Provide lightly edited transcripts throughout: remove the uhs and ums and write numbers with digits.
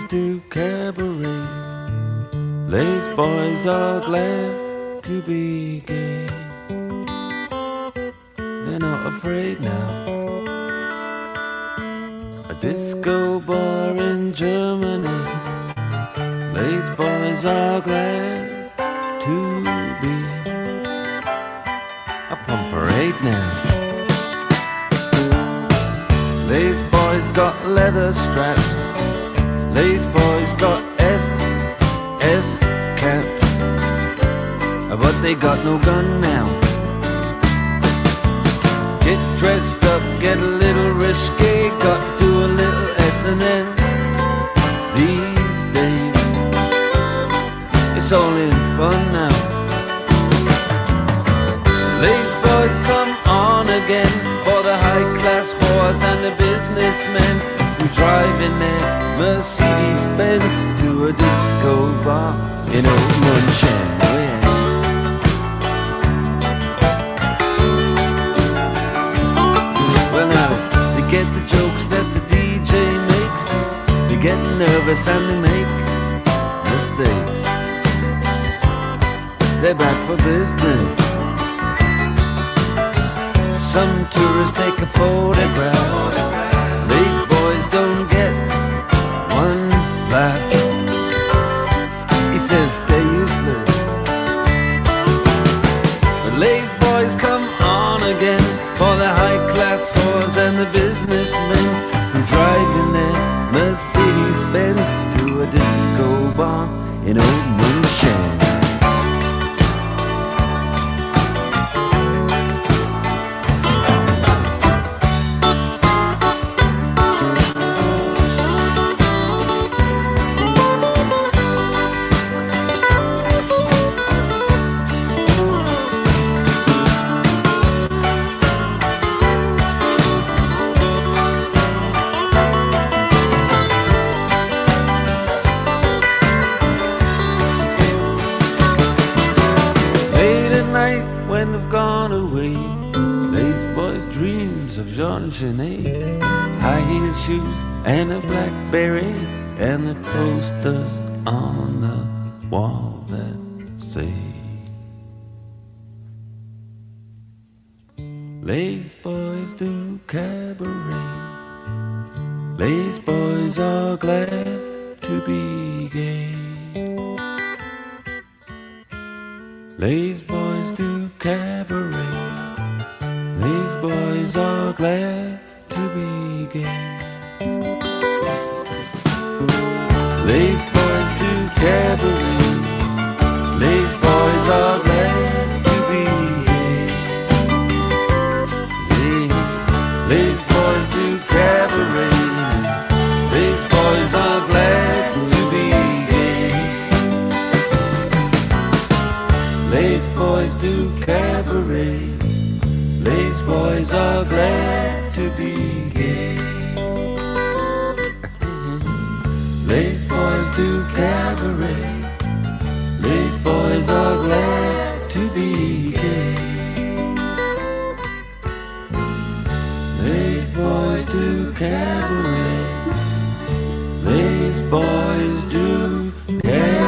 do cabaret. Lazy boys are glad to be gay. They're not afraid now. A disco bar in Germany. Lazy boys are glad to be a parade now. Lazy boys got leather straps. Lazy boys got SS caps. But they got no gun now. Get dressed up, get a little risque, got to do a little S&M. These days, it's all in fun now. Lazy boys come on again for the high-class whores and the businessmen who drive in their Mercedes-Benz to a disco bar in Old Munchen. Oh yeah. Well now, they get the jokes that the DJ makes. They get nervous and they make mistakes. They're back for business. Some tourists take a photograph. These boys don't get one laugh. He says they're useless. But lazy boys come on again for the high-class whores and the businessmen who drive in their Mercedes-Benz to a disco bar in Old Munchen. Sinead, high heel shoes and a blackberry, and the posters on the wall that say lazy boys do cabaret. Lazy boys are glad to be gay. Lazy boys do cabaret. These boys are glad to be gay. These boys do cabaret. These boys are glad to be gay. These boys do cabaret. These boys are glad to be gay. These boys do cabaret. These boys are glad to be gay. These boys do cabaret. These boys are glad to be gay. These boys do cabaret. These boys do cabaret.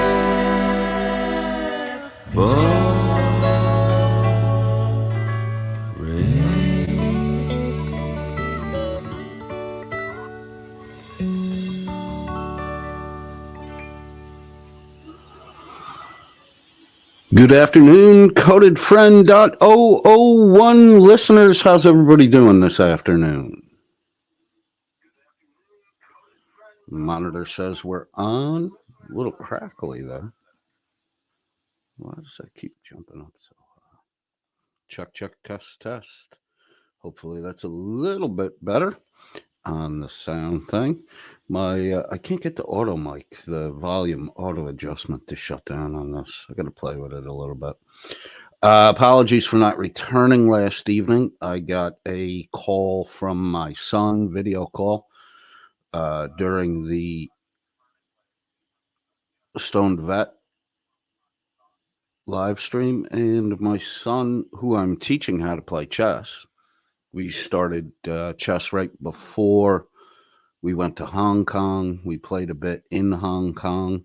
Good afternoon, Coded Friend .001 listeners. How's everybody doing this afternoon? Monitor says we're on. A little crackly there. Why does that keep jumping up so high? Check, test. Hopefully that's a little bit better on the sound thing. I can't get the auto mic, the volume auto adjustment to shut down on this. I got to play with it a little bit. Apologies for not returning last evening. I got a call from my son, video call, during the Stoned Vet live stream, and my son, who I'm teaching how to play chess, we started chess right before We went to Hong Kong. We played a bit in Hong Kong.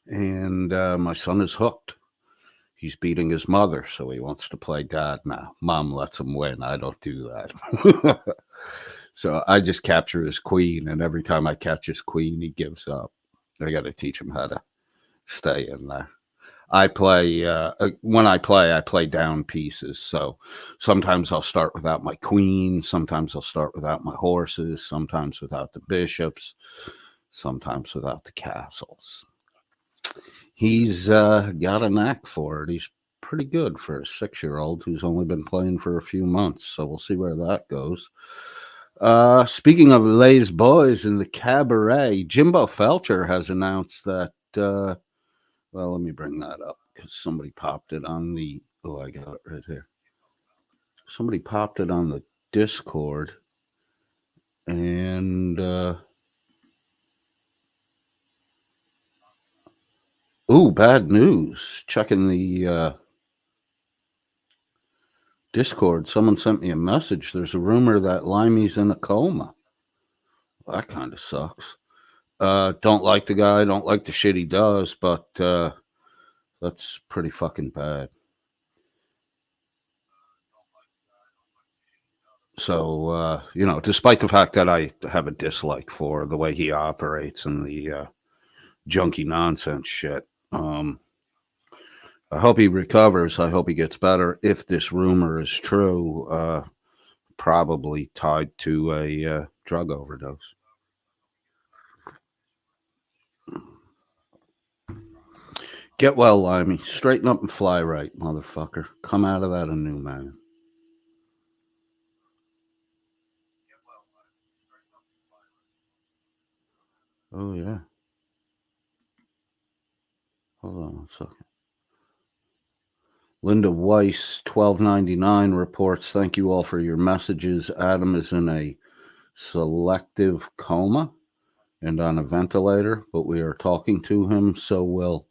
And my son is hooked. He's beating his mother, so he wants to play dad now. Mom lets him win. I don't do that. So I just capture his queen, and every time I catch his queen, he gives up. I got to teach him how to stay in there. I play, when I play down pieces. So sometimes I'll start without my queen. Sometimes I'll start without my horses. Sometimes without the bishops. Sometimes without the castles. He's got a knack for it. He's pretty good for a 6-year-old who's only been playing for a few months. So we'll see where that goes. Speaking of Les Boys in the cabaret, Jimblo Felcher has announced that, well, let me bring that up because somebody popped it on the, oh, I got it right here. Somebody popped it on the Discord, and, ooh, bad news. Checking the Discord, someone sent me a message. There's a rumor that Limey's in a coma. Well, that kind of sucks. Don't like the guy, don't like the shit he does, but that's pretty fucking bad. So, despite the fact that I have a dislike for the way he operates and the junky nonsense shit, I hope he recovers. I hope he gets better. If this rumor is true, probably tied to a drug overdose. Get well, Limey. Straighten up and fly right, motherfucker. Come out of that a new man. Oh, yeah. Hold on one second. Linda Weiss, 1299, reports, thank you all for your messages. Adam is in a selective coma and on a ventilator, but we are talking to him, so we'll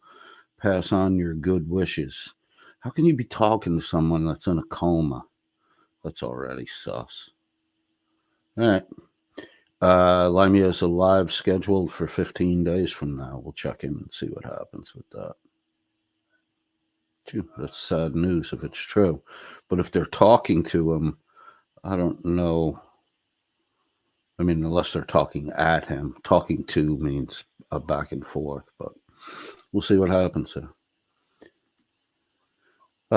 pass on your good wishes. How can you be talking to someone that's in a coma? That's already sus. All right. Limey has a live scheduled for 15 days from now. We'll check in and see what happens with that. Phew, that's sad news if it's true. But if they're talking to him, I don't know. I mean, unless they're talking at him. Talking to means a back and forth, but we'll see what happens there.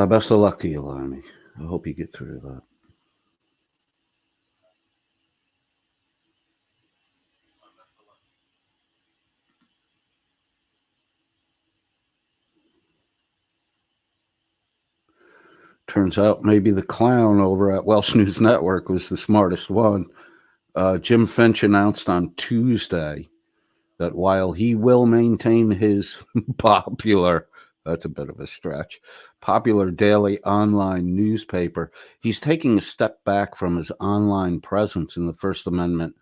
Best of luck to you, Limey. I hope you get through that. Turns out maybe the clown over at Welsh News Network was the smartest one. Jim Finch announced on Tuesday that while he will maintain his popular, that's a bit of a stretch, popular daily online newspaper, he's taking a step back from his online presence in the First Amendment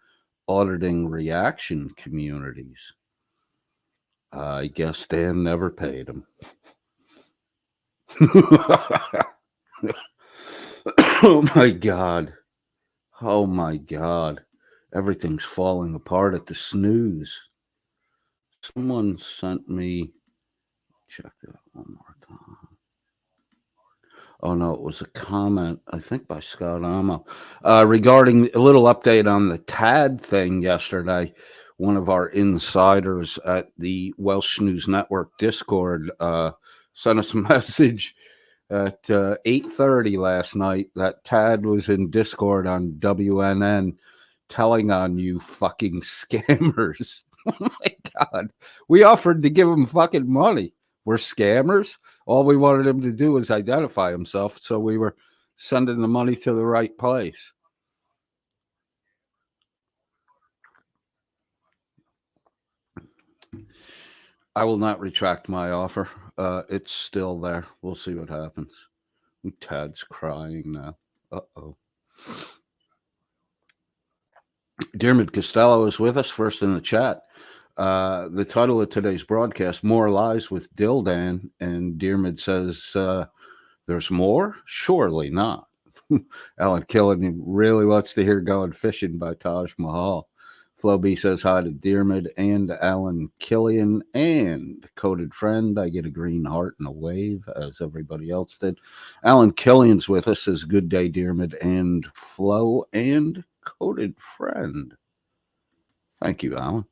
auditing reaction communities. I guess Dan never paid him. Oh my God. Oh my God. Everything's falling apart at the Snooze. Someone sent me, check that one more time. Oh no, it was a comment, I think by Scott Amo, regarding a little update on the TAD thing yesterday. One of our insiders at the Welsh News Network Discord sent us a message at 8:30 last night that Tad was in Discord on WNN telling on you fucking scammers. Oh my God. We offered to give him fucking money. We're scammers. All we wanted him to do was identify himself, so we were sending the money to the right place. I will not retract my offer. It's still there. We'll see what happens. Tad's crying now. Uh-oh. Diarmid Costello is with us first in the chat. The title of today's broadcast, More Lies with Dil-Dan, and Diarmid says, there's more? Surely not. Alan Killen really wants to hear Going Fishing by Taj Mahal. Flo B says hi to Diarmid and Alan Killian and Coded Friend. I get a green heart and a wave, as everybody else did. Alan Killian's with us. Says good day, Diarmid and Flo and Coded Friend. Thank you, Alan.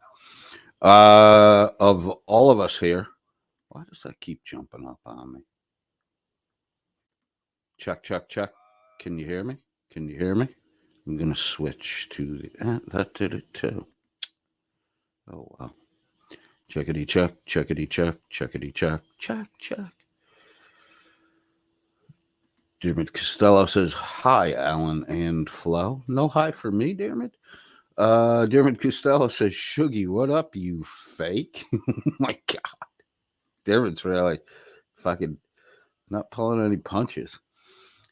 Of all of us here, why does that keep jumping up on me? Check, check, check. Can you hear me? Can you hear me? I'm going to switch to the... that did it too. Oh, wow. Checkity check, checkity check, checkity check, check, check. Diarmid Costello says, hi, Alan and Flo. No hi for me, Diarmid. Diarmid Costello says, Shuggy, what up, you fake? My God. Diarmid's really fucking not pulling any punches.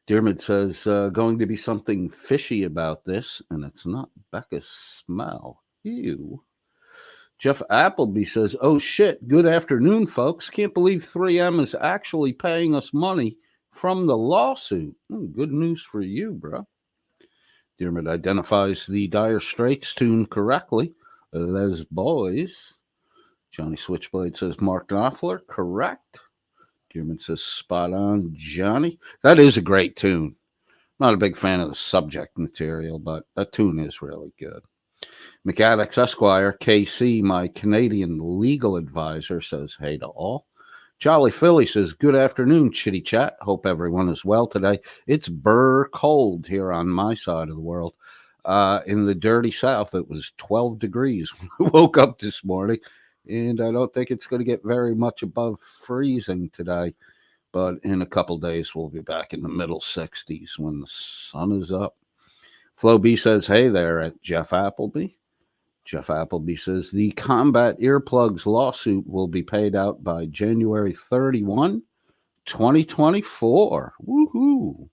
Diarmid says, going to be something fishy about this, and it's not Becca's smell. Ew. Jeff Appleby says, oh shit, good afternoon, folks. Can't believe 3M is actually paying us money from the lawsuit. Good news for you, bro. Diarmid identifies the Dire Straits tune correctly. Les Boys. Johnny Switchblade says, Mark Knopfler, correct. Diarmid says, spot on, Johnny. That is a great tune. Not a big fan of the subject material, but that tune is really good. McAdams Esquire, KC, my Canadian legal advisor, says, hey to all. Jolly Philly says, good afternoon, Chitty Chat. Hope everyone is well today. It's burr cold here on my side of the world. In the dirty South, it was 12 degrees when I woke up this morning, and I don't think it's going to get very much above freezing today. But in a couple days, we'll be back in the middle 60s when the sun is up. Flo B says, hey there at Jeff Appleby. Jeff Appleby says, the Combat Earplugs lawsuit will be paid out by January 31, 2024. Woohoo!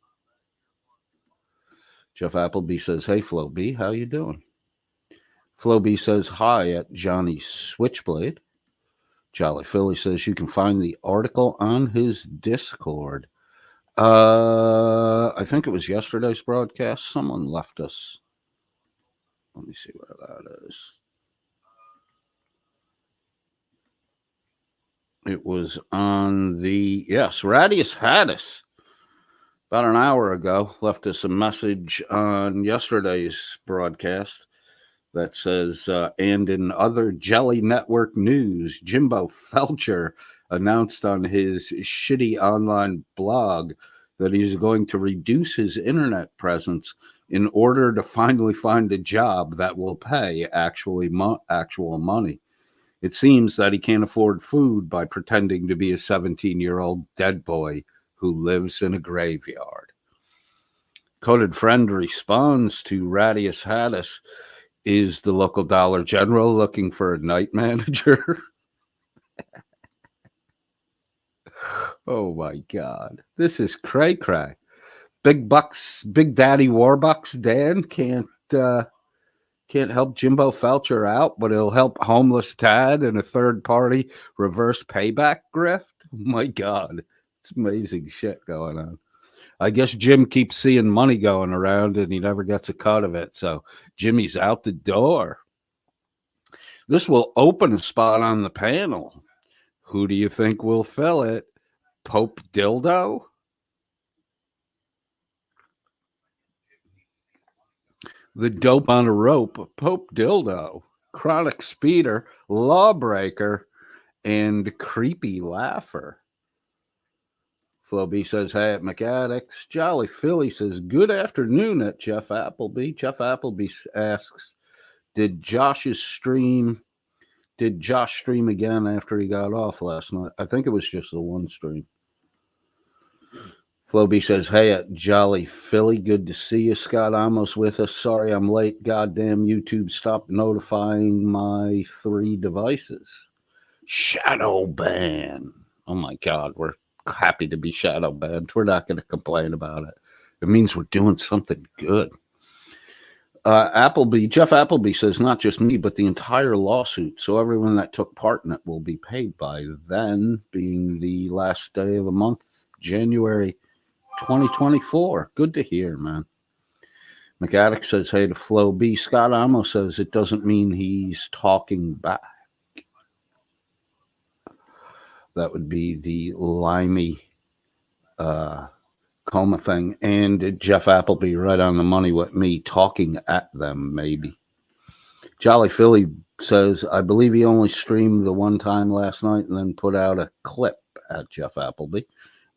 Jeff Appleby says, hey, Flo B, how you doing? Flo B says, hi at Johnny Switchblade. Jolly Philly says, you can find the article on his Discord. I think it was yesterday's broadcast. Someone left us. Let me see where that is. It was on the, yes, Radius Haddis. About an hour ago, left us a message on yesterday's broadcast that says, and in other Jelly Network news, Jimblo Felcher announced on his shitty online blog that he's going to reduce his internet presence in order to finally find a job that will pay actual money. It seems that he can't afford food by pretending to be a 17-year-old dead boy who lives in a graveyard. Coded Friend responds to Radius Haddis, is the local Dollar General looking for a night manager? Oh my God. This is cray-cray. Big Bucks, Big Daddy Warbucks Dan can't help Jimblo Felcher out, but he'll help homeless Tad and a third-party reverse payback grift? Oh my God. It's amazing shit going on. I guess Jim keeps seeing money going around and he never gets a cut of it, so Jimmy's out the door. This will open a spot on the panel. Who do you think will fill it? Pope Dildo? The dope on a rope, Pope Dildo, chronic speeder, lawbreaker, and creepy laugher. Flo B says, hey, at McAdams. Jolly Philly says, good afternoon at Jeff Appleby. Jeff Appleby asks, did Josh stream again after he got off last night? I think it was just the one stream. Flo B says, hey, at Jolly Philly, good to see you. Scott Amos with us. Sorry I'm late. Goddamn YouTube stopped notifying my 3 devices. Shadow ban. Oh, my God. We're happy to be shadow banned. We're not going to complain about it. It means we're doing something good. Jeff Appleby says, not just me, but the entire lawsuit. So everyone that took part in it will be paid by then, being the last day of the month, January 2024. Good to hear, man. McAddick says, hey to Flo B. Scott Amo says it doesn't mean he's talking back. That would be the limey coma thing. And Jeff Appleby right on the money with me talking at them, maybe. Jolly Philly says, I believe he only streamed the one time last night and then put out a clip at Jeff Appleby.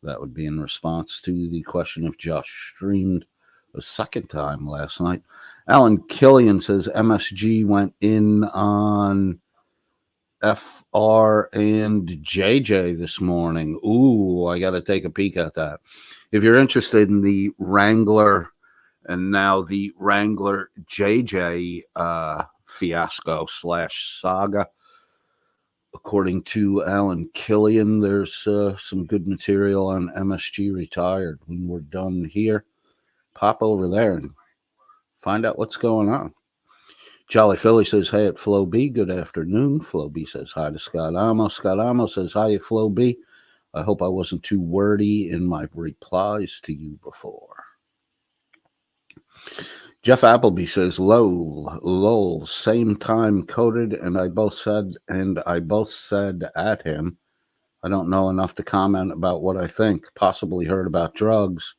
That would be in response to the question if Josh streamed a second time last night. Alan Killian says MSG went in on FR and JJ this morning. Ooh, I got to take a peek at that. If you're interested in the Wrangler and now the Wrangler JJ fiasco / saga, according to Alan Killian, there's some good material on MSG Retired. When we're done here, pop over there and find out what's going on. Jolly Philly says, hey, at Flo B, good afternoon. Flo B says hi to Scott Amo. Scott Amo says, hi, at Flo B. I hope I wasn't too wordy in my replies to you before. Jeff Appleby says, lol, same time coded, and I both said at him. I don't know enough to comment about what I think. Possibly heard about drugs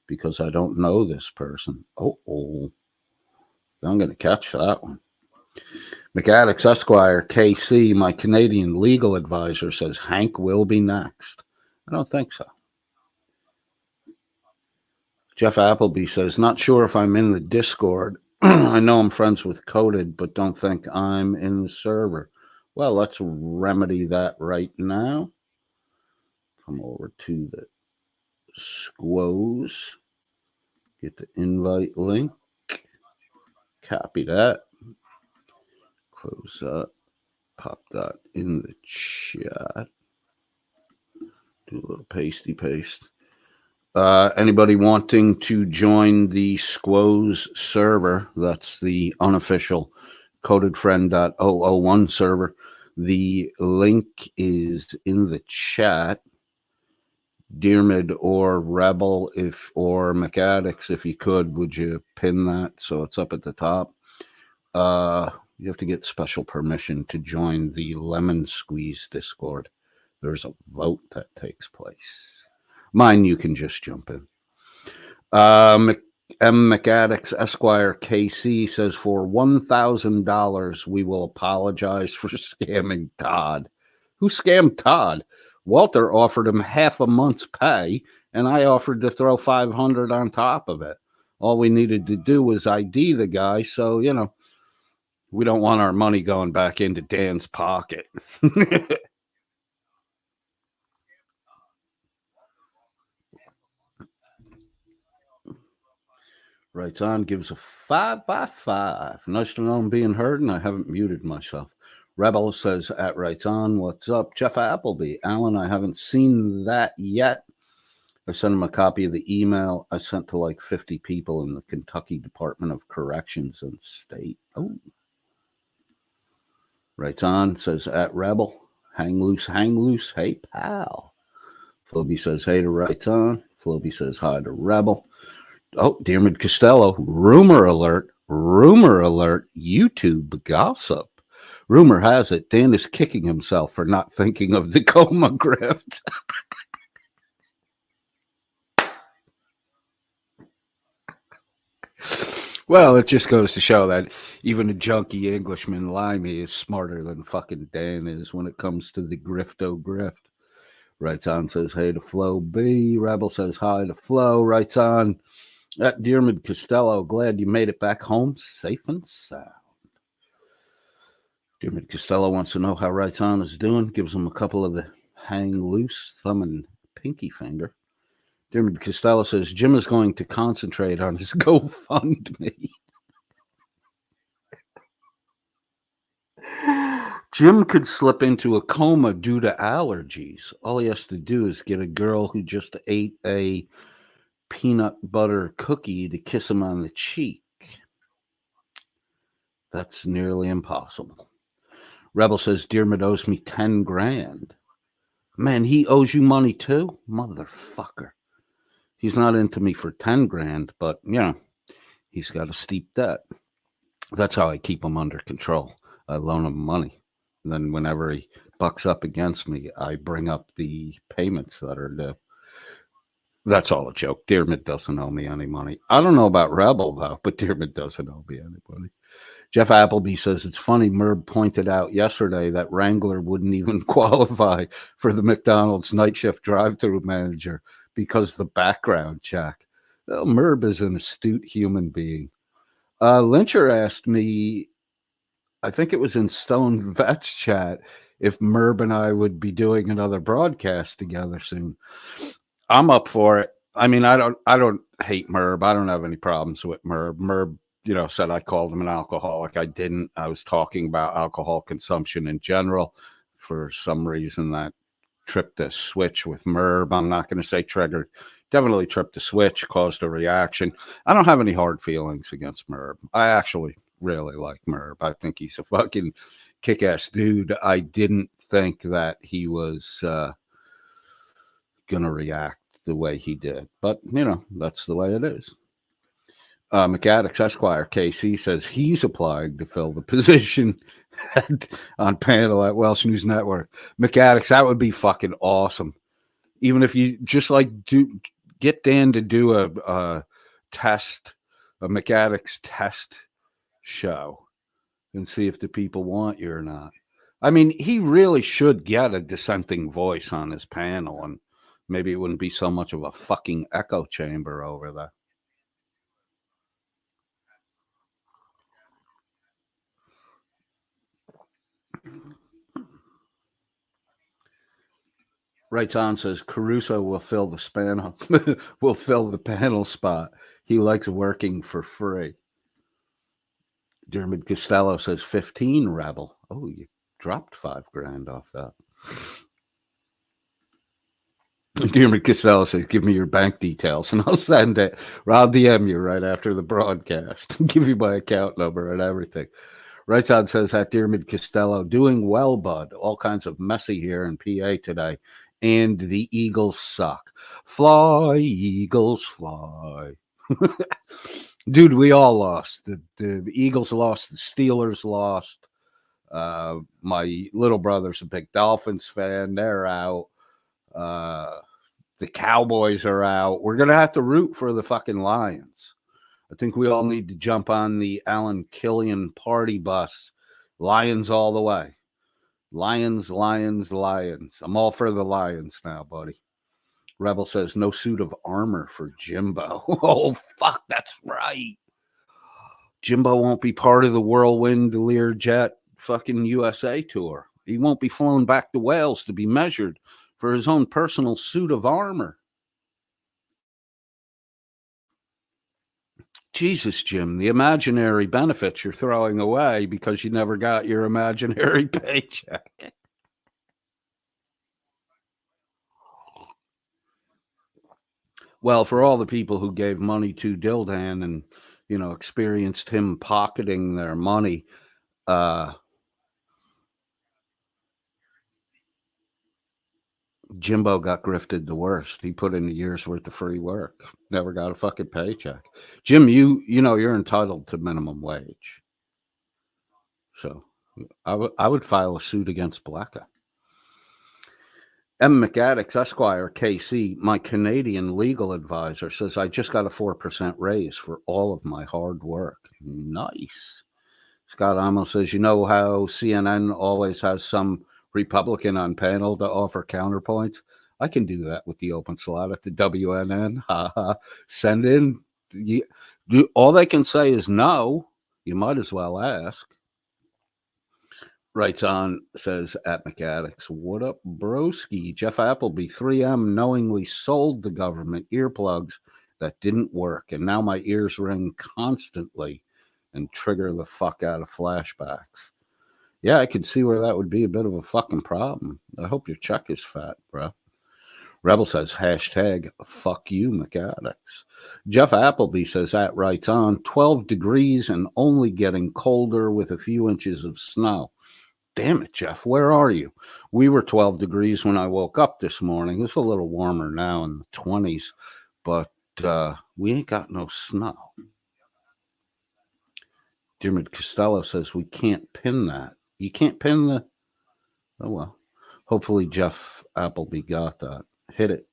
because I don't know this person. Oh. I'm going to catch that one. McAddick's Esquire, KC, my Canadian legal advisor, says Hank will be next. I don't think so. Jeff Appleby says, not sure if I'm in the Discord. I know I'm friends with Coded, but don't think I'm in the server. Well, let's remedy that right now. Come over to the Squoze. Get the invite link. Copy that. Close that. Pop that in the chat. Do a little pasty paste. Anybody wanting to join the Squoze server, that's the unofficial codedfriend.001 server. The link is in the chat. Dearmid or Rebel or McAddicks, if you could, would you pin that so it's up at the top? You have to get special permission to join the Lemon Squeeze Discord. There's a vote that takes place. Mine, you can just jump in. M. McAddicks Esquire KC says, for $1,000, we will apologize for scamming Todd. Who scammed Todd? Walter offered him half a month's pay, and I offered to throw $500 on top of it. All we needed to do was ID the guy, so, we don't want our money going back into Dan's pocket. Writes on, gives a 5 by 5. Nice to know I'm being heard, and I haven't muted myself. Rebel says, at Writes on, what's up? Jeff Appleby. Alan, I haven't seen that yet. I sent him a copy of the email I sent to like 50 people in the Kentucky Department of Corrections and State. Oh. Writes on, says, at Rebel, hang loose, hey, pal. Floby says, hey to Writes on. Floby says, hi to Rebel. Oh, Dearmid Costello, rumor alert, YouTube gossip. Rumor has it, Dan is kicking himself for not thinking of the coma grift. Well, it just goes to show that even a junkie Englishman Limey is smarter than fucking Dan is when it comes to the grift. Writes on, says, hey to Flo B. Rebel says, hi to Flo. Writes on, at Dearmid Costello, glad you made it back home safe and sound. Dearmid Costello wants to know how Writes on is doing. Gives him a couple of the hang loose thumb and pinky finger. Dearmid Costello says, Jim is going to concentrate on his GoFundMe. Jim could slip into a coma due to allergies. All he has to do is get a girl who just ate a peanut butter cookie to kiss him on the cheek. That's nearly impossible. Rebel says, Dearmid owes me 10 grand. Man, he owes you money too? Motherfucker. He's not into me for 10 grand, but, He's got a steep debt. That's how I keep him under control. I loan him money. And then whenever he bucks up against me, I bring up the payments that are due. That's all a joke. Dearmid doesn't owe me any money. I don't know about Rebel, though, but Dearmid doesn't owe me any money. Jeff Appleby says, it's funny, Merb pointed out yesterday that Wrangler wouldn't even qualify for the McDonald's night shift drive-thru manager because the background check. Well, Merb is an astute human being. Lyncher asked me, I think it was in Stone Vet's chat, if Merb and I would be doing another broadcast together soon. I'm up for it. I mean, I don't hate Merb. I don't have any problems with Merb. Merb, said I called him an alcoholic. I didn't. I was talking about alcohol consumption in general. For some reason, that tripped a switch with Merb. I'm not going to say triggered. Definitely tripped a switch, caused a reaction. I don't have any hard feelings against Merb. I actually really like Merb. I think he's a fucking kick-ass dude. I didn't think that he was going to react the way he did. But, that's the way it is. McAddix Esquire KC says he's applying to fill the position on panel at Welsh News Network. McAddix, that would be fucking awesome. Even if you just get Dan to do a test, a McAddix test show and see if the people want you or not. I mean, he really should get a dissenting voice on his panel, and maybe it wouldn't be so much of a fucking echo chamber over there. Writes on says Caruso will fill the panel spot. He likes working for free. Dermot Costello says 15 Rebel. Oh, you dropped $5,000 off that. Dermot Costello says, give me your bank details and I'll send it. I'll DM you right after the broadcast. Give you my account number and everything. Writes on says at Dermot Costello, doing well, bud. All kinds of messy here in PA today. And the Eagles suck. Fly, Eagles, fly. Dude, we all lost. The Eagles lost. The Steelers lost. My little brother's a big Dolphins fan. They're out. The Cowboys are out. We're going to have to root for the fucking Lions. I think we all need to jump on the Alan Killian party bus. Lions all the way. Lions, Lions, Lions. I'm all for the Lions now, buddy. Rebel says no suit of armor for Jimbo. Oh, fuck, that's right. Jimbo won't be part of the Whirlwind Learjet fucking USA tour. He won't be flown back to Wales to be measured for his own personal suit of armor. Jesus, Jim, the imaginary benefits you're throwing away because you never got your imaginary paycheck. Well, for all the people who gave money to Dil-Dan and, experienced him pocketing their money, Jimbo got grifted the worst. He put in a year's worth of free work. Never got a fucking paycheck. Jim, you're entitled to minimum wage. So I would file a suit against Blacka. M. McAddix, Esquire, KC, my Canadian legal advisor, says I just got a 4% raise for all of my hard work. Nice. Scott Amos says, you know how CNN always has some Republican on panel to offer counterpoints? I can do that with the open slot at the WNN. Send in. All they can say is no. You might as well ask. Writes on, says at McAddix, what up, broski? Jeff Appleby, 3M knowingly sold the government earplugs that didn't work, and now my ears ring constantly and trigger the fuck out of flashbacks. Yeah, I could see where that would be a bit of a fucking problem. I hope your check is fat, bro. Rebel says, hashtag fuck you, McAddix. Jeff Appleby says that writes on, 12 degrees and only getting colder with a few inches of snow. Damn it, Jeff, where are you? We were 12 degrees when I woke up this morning. It's a little warmer now in the 20s, but we ain't got no snow. Dermot Costello says we can't pin that. You can't pin the... Oh, well. Hopefully Jeff Appleby got that. Hit it.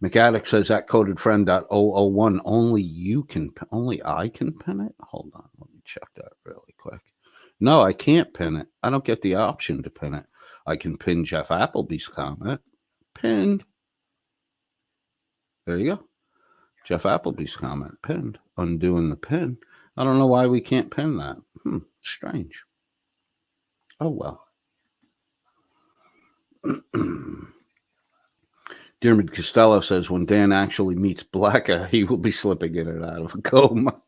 McAddick says at codedfriend.001, only I can pin it? Hold on, let me check that really quick. No, I can't pin it. I don't get the option to pin it. I can pin Jeff Appleby's comment. Pinned. There you go. Jeff Appleby's comment pinned. Undoing the pin. I don't know why we can't pin that. Strange. Oh, well. Dermot Costello says when Dan actually meets Blacka, he will be slipping in and out of a coma.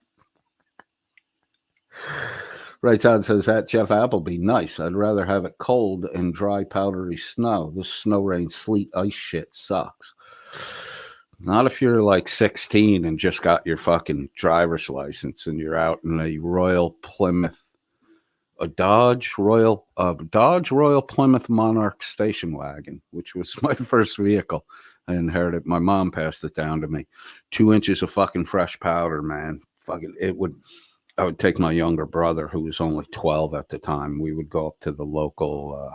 Right on says that Jeff Appleby. Nice. I'd rather have it cold and dry, powdery snow. This snow, rain, sleet, ice shit sucks. Not if you're like 16 and just got your fucking driver's license and you're out in a Royal Plymouth, a Dodge Royal Plymouth Monarch station wagon, which was my first vehicle. I inherited. My mom passed it down to me. 2 inches of fucking fresh powder, man. Fucking, I would take my younger brother, who was only 12 at the time. We would go up to the local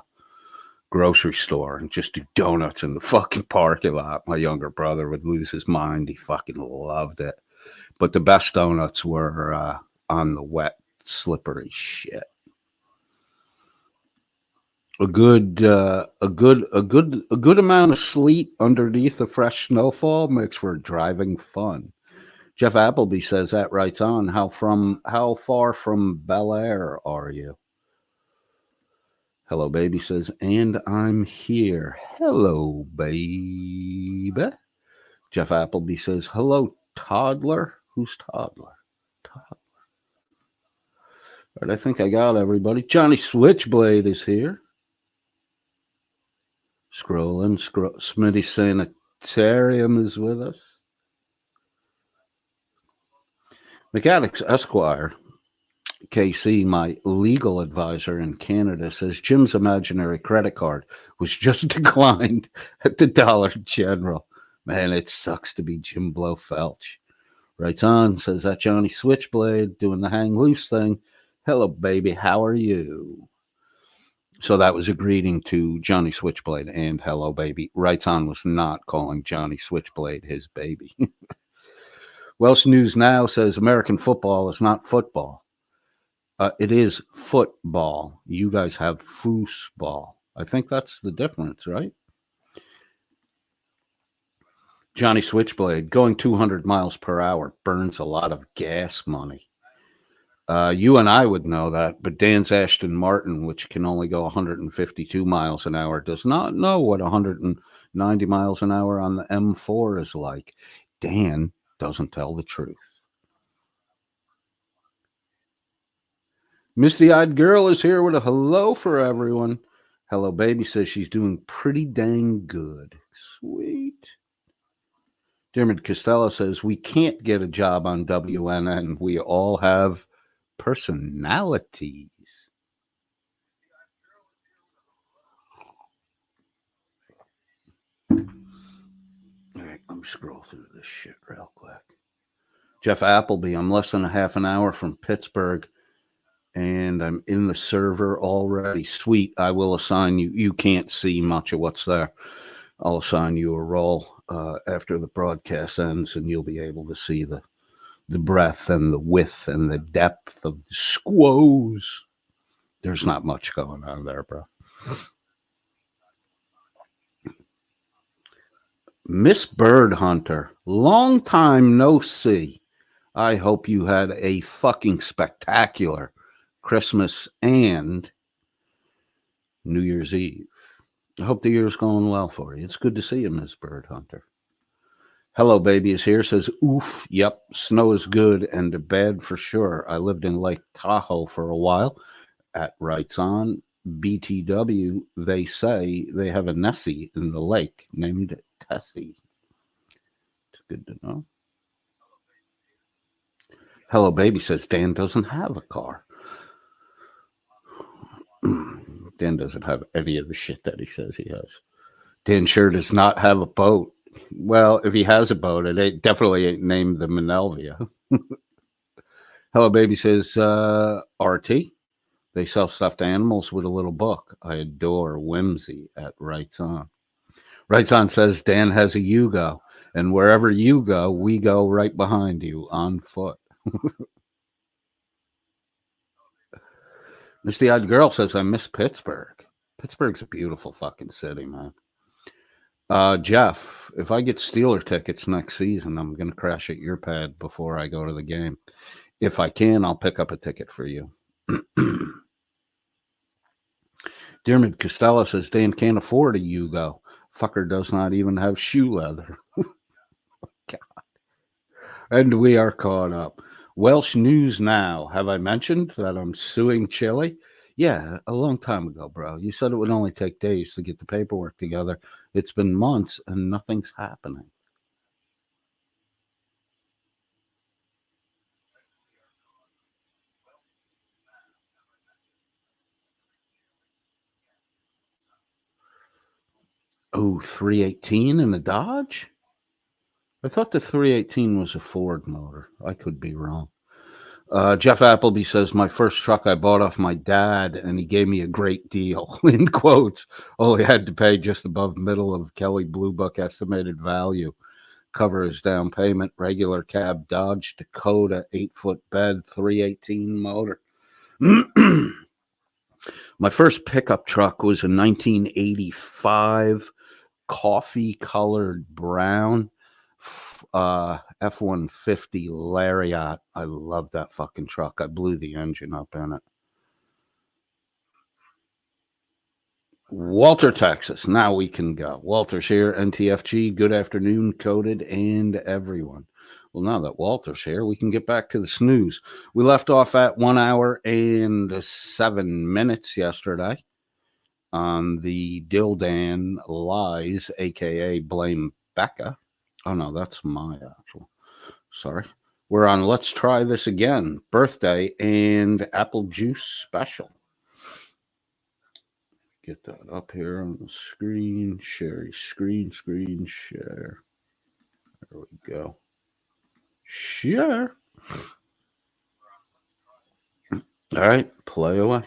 grocery store and just do donuts in the fucking parking lot. My younger brother would lose his mind. He fucking loved it. But the best donuts were on the wet, slippery shit. A good amount of sleet underneath the fresh snowfall makes for driving fun. Jeff Appleby says that writes on. How far from Bel Air are you? Hello, baby says, and I'm here. Hello, baby. Jeff Appleby says, hello, toddler. Who's toddler? Toddler. All right, I think I got everybody. Johnny Switchblade is here. Scrolling. Smitty Sanitarium is with us. McAddick's Esquire, KC, my legal advisor in Canada, says Jim's imaginary credit card was just declined at the Dollar General. Man, it sucks to be Jimblo Felcher. Writes on, says that Johnny Switchblade doing the hang loose thing. Hello, baby. How are you? So that was a greeting to Johnny Switchblade and hello, baby. Writes on was not calling Johnny Switchblade his baby. Welsh News Now says American football is not football. It is football. You guys have foosball. I think that's the difference, right? Johnny Switchblade, going 200 miles per hour burns a lot of gas money. You and I would know that, but Dan's Aston Martin, which can only go 152 miles an hour, does not know what 190 miles an hour on the M4 is like. Dan doesn't tell the truth. Misty-eyed girl is here with a hello for everyone. Hello, baby says she's doing pretty dang good. Sweet. Dermot Costello says we can't get a job on WNN. We all have personalities. All right, let me scroll through this shit real quick. Jeff Appleby, I'm less than a half an hour from Pittsburgh, and I'm in the server already. Sweet, I will assign you. You can't see much of what's there. I'll assign you a role after the broadcast ends, and you'll be able to see the breadth and the width and the depth of the squoze. There's not much going on there, bro. Miss Bird Hunter, long time no see. I hope you had a fucking spectacular Christmas and New Year's Eve. I hope the year's going well for you. It's good to see you, Miss Bird Hunter. Hello, baby is here, says, oof, yep, snow is good and bad for sure. I lived in Lake Tahoe for a while. At Writes On, BTW, they say they have a Nessie in the lake named Tessie. It's good to know. Hello, baby says Dan doesn't have a car. Dan doesn't have any of the shit that he says he has. Dan sure does not have a boat. Well, if he has a boat, it definitely ain't named the Menelvia. Hello, baby says RT. They sell stuffed animals with a little book. I adore whimsy at Wrights On. Wrights On says Dan has a you go, and wherever you go, we go right behind you on foot. Misty Eyed Girl says I miss Pittsburgh. Pittsburgh's a beautiful fucking city, man. Jeff, if I get Steeler tickets next season, I'm going to crash at your pad before I go to the game. If I can, I'll pick up a ticket for you. Dearmid Costello says Dan can't afford a Yugo. Fucker does not even have shoe leather. God. And we are caught up. Welsh News Now. Have I mentioned that I'm suing Chile? Yeah, a long time ago, bro. You said it would only take days to get the paperwork together. It's been months and nothing's happening. Oh, 318 in a Dodge? I thought the 318 was a Ford motor. I could be wrong. Jeff Appleby says, my first truck I bought off my dad, and he gave me a great deal, in quotes. Only had to pay just above middle of Kelly Blue Book estimated value. Cover his down payment, regular cab Dodge Dakota, 8-foot bed, 318 motor. My first pickup truck was a 1985 coffee-colored brown F-150 Lariat. I love that fucking truck. I blew the engine up in it. Walter, Texas. Now we can go. Walter's here, NTFG. Good afternoon, Coded, and everyone. Well, now that Walter's here, we can get back to the snooze. We left off at 1 hour and 7 minutes yesterday on the Dil-Dan Lies, a.k.a. Blame Becca. Oh, no, that's my actual. Sorry. We're on Let's Try This Again, birthday and apple juice special. Get that up here on the screen. Share screen share. There we go. Share. All right, play away.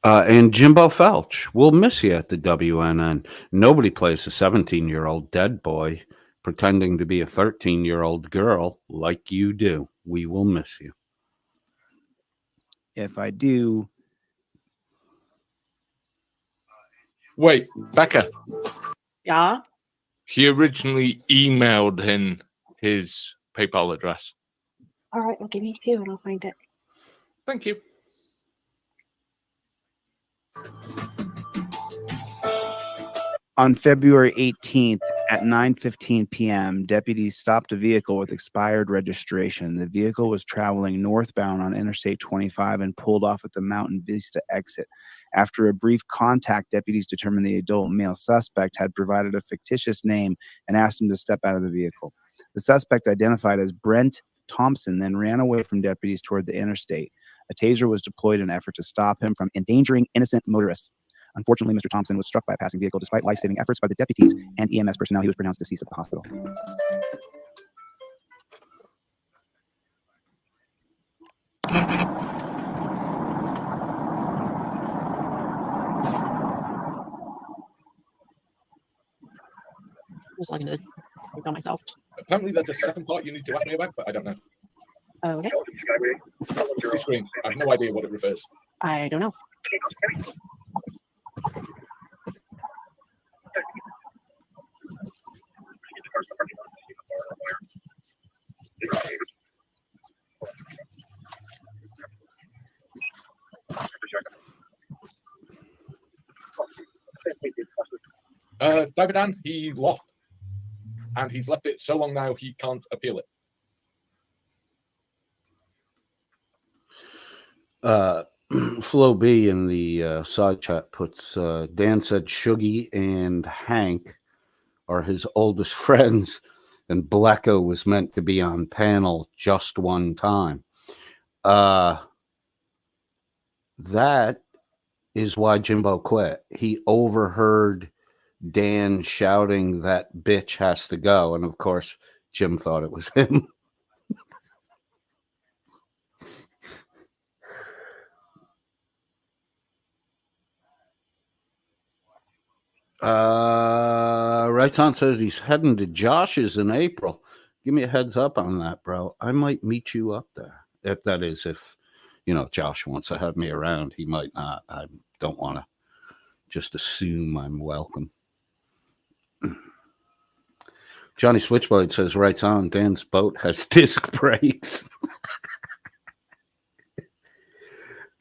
And Jimblo Felcher, we'll miss you at the WNN. Nobody plays a 17-year-old dead boy pretending to be a 13-year-old girl like you do. We will miss you. If I do. Wait, Becca. Yeah? He originally emailed him his PayPal address. All right, well, give me 2 and I'll find it. Thank you. On February 18th at 9:15 p.m., deputies stopped a vehicle with expired registration. The vehicle was traveling northbound on Interstate 25 and pulled off at the Mountain Vista exit. After a brief contact, deputies determined the adult male suspect had provided a fictitious name and asked him to step out of the vehicle. The suspect, identified as Brent Thompson, then ran away from deputies toward the interstate. A taser was deployed in an effort to stop him from endangering innocent motorists. Unfortunately, Mr. Thompson was struck by a passing vehicle. Despite life-saving efforts by the deputies and EMS personnel, he was pronounced deceased at the hospital. I'm just looking to work on myself. Apparently, there's a second part you need to ask me about, but I don't know. Okay. Your screen. I have no idea what it refers. I don't know. Dil-Dan, he lost. And he's left it so long now he can't appeal it. Flo B in the side chat puts, Dan said Shuggy and Hank are his oldest friends, and Blecko was meant to be on panel just one time. That is why Jimbo quit. He overheard Dan shouting that bitch has to go. And of course, Jim thought it was him. Right on says he's heading to Josh's in April. Give me a heads up on that, bro. I might meet you up there. If that is, if Josh wants to have me around, he might not. I don't want to just assume I'm welcome. Johnny Switchblade says, right on, Dan's boat has disc brakes.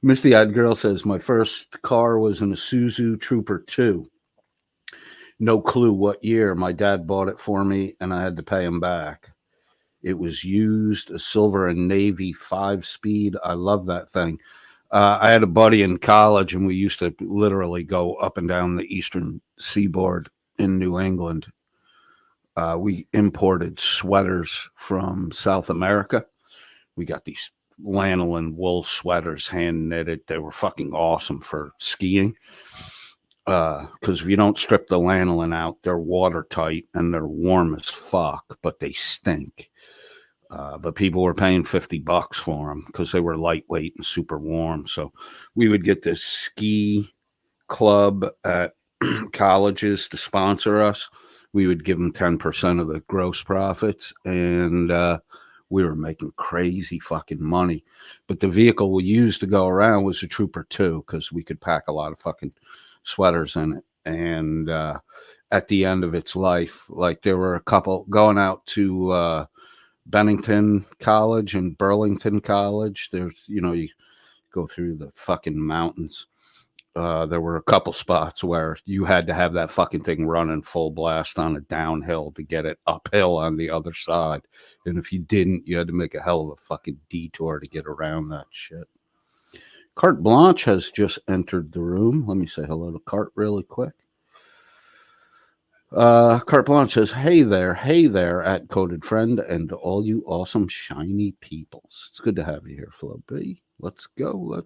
Misty Eyed Girl says, my first car was an Isuzu Trooper 2. No clue what year. My dad bought it for me, and I had to pay him back. It was used, a silver and navy 5-speed. I love that thing. I had a buddy in college, and we used to literally go up and down the eastern seaboard in New England. We imported sweaters from South America. We got these lanolin wool sweaters, hand knitted. They were fucking awesome for skiing. Because if you don't strip the lanolin out, they're watertight and they're warm as fuck, but they stink. But people were paying $50 for them because they were lightweight and super warm. So we would get this ski club at colleges to sponsor us. We would give them 10% of the gross profits, and we were making crazy fucking money. But the vehicle we used to go around was a Trooper 2 because we could pack a lot of fucking sweaters in it. And at the end of its life, like there were a couple going out to Bennington College and Burlington College. There's, you go through the fucking mountains. There were a couple spots where you had to have that fucking thing running full blast on a downhill to get it uphill on the other side. And if you didn't, you had to make a hell of a fucking detour to get around that shit. Carte Blanche has just entered the room. Let me say hello to Carte really quick. Carte Blanche says, hey there, at Coded Friend, and to all you awesome, shiny peoples. It's good to have you here, Flo B. Let's go.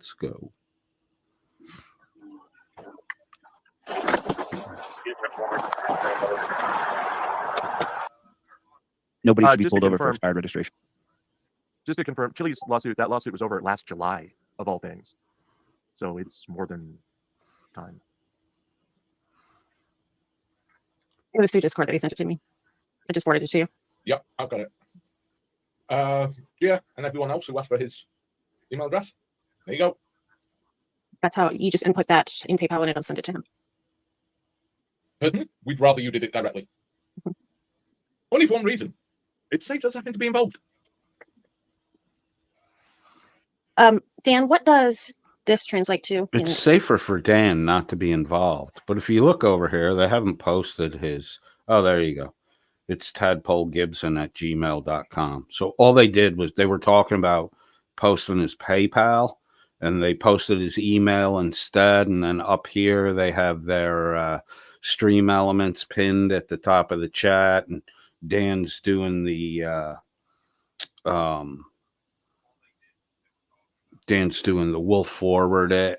Nobody should be Just to pulled over for confirm- expired registration. Just to confirm, Chili's lawsuit, that lawsuit was over last July, of all things. So it's more than time. It was through Discord that he sent it to me. I just forwarded it to you. Yep, I've got it. Yeah, and everyone else who asked for his email address. There you go. That's how you just input that in PayPal and it'll send it to him. Personally, we'd rather you did it directly. Only for one reason. It saves us having to be involved. Dan, what does this translate to? It's safer for Dan not to be involved. But if you look over here, they haven't posted his. Oh, there you go. It's tadpolegibson@gmail.com. So all they did was they were talking about posting his PayPal, and they posted his email instead. And then up here, they have their stream elements pinned at the top of the chat. And Dan's doing the wolf forward.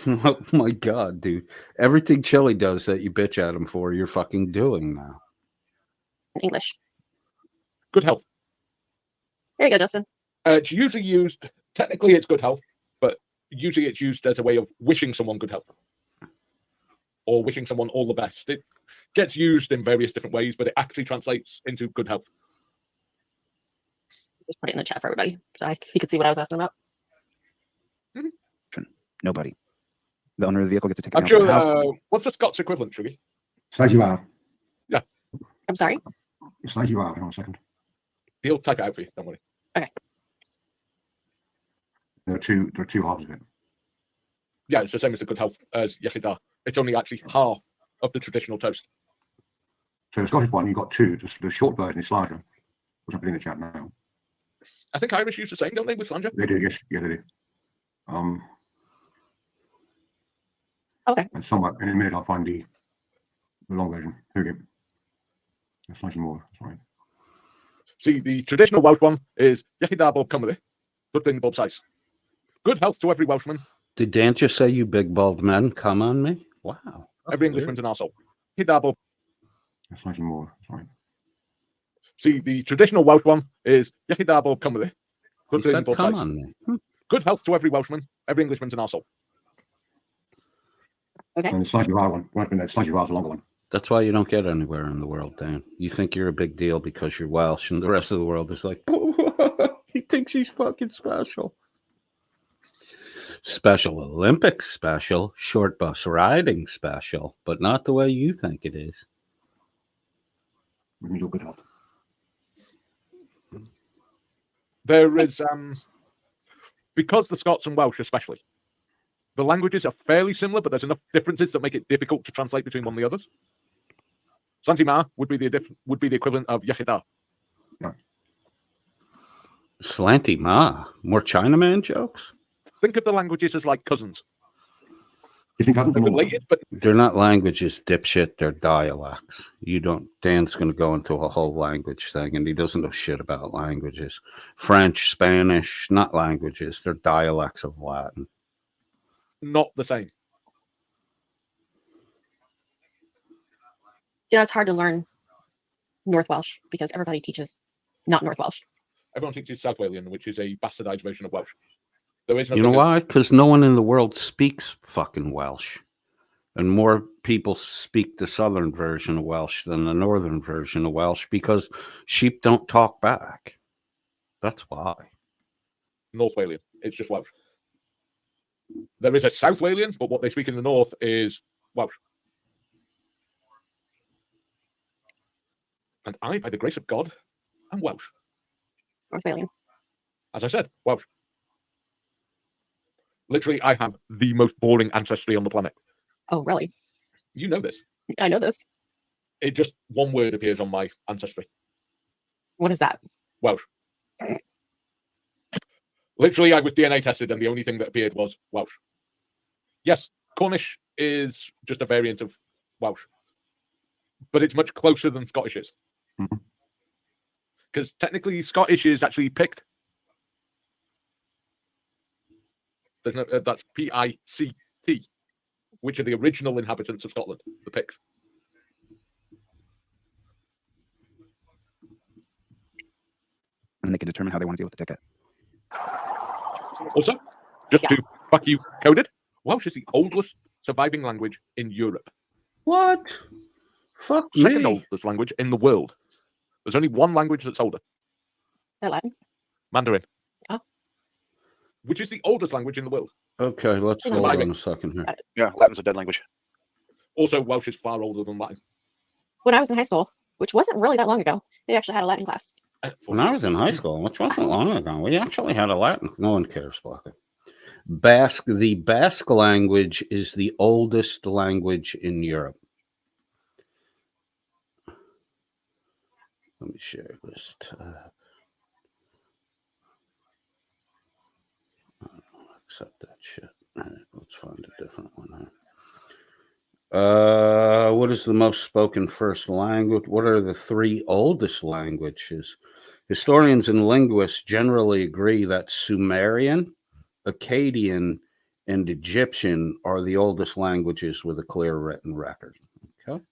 Oh my God, dude. Everything Chili does that you bitch at him for, you're fucking doing now. In English. Good health. There you go, Justin. It's usually used, technically it's good health, but usually it's used as a way of wishing someone good health. Or wishing someone all the best. It gets used in various different ways, but it actually translates into good health. Just put it in the chat for everybody so he could see what I was asking about. Nobody. The owner of the vehicle gets to take it I'm out of sure, the house. what's the Scots equivalent, Shuggy? Slide you out. I'm sorry? Slide you out. Hang on a second. He'll type it out for you, don't worry. There are two halves of it. Yeah, it's the same as the good health as Yeshida. It's only actually half of the traditional toast. So the Scottish one, you've got two. The short version is Slager, which I'm putting in the chat now. I think Irish use the same, don't they, with Slanger? They do, yes. Yeah, they do. Okay. And somewhat in a minute I'll find the long version. Here we go. Slightly more. Sorry. See, the traditional Welsh one is Yeshida bob Cymru, good thing bob size. Good health to every Welshman. Did Dan just say you big bald men come on me? Wow. Every Englishman's an arsehole. Yeshida bob. Slightly more. Sorry. See, the traditional Welsh one is Iechyd da bob Cymru. He Good in said, both come sides. on me. Good health to every Welshman, every Englishman's an arsehole. Okay. And the slightly raw one. Well, the slightly raw is a longer one. That's why you don't get anywhere in the world, Dan. You think you're a big deal because you're Welsh, and the rest of the world is like, he thinks he's fucking special. Special Olympics special, short bus riding special, but not the way you think it is. We can do good health. There is, because the Scots and Welsh especially, the languages are fairly similar, but there's enough differences that make it difficult to translate between one and the others. Santi Ma would be the equivalent of Iechyd da. Slanty Ma, more Chinaman jokes? Think of the languages as like cousins. You think They're related, but They're not languages, dipshit. They're dialects. You don't. Dan's going to go into a whole language thing, and he doesn't know shit about languages. French, Spanish, not languages. They're dialects of Latin. not the same. You know, it's hard to learn North Welsh because everybody teaches not North Welsh. Everyone teaches South Walian, which is a bastardized version of Welsh. There is no You know why? Because no one in the world speaks fucking Welsh. And more people speak the southern version of Welsh than the northern version of Welsh because sheep don't talk back. That's why. North Walian. It's just Welsh. There is a South Walian, but what they speak in the north is Welsh. And I, by the grace of God, am Welsh. North Walian. As I said, Welsh. Literally, I have the most boring ancestry on the planet. Oh, really? You know this. I know this. It just one word appears on my ancestry. What is that? Welsh. Literally, I was DNA tested, and the only thing that appeared was Welsh. Yes, Cornish is just a variant of Welsh, but it's much closer than Scottish is. Because technically, Scottish is actually picked. There's no, that's P-I-C-T, which are the original inhabitants of Scotland, the Picts. And they can determine how they want to deal with the ticket. Also, just to fuck you coded, Welsh is the oldest surviving language in Europe. What? Fuck Second me. oldest language in the world. There's only one language that's older. Latin. Mandarin. Oh. Which is the oldest language in the world. Okay, let's hold on a second here. Yeah, Latin's a dead language. Also, Welsh is far older than Latin. When I was in high school, which wasn't really that long ago, they actually had a Latin class. When I was in high school, which wasn't long ago, we actually had a Latin. No one cares about it. The Basque language is the oldest language in Europe. Let me share this tab. I don't accept that shit. All right, let's find a different one. What is the most spoken first language? What are the three oldest languages? Historians and linguists generally agree that Sumerian, Akkadian, and Egyptian are the oldest languages with a clear written record. Okay.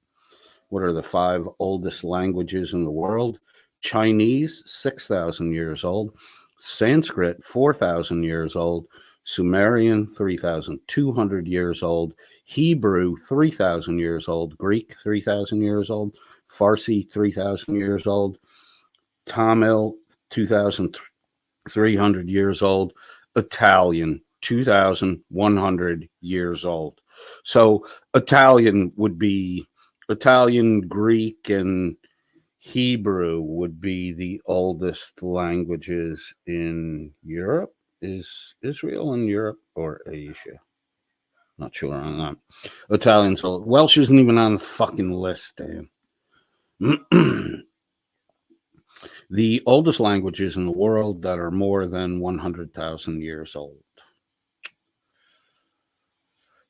What are the 5 oldest languages in the world? Chinese, 6,000 years old. Sanskrit, 4,000 years old. Sumerian, 3,200 years old. Hebrew, 3,000 years old. Greek, 3,000 years old. Farsi, 3,000 years old. Tamil, 2,300 years old. Italian, 2,100 years old. So Italian, Greek, and Hebrew would be the oldest languages in Europe. Is Israel in Europe or Asia? Not sure on that. Italian's old. Welsh isn't even on the fucking list, Dan. The oldest languages in the world that are more than 100,000 years old.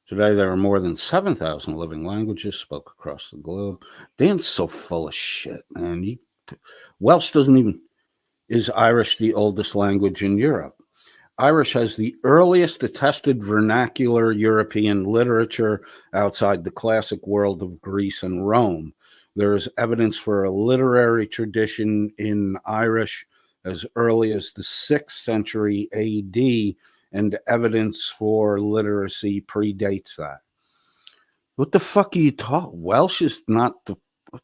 Today, there are more than 7,000 living languages spoke across the globe. Dan's so full of shit, man. Welsh doesn't even... Is Irish the oldest language in Europe? Irish has the earliest attested vernacular European literature outside the classic world of Greece and Rome, There is evidence for a literary tradition in Irish as early as the 6th century AD, and evidence for literacy predates that. What the fuck are you talking? Welsh is not the... Wow.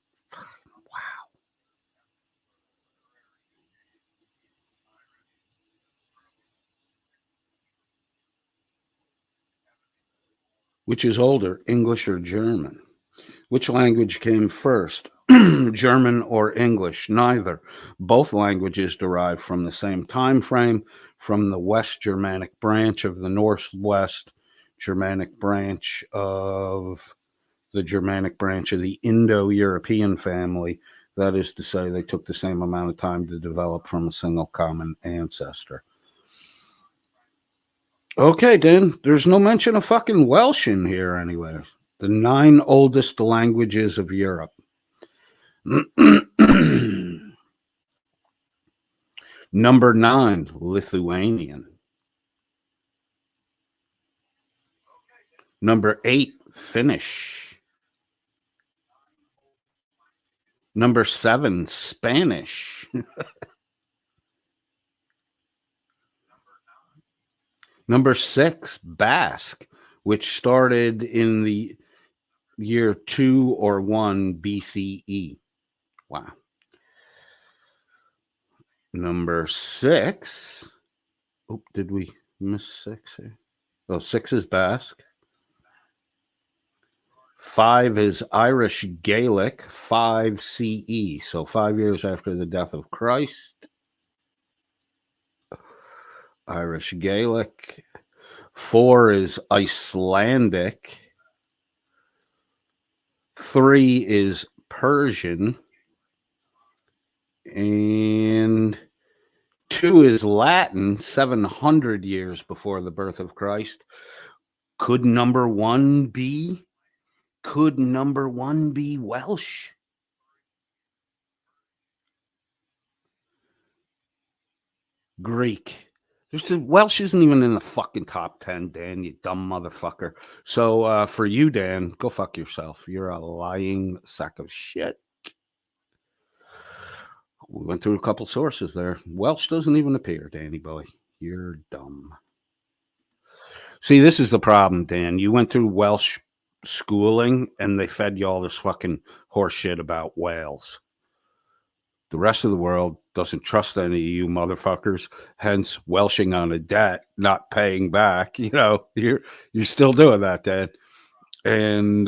Which is older, English or German? Which language came first, German or English? Neither. Both languages derive from the same time frame, from the West Germanic branch of the Northwest Germanic branch of the Germanic branch of the Indo-European family. That is to say, they took the same amount of time to develop from a single common ancestor. Okay, Dan, there's no mention of fucking Welsh in here anywhere. The 9 oldest languages of Europe. Number 9, Lithuanian. Number 8, Finnish. Number 7, Spanish. Number 6, Basque, which started in the year 2 or 1 BCE. Wow. Number 6. Oh, did we miss 6 here? Oh, 6 is Basque. 5 is Irish Gaelic, 5 CE, so 5 years after the death of Christ. Irish Gaelic. 4 is Icelandic. 3 is Persian. And 2 is Latin, 700 years before the birth of Christ. Could number 1 be? Could number 1 be Welsh? Greek. Welsh isn't even in the fucking top 10, Dan, you dumb motherfucker. So for you, Dan, go fuck yourself. You're a lying sack of shit. We went through a couple sources there. Welsh doesn't even appear, Danny boy. You're dumb. See, this is the problem, Dan. You went through Welsh schooling and they fed you all this fucking horse shit about Wales. The rest of the world doesn't trust any of you motherfuckers, hence welshing on a debt, not paying back. You know, you're still doing that, Dad. And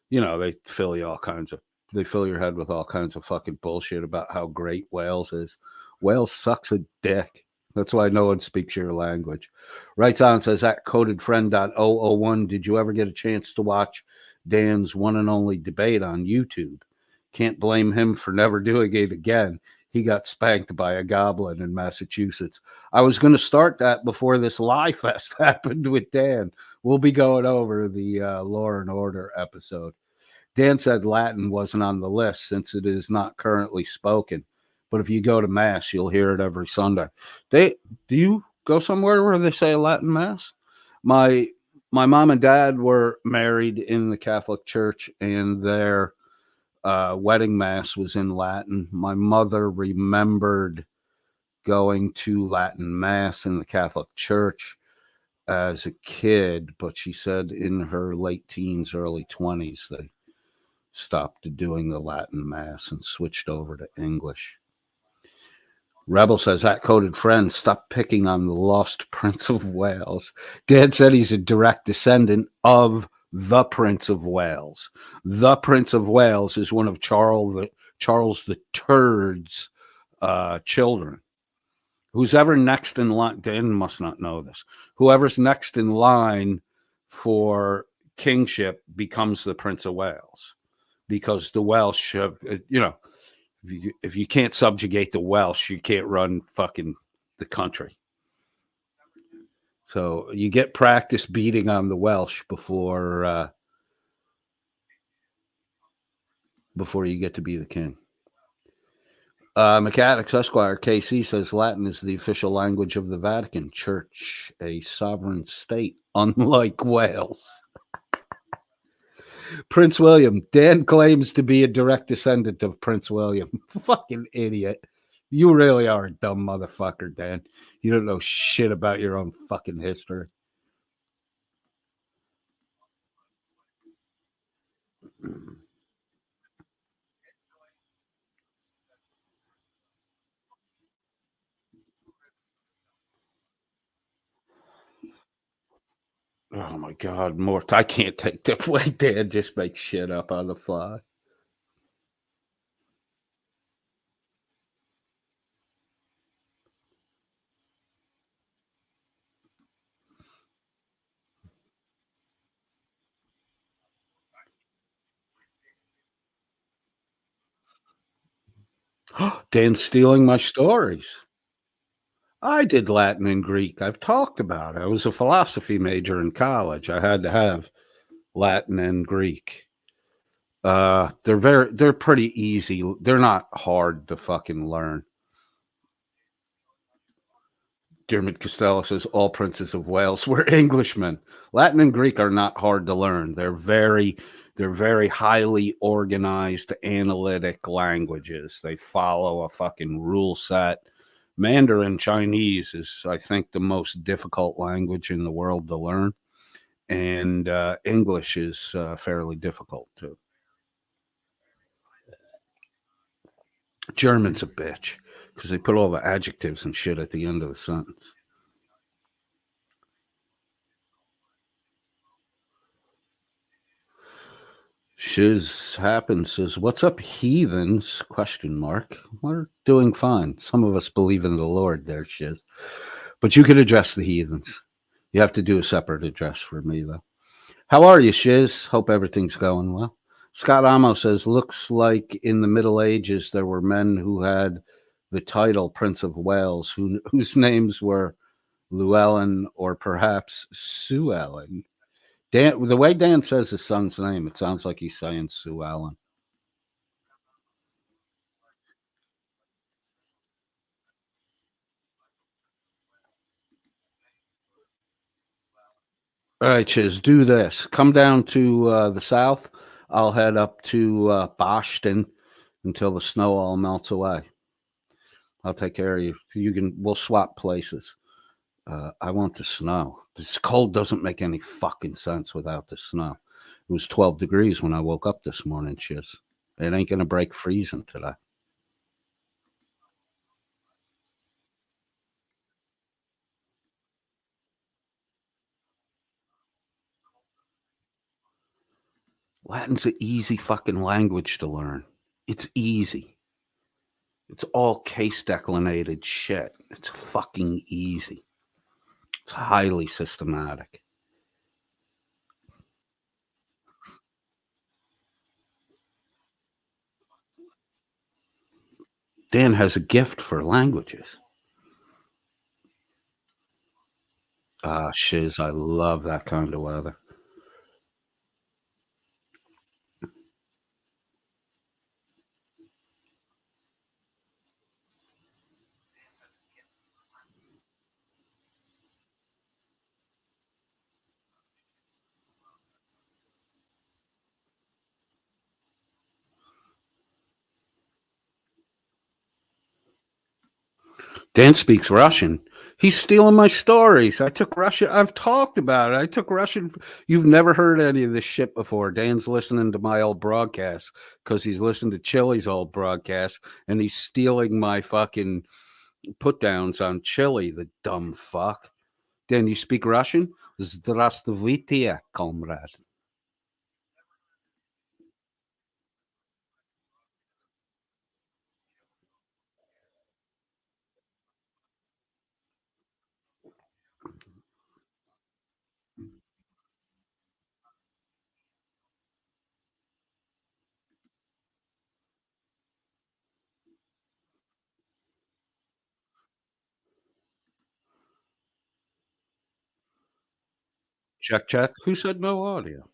you know, they fill your head with all kinds of fucking bullshit about how great Wales is. Wales sucks a dick. That's why no one speaks your language. Writes on, says at codedfriend.001, did you ever get a chance to watch Dan's one and only debate on YouTube? Can't blame him for never doing it again. He got spanked by a goblin in Massachusetts. I was going to start that before this lie fest happened with Dan. We'll be going over the Law and Order episode. Dan said Latin wasn't on the list since it is not currently spoken. But if you go to Mass, you'll hear it every Sunday. Do you go somewhere where they say Latin Mass? My mom and dad were married in the Catholic Church, and their wedding Mass was in Latin. My mother remembered going to Latin Mass in the Catholic Church as a kid, but she said in her late teens, early 20s, they stopped doing the Latin Mass and switched over to English. Rebel says, that coded friend, stop picking on the lost Prince of Wales. Dad said he's a direct descendant of the Prince of Wales. The Prince of Wales is one of Charles the Third's children. Who's ever next in line, Dan must not know this. Whoever's next in line for kingship becomes the Prince of Wales, because the Welsh have, you know, if you can't subjugate the Welsh, you can't run fucking the country. So you get practice beating on the Welsh before you get to be the king. Mechanics Esquire KC says Latin is the official language of the Vatican Church, a sovereign state, unlike Wales. Prince William. Dan claims to be a direct descendant of Prince William. Fucking idiot. You really are a dumb motherfucker, Dan. You don't know shit about your own fucking history. Oh my God, Mort. I can't take the way Dan just makes shit up on the fly. Dan's stealing my stories. I did Latin and Greek. I've talked about it. I was a philosophy major in college. I had to have Latin and Greek. They're pretty easy. They're not hard to fucking learn. Dermot Costello says all princes of Wales were Englishmen. Latin and Greek are not hard to learn. They're very highly organized analytic languages. They follow a fucking rule set. Mandarin Chinese is, I think, the most difficult language in the world to learn. And English is fairly difficult too. German's a bitch because they put all the adjectives and shit at the end of the sentence. Shiz happens says, "What's up, heathens?" ? We're doing fine. Some of us believe in the Lord there, Shiz. But you could address the heathens. You have to do a separate address for me, though. How are you, Shiz? Hope everything's going well. Scott Amo says, looks like in the Middle Ages there were men who had the title Prince of Wales, whose names were Llewellyn or perhaps Suellen. Dan, the way Dan says his son's name, it sounds like he's saying Suellen. All right, Chiz, do this. Come down to the south. I'll head up to Boston until the snow all melts away. I'll take care of you. We'll swap places. I want the snow. This cold doesn't make any fucking sense without the snow. It was 12 degrees when I woke up this morning, Chiz. It ain't going to break freezing today. Latin's an easy fucking language to learn. It's easy. It's all case declinated shit. It's fucking easy. It's highly systematic. Dan has a gift for languages. Ah, shiz, I love that kind of weather. Dan speaks Russian. He's stealing my stories. I took Russian. I've talked about it. I took Russian. You've never heard any of this shit before. Dan's listening to my old broadcast because he's listened to Chili's old broadcast and he's stealing my fucking put downs on Chili, the dumb fuck. Dan, you speak Russian? Здравствуйте, comrade. Check, check. Who said no audio?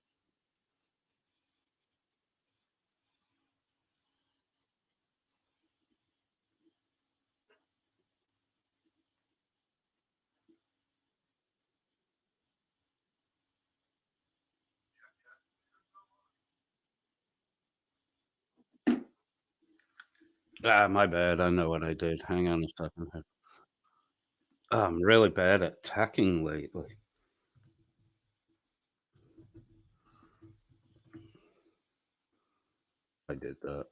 My bad. I know what I did. Hang on a second. I'm really bad at tacking lately. I did that.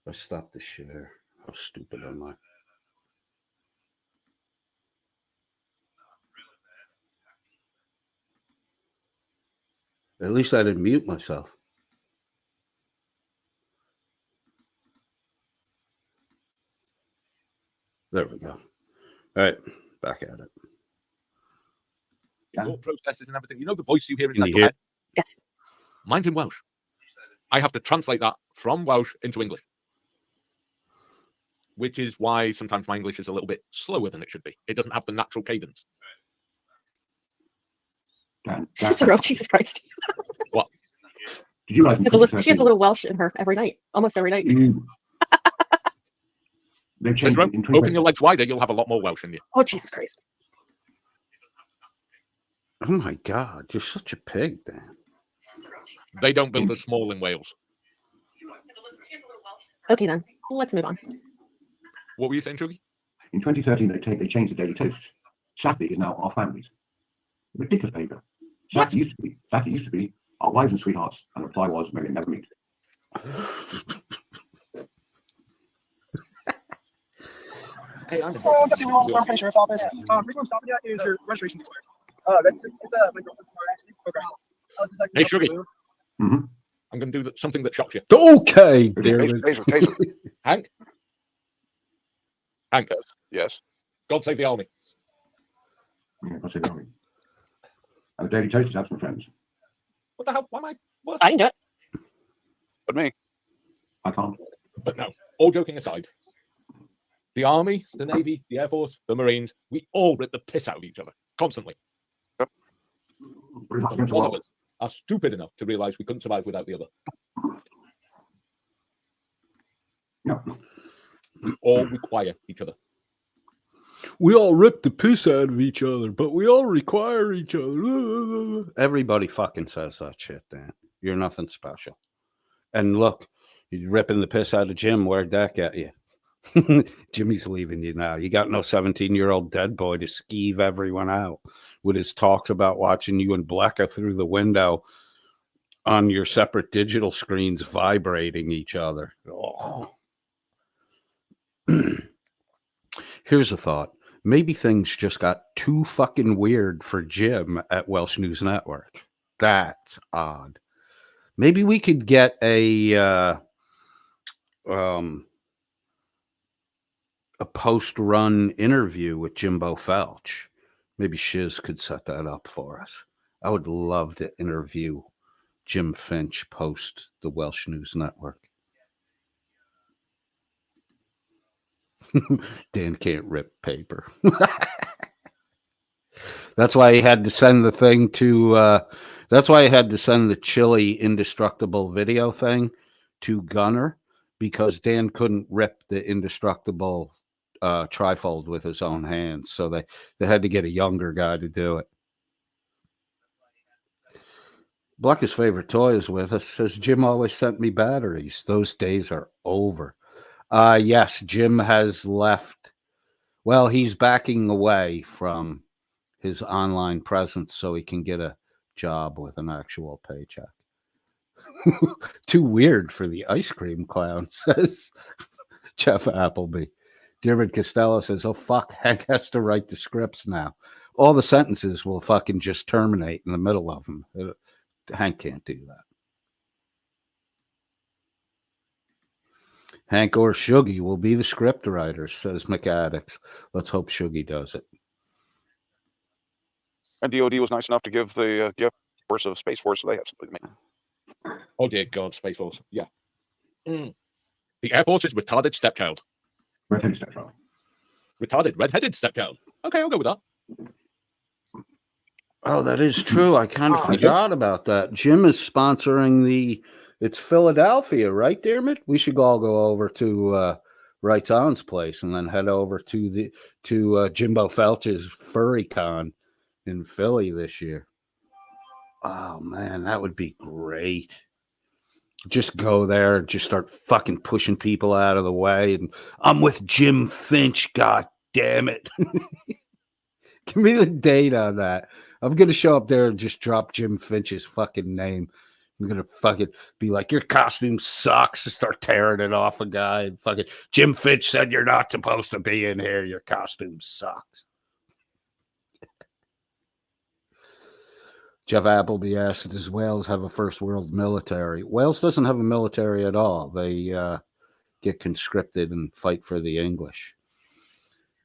I stopped the share. How stupid am I? At least I didn't mute myself. There we go. All right, back at it. Thought processes and everything. You know the voice you hear Can inside you your hear? head? Yes. Mine's in Welsh. I have to translate that from Welsh into English, which is why sometimes my English is a little bit slower than it should be. It doesn't have the natural cadence. Cicero, Jesus Christ. What? Did you realize She has a little Welsh in her every night, almost every night. They've changed Cicero, it in open your legs wider, you'll have a lot more Welsh in you. Oh, Jesus Christ. Oh my God, you're such a pig, Dan. They don't build as small in Wales. Okay, then. Let's move on. What were you saying, Chugi? In 2013, they changed the daily toast. Saturday is now our families. Ridiculous behavior. Saturday used to be our wives and sweethearts, and the reply was, may they never meet. Hey, I'm So, Deputy Warren County Sheriff's Office. The reason I'm stopping you is your registration expired. That's just, it's my girlfriend's car, actually. Okay. Hey, Sugar. Mm-hmm. I'm going to do something that shocks you. Okay, Taser. Hank? Hank, Yes. God save the army. Yeah, I'll say that. And the daily toast is absent, friends. What the hell? Why am I? What? I can do it. But me. I can't. But no, all joking aside, the Army, the Navy, the Air Force, the Marines, we all rip the piss out of each other constantly. But it's not against the One of law. us are stupid enough to realize we couldn't survive without the other. No. We all require each other. We all rip the piss out of each other, but we all require each other. Everybody fucking says that shit, Dan. You're nothing special. And look, you're ripping the piss out of Jim. Where'd that get you? Jimmy's leaving you now. You got no 17-year-old dead boy to skeeve everyone out with his talks about watching you and Blecka through the window on your separate digital screens vibrating each other. Oh. Here's a thought. Maybe things just got too fucking weird for Jim at Welsh News Network. That's odd. Maybe we could get a post-run interview with Jimblo Felcher. Maybe Shiz could set that up for us. I would love to interview Jim Finch post the Welsh News Network. Dan can't rip paper. That's why he had to send the thing to that's why he had to send the Chili Indestructible video thing to Gunner, because Dan couldn't rip the Indestructible trifold with his own hands. So they had to get a younger guy to do it. Blecka's favorite toy is with us. Says Jim always sent me batteries. Those days are over. Yes, Jim has left. Well, he's backing away from his online presence so he can get a job with an actual paycheck. Too weird for the ice cream clown, says Jeff Appleby. David Costello says, oh, fuck, Hank has to write the scripts now. All the sentences will fucking just terminate in the middle of them. Hank can't do that. Hank or Shuggy will be the script writers, says McAddix. Let's hope Shuggy does it. And DOD was nice enough to give the Force of Space Force, so they have something to make. Oh dear God, Space Force. Yeah. The Air Force is retarded stepchild. Red-headed stepchild. Retarded, red-headed stepchild. Okay, I'll go with that. Oh, that is true. I kind of forgot about that. Jim is sponsoring it's Philadelphia, right, Dermot? We should all go over to Wrights On's place and then head over to Jimblo Felcher's Furry Con in Philly this year. Oh man, that would be great. Just go there and just start fucking pushing people out of the way. And I'm with Jim Finch, god damn it. Give me the date on that. I'm going to show up there and just drop Jim Finch's fucking name. I'm going to fucking be like, your costume sucks. And start tearing it off a guy. And fucking Jim Finch said you're not supposed to be in here. Your costume sucks. Jeff Appleby asked, does Wales have a first world military? Wales doesn't have a military at all. They get conscripted and fight for the English.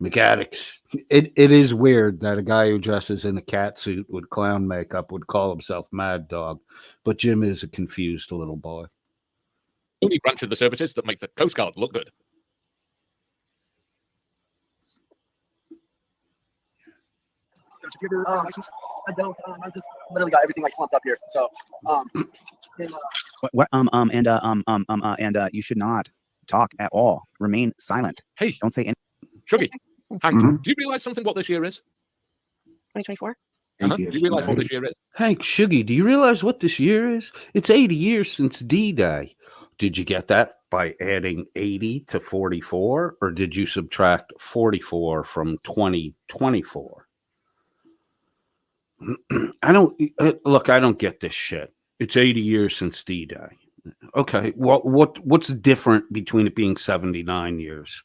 McAddicts. It is weird that a guy who dresses in a cat suit with clown makeup would call himself Mad Dog, but Jim is a confused little boy. Only branch of the services that make the Coast Guard look good. Don't you give your license? I don't. I just literally got everything like clumped up here. So, you should not talk at all. Remain silent. Hey, don't say anything. Shuggy, Hank, Mhm. do you realize something what this year is? 2024. Do you realize what this year is? Hank, Shuggy, do you realize what this year is? It's 80 years since D-Day. Did you get that by adding 80 to 44, or did you subtract 44 from 2024? I don't get this shit. It's 80 years since D-Day. Okay, what's different between it being 79 years?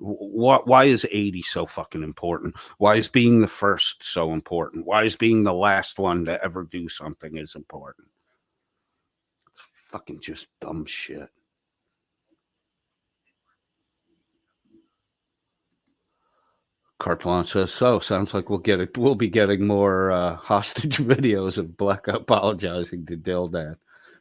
Why is 80 so fucking important? Why is being the first so important? Why is being the last one to ever do something is important? It's fucking just dumb shit. Cartlon says so. Sounds like we'll get it. We'll be getting more hostage videos of Black apologizing to Dil-Dan.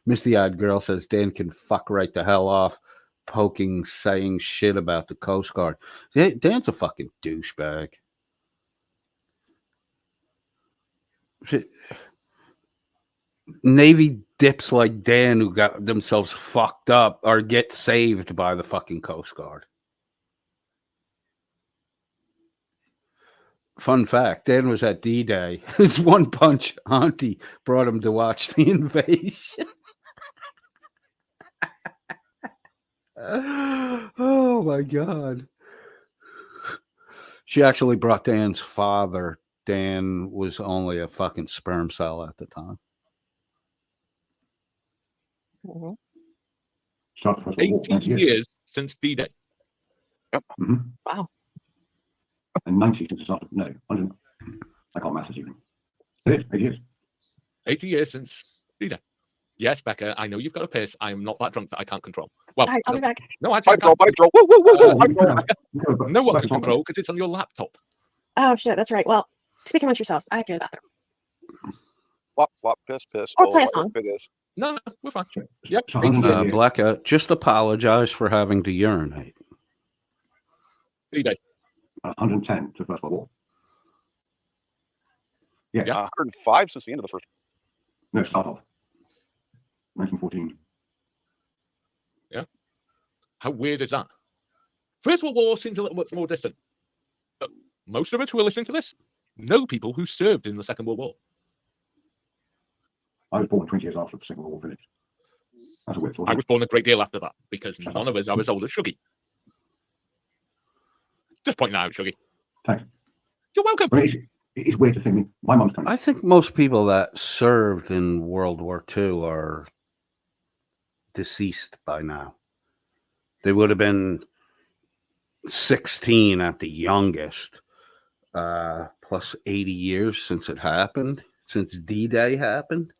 Misty-eyed girl says Dan can fuck right the hell off, poking, saying shit about the Coast Guard. Dan's a fucking douchebag. Navy dips like Dan who got themselves fucked up or get saved by the fucking Coast Guard. Fun fact, Dan was at D-Day. His one punch auntie brought him to watch the invasion. Oh my God. She actually brought Dan's father. Dan was only a fucking sperm cell at the time. Mm-hmm. 18 years since D-Day. Yep. Mm-hmm. Wow. And 90 since the start of, no, 100. I can't math this evening. It is, 8 years. 80 years since D-Day. Yes, Becca, I know you've got a piss. I am not that drunk that I can't control. Well, All right, I'll be back. no, actually, Pipe draw. Woo, woo, woo, woo. You can have- no one can control because it's on your laptop. Oh shit, that's right. Well, speak amongst yourselves. I have to go to the bathroom. Flop, flop, piss, piss. Or play a Oh, song. it is. No, we're fine. Yep. So 18 years. Blackout, just apologize for having to urinate. D-Day. 110 to the First World War. Yeah. 105 since the end of the first. No, start off. 1914. How weird is that? First World War seems a little much more distant. But most of us who are listening to this know people who served in the Second World War. I was born 20 years after the Second World War finished. That's a weird thought. I was born a great deal after that because none of us are as old as Shuggy. Just pointing out, Shuggy. Thanks. You're welcome. But it's weird to think my mum's coming. I think most people that served in World War II are deceased by now. They would have been 16 at the youngest, plus 80 years since it happened, since D-Day happened.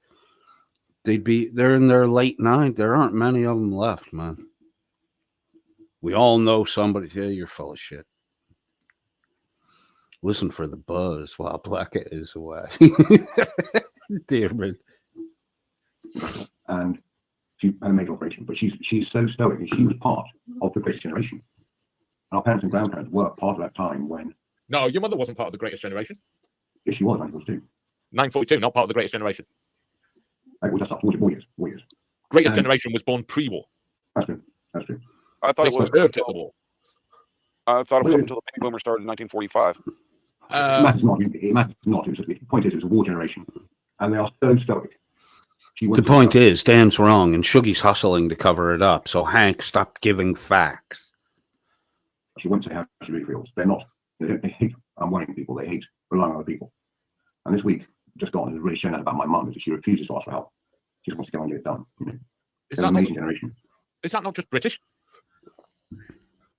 They're in their late 90s. There aren't many of them left, man. We all know somebody. Yeah, you're full of shit. Listen for the buzz while Blacka is away. Dear me. And she had a major operation, but she's so stoic, and she was part of the Greatest Generation. And our parents and grandparents were part of that time when. No, your mother wasn't part of the Greatest Generation. Yes, she was 1942. 942, not part of the Greatest Generation. It was just up 4 years. 4 years. Greatest Generation was born pre-war. That's true. That's true. I thought They it was. served at the war. I thought it was up until the baby boomer started in 1945. It matters not. It matters not. The point is, it was a war generation, and they are so stoic. The point is, Dan's wrong, and Shuggy's hustling to cover it up. So Hank, stop giving facts. She won't say how she really feels. They're not. They hate unwanting people. They hate relying on other people. And this week, just gone, has really shown that about my mum, is she refuses to ask for help. She just wants to go and get it done. You know? It's an amazing generation. Is that not just British?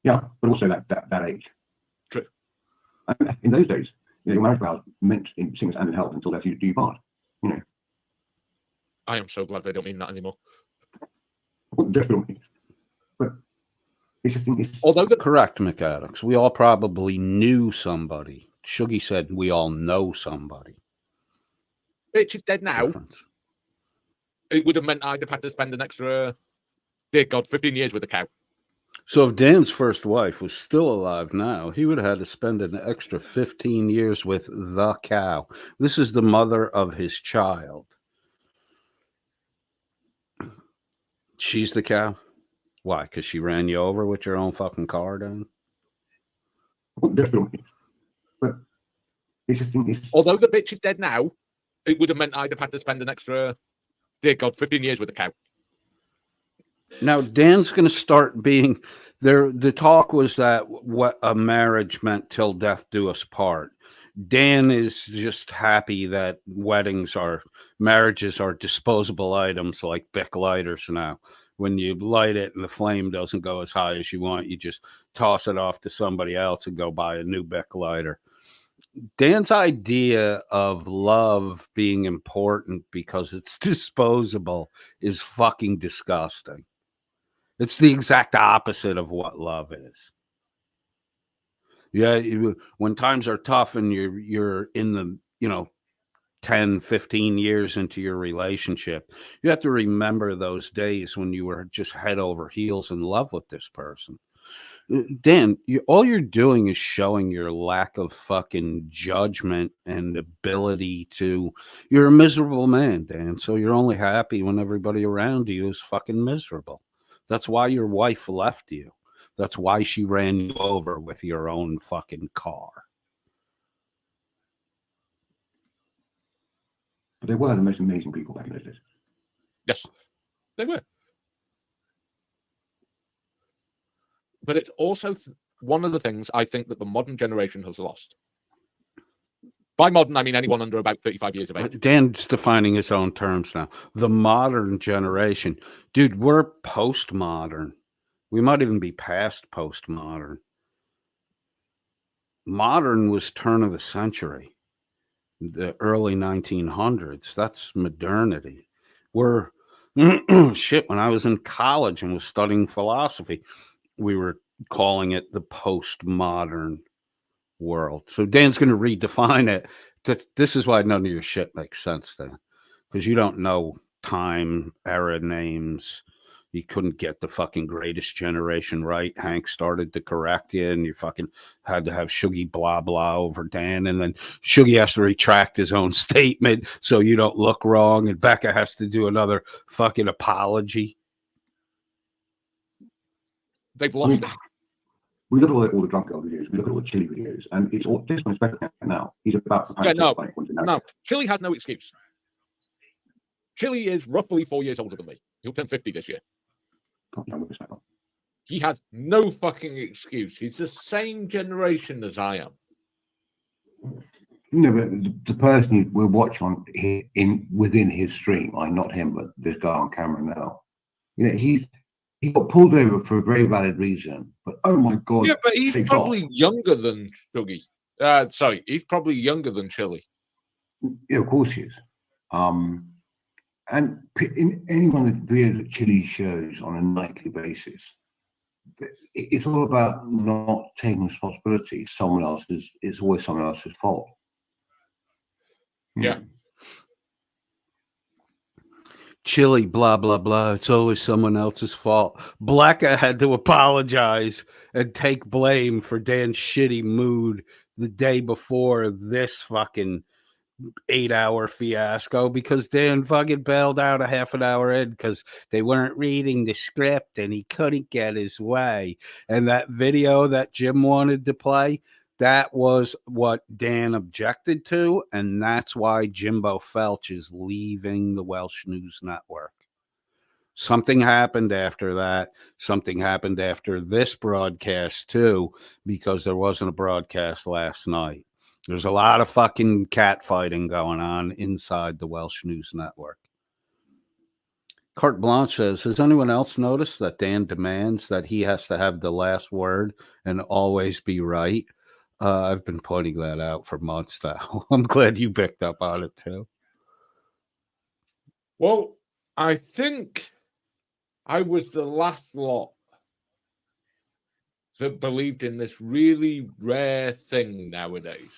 Yeah, but also that age. True. And in those days, your marriage vows meant in sickness and in health until death do you part. You know. I am so glad they don't mean that anymore. Definitely. But it's just although correct, McAdams. We all probably knew somebody. Shuggy said we all know somebody. Bitch is dead now. It would have meant I'd have had to spend an extra, dear God, 15 years with a cow. So if Dan's first wife was still alive now, he would have had to spend an extra 15 years with the cow. This is the mother of his child. She's the cow? Why? Because she ran you over with your own fucking car, Dan? Definitely. But it's just although the bitch is dead now, it would have meant I'd have had to spend an extra, dear God, 15 years with a cow. Now, Dan's going to start being there. The talk was that what a marriage meant till death do us part. Dan is just happy that marriages are disposable items like Bic lighters now. When you light it and the flame doesn't go as high as you want, you just toss it off to somebody else and go buy a new Bic lighter. Dan's idea of love being important because it's disposable is fucking disgusting. It's the exact opposite of what love is. Yeah, when times are tough and you're in the, 10, 15 years into your relationship, you have to remember those days when you were just head over heels in love with this person. Dan, all you're doing is showing your lack of fucking judgment and ability to. You're a miserable man, Dan. So you're only happy when everybody around you is fucking miserable. That's why your wife left you. That's why she ran you over with your own fucking car. But they were the most amazing people back in those days. Yes, they were. But it's also one of the things I think that the modern generation has lost. By modern, I mean anyone under about 35 years of age. Dan's defining his own terms now. The modern generation. Dude, we're postmodern. We might even be past postmodern. Modern was turn of the century, the early 1900s. That's modernity. We're shit. When I was in college and was studying philosophy, we were calling it the postmodern world. So Dan's going to redefine it. This is why none of your shit makes sense, Dan, because you don't know time, era names. You couldn't get the fucking Greatest Generation right. Hank started to correct you, and you fucking had to have Shuggy blah blah over Dan, and then Shuggy has to retract his own statement so you don't look wrong, and Becca has to do another fucking apology. They've lost it. We look at all the drunk girl videos, we look at all the Chili videos, and it's all this one's better now. He's about no. Chili has no excuse. Chili is roughly 4 years older than me. He'll turn 50 this year. He has no fucking excuse. He's the same generation as I am. No, but the person we're watching within his stream, not him, but this guy on camera now. He got pulled over for a very valid reason, but oh my god! Yeah, but he's probably younger than Shuggy. Sorry, he's probably younger than Chili. Yeah, of course he is. And in any one of the videos that Chili shows on a nightly basis, it's all about not taking responsibility. It's always someone else's fault. Yeah. Chili, blah, blah, blah. It's always someone else's fault. Blacka had to apologize and take blame for Dan's shitty mood the day before this fucking 8-hour fiasco because Dan fucking bailed out a half an hour in because they weren't reading the script and he couldn't get his way. And that video that Jim wanted to play, That was what Dan objected to, and that's why Jimblo Felcher is leaving the Welsh News Network. Something happened after that. Something happened after this broadcast, too, because there wasn't a broadcast last night. There's a lot of fucking catfighting going on inside the Welsh News Network. Carte Blanche says, has anyone else noticed that Dan demands that he has to have the last word and always be right? I've been pointing that out for months now. I'm glad you picked up on it, too. Well, I think I was the last lot that believed in this really rare thing nowadays.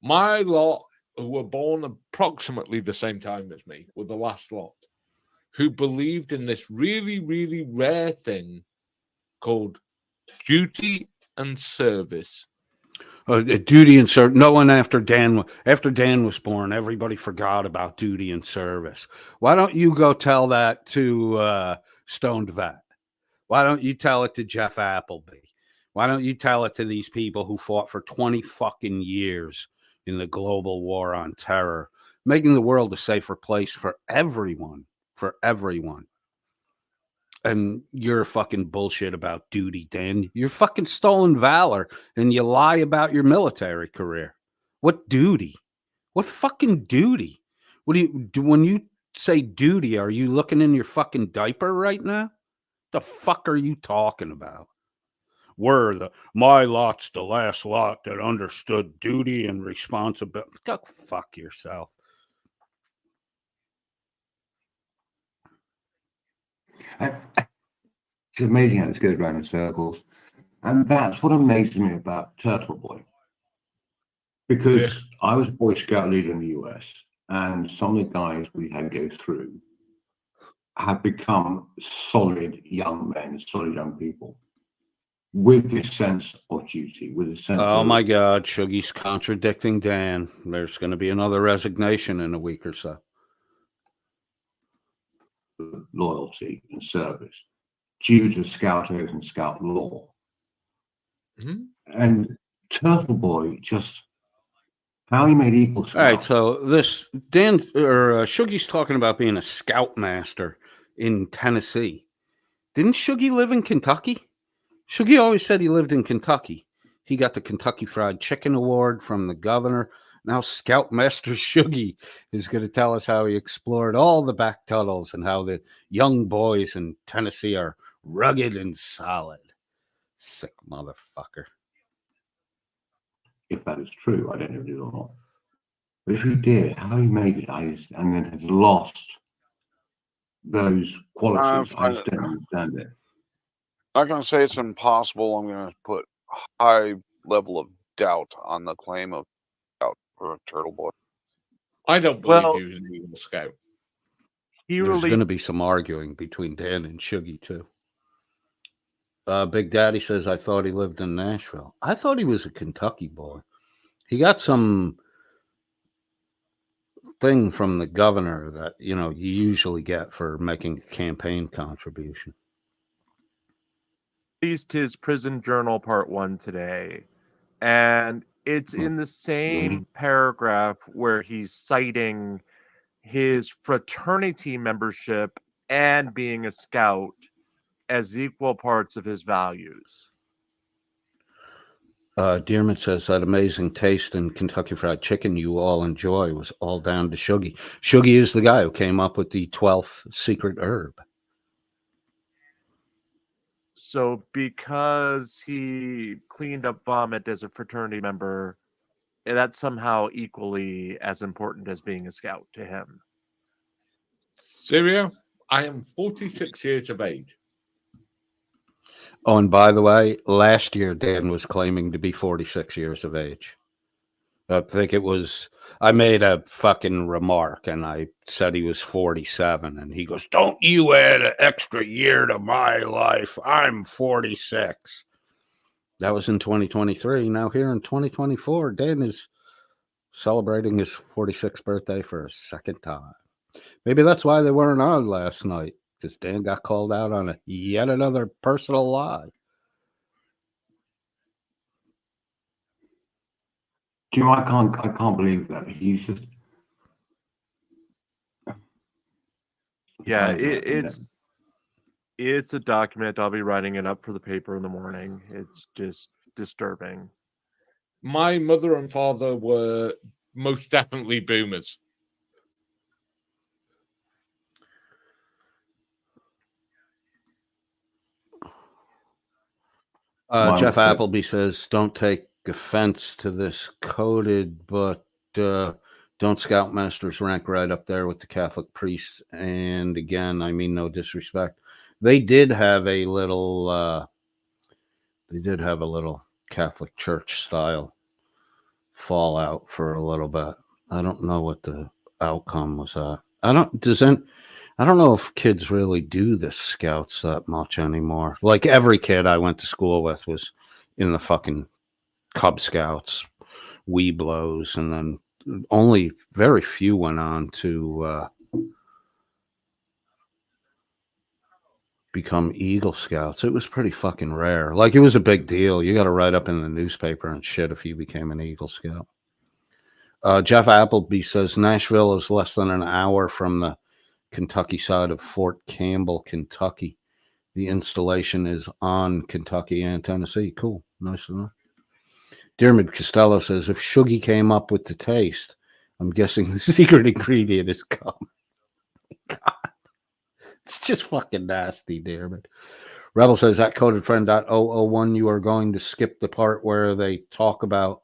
My lot, who were born approximately the same time as me, were the last lot who believed in this really, really rare thing called duty and service. Duty and service. No one after Dan was born, everybody forgot about duty and service. Why don't you go tell that to Stoned Vet? Why don't you tell it to Jeff Appleby? Why don't you tell it to these people who fought for 20 fucking years in the global war on terror, making the world a safer place for everyone, And you're fucking bullshit about duty, Dan. You're fucking stolen valor, and you lie about your military career. What duty? What fucking duty? What do you do when you say duty? Are you looking in your fucking diaper right now? The fuck are you talking about? My lot's the last lot that understood duty and responsibility. Go fuck yourself. It's amazing how this goes round in circles. And that's what amazes me about Turtle Boy. Because I was a Boy Scout leader in the US, and some of the guys we had go through have become solid young men, solid young people, with this sense of duty, with a sense Oh of my God, Shuggy's contradicting Dan. There's going to be another resignation in a week or so. loyalty and service due to Scout oath and Scout law. Mm-hmm. And Turtle Boy just how he made Eagle Scout. All right, so this Dan or Shuggy's talking about being a scoutmaster in Tennessee. Didn't Shuggy live in Kentucky? Shuggy always said he lived in Kentucky. He got the Kentucky Fried Chicken Award from the governor. Now Scoutmaster Shuggy is going to tell us how he explored all the back tunnels and how the young boys in Tennessee are rugged and solid. Sick motherfucker. If that is true, I don't know if it is or not. But if he did, how he made it, and then has lost those qualities, I just don't understand it. I'm not going to say it's impossible. I'm going to put high level of doubt on the claim of doubt for Turtle Boy. I don't believe he was an Eagle Scout. There's going to be some arguing between Dan and Shuggy, too. Big Daddy says, I thought he lived in Nashville. I thought he was a Kentucky boy. He got some thing from the governor that, you usually get for making a campaign contribution. Released his Prison Journal Part 1 today, and it's in the same paragraph where he's citing his fraternity membership and being a scout as equal parts of his values. Dearman says that amazing taste in Kentucky Fried Chicken you all enjoy was all down to Shuggy. Shuggy is the guy who came up with the 12th secret herb. So because he cleaned up vomit as a fraternity member, that's somehow equally as important as being a scout to him. Syria, I am 46 years of age. Oh, and by the way, last year Dan was claiming to be 46 years of age. I think I made a fucking remark and I said he was 47 and he goes, don't you add an extra year to my life. I'm 46. That was in 2023. Now here in 2024, Dan is celebrating his 46th birthday for a second time. Maybe that's why they weren't on last night, because Dan got called out on yet another personal lie. Do you know, I can't believe that. He's just. Yeah, I don't know. it's a document. I'll be writing it up for the paper in the morning. It's just disturbing. My mother and father were most definitely boomers. Jeff Appleby says, don't take offense to this coded, but don't Scoutmasters rank right up there with the Catholic priests? And again, I mean no disrespect. They did have a little Catholic Church style fallout for a little bit. I don't know what the outcome was at. I don't know if kids really do the Scouts that much anymore. Like every kid I went to school with was in the fucking Cub Scouts, Weeblos, and then only very few went on to become Eagle Scouts. It was pretty fucking rare. Like it was a big deal. You got to write up in the newspaper and shit if you became an Eagle Scout. Jeff Appleby says Nashville is less than an hour from the Kentucky side of Fort Campbell, Kentucky. The installation is on Kentucky and Tennessee. Cool. Nice to know. Dermot Costello says, if Shuggy came up with the taste, I'm guessing the secret ingredient is gum. God. It's just fucking nasty, Dermot. Rebel says, at codedfriend.001, you are going to skip the part where they talk about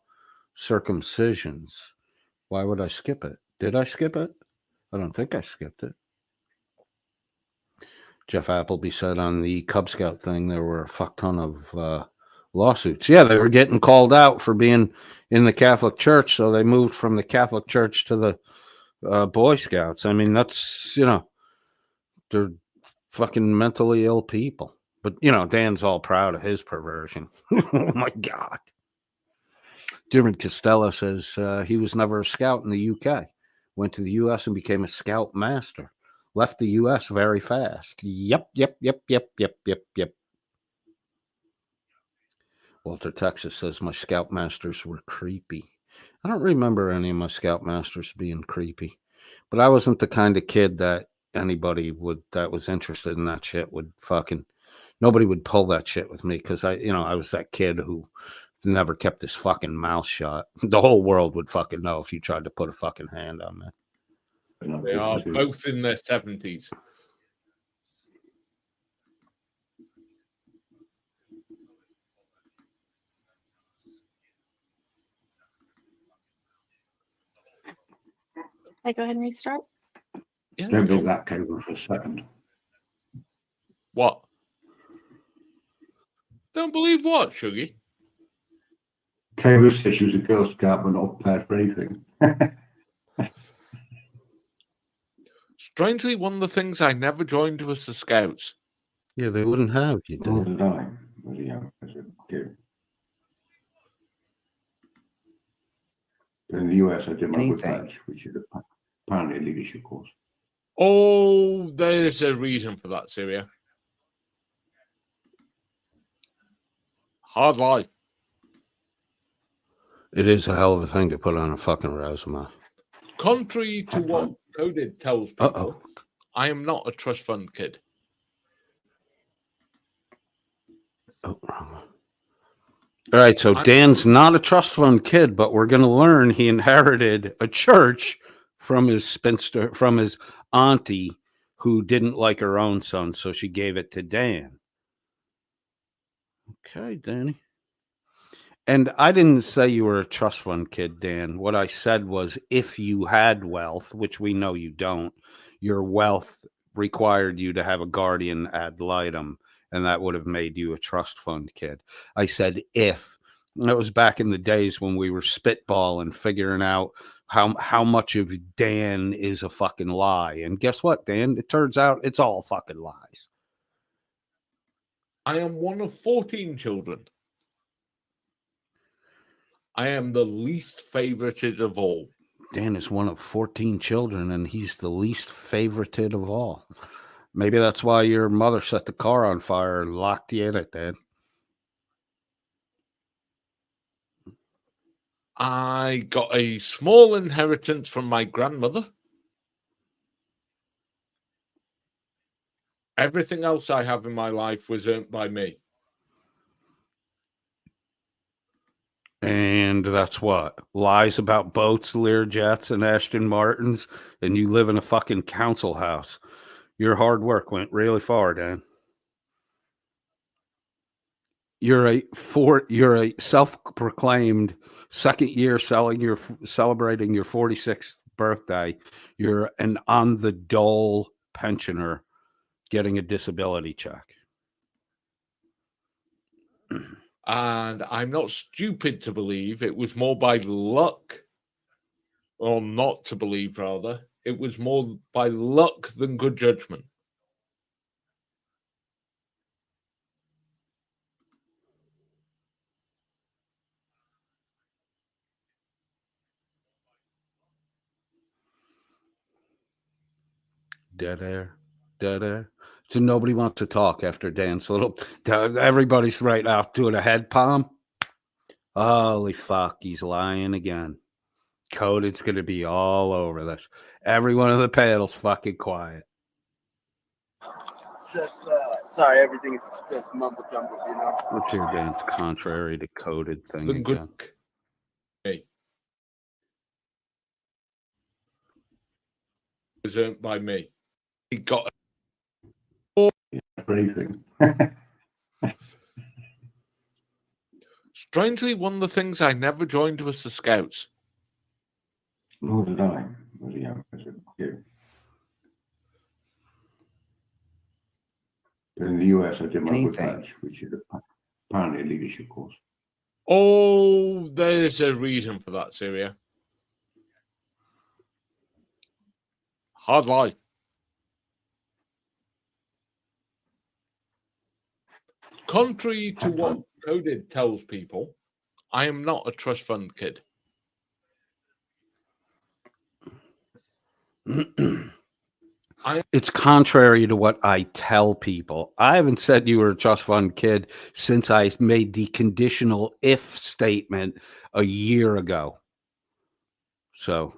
circumcisions. Why would I skip it? Did I skip it? I don't think I skipped it. Jeff Appleby said on the Cub Scout thing, there were a fuck ton of lawsuits. Yeah, they were getting called out for being in the Catholic Church, so they moved from the Catholic Church to the Boy Scouts. I mean, that's, they're fucking mentally ill people. But, Dan's all proud of his perversion. Oh, my God. Dermot Costello says he was never a scout in the UK. Went to the US and became a scout master. Left the US very fast. Yep. Walter Texas says my scoutmasters were creepy. I don't remember any of my scoutmasters being creepy, but I wasn't the kind of kid that anybody that was interested in that shit would fucking, nobody would pull that shit with me because I was that kid who never kept his fucking mouth shut. The whole world would fucking know if you tried to put a fucking hand on me. They are both in their 70s. I go ahead and restart. Yeah, Don't do that, Cable, for a second. What? Don't believe what, Shuggy? Cable said she was a Girl Scout, but not prepared for anything. Strangely, one of the things I never joined was the Scouts. Yeah, they wouldn't have you, Nor did. did I, as a young as a kid. In the US, I did my good badge, which is apparently a leadership course. Oh, there's a reason for that, Syria. Hard life. It is a hell of a thing to put on a fucking resume. Contrary to what Coded tells people, Uh-oh. I am not a trust fund kid. Oh, wrong one. All right, so Dan's not a trust fund kid, but we're going to learn he inherited a church from his auntie who didn't like her own son, so she gave it to Dan. Okay, Danny. And I didn't say you were a trust fund kid, Dan. What I said was if you had wealth, which we know you don't, your wealth required you to have a guardian ad litem, and that would have made you a trust fund kid. I said if. That was back in the days when we were spitballing, figuring out how much of Dan is a fucking lie. And guess what, Dan? It turns out it's all fucking lies. I am one of 14 children. I am the least favorited of all. Dan is one of 14 children, and he's the least favorited of all. Maybe that's why your mother set the car on fire and locked you in it, Dan. I got a small inheritance from my grandmother. Everything else I have in my life was earned by me. And that's what? Lies about boats, Learjets, and Aston Martins, and you live in a fucking council house. Your hard work went really far, Dan. You're a self-proclaimed second year celebrating your 46th birthday. You're an on the dole pensioner getting a disability check. And I'm not stupid to believe it was more by luck, or not to believe, rather. It was more by luck than good judgment. Dead air. So nobody wants to talk after Dan's little. Everybody's right now doing a head palm. Holy fuck, he's lying again. Coded's going to be all over this. Every one of the panel's fucking quiet. Just, sorry, everything's just mumble jumble, you know. What's your Dan's contrary to coded thing The again? good. Hey. Was earned by me. He got Anything. strangely one of the things I never joined was the Scouts. Nor did I. Was young as a kid. In the US, I did my good badge, which is apparently a leadership course. Oh, there's a reason for that, Syria. Hard life. Contrary to what Coded tells people, I am not a trust fund kid. It's contrary to what I tell people. I haven't said you were a trust fund kid since I made the conditional if statement a year ago. So,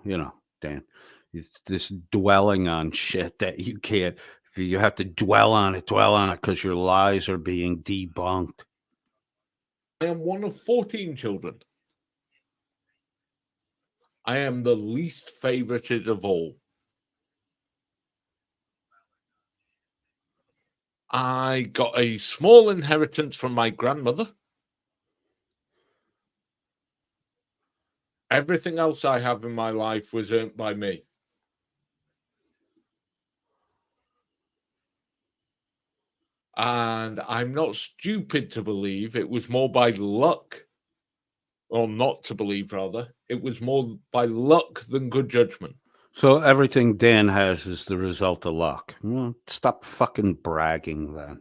Dan, it's this dwelling on shit that you can't. You have to dwell on it because your lies are being debunked. I am one of 14 children. I am the least favorited of all. I got a small inheritance from my grandmother. Everything else I have in my life was earned by me. And I'm not stupid to believe it was more by luck, or not to believe, rather. It was more by luck than good judgment. So everything Dan has is the result of luck. Well, stop fucking bragging then.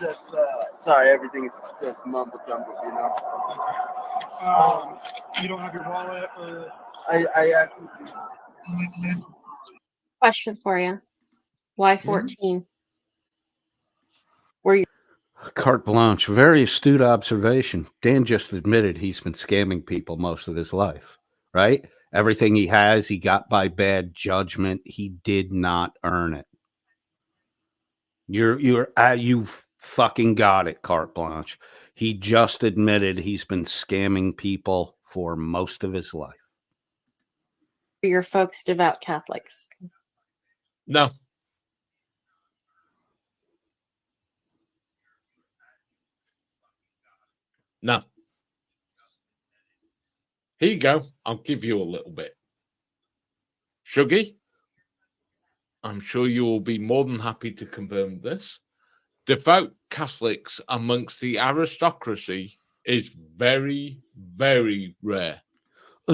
Just, sorry, everything's just mumble jumble, you know. You don't have your wallet, or I actually. Question for you. Why 14? Were you? Carte blanche. Very astute observation. Dan just admitted he's been scamming people most of his life, right? Everything he has, he got by bad judgment. He did not earn it. You've fucking got it, carte blanche. He just admitted he's been scamming people for most of his life. Were your folks devout Catholics? No. No. Here you go. I'll give you a little bit. Shuggy, I'm sure you will be more than happy to confirm this. Devout Catholics amongst the aristocracy is very, very rare.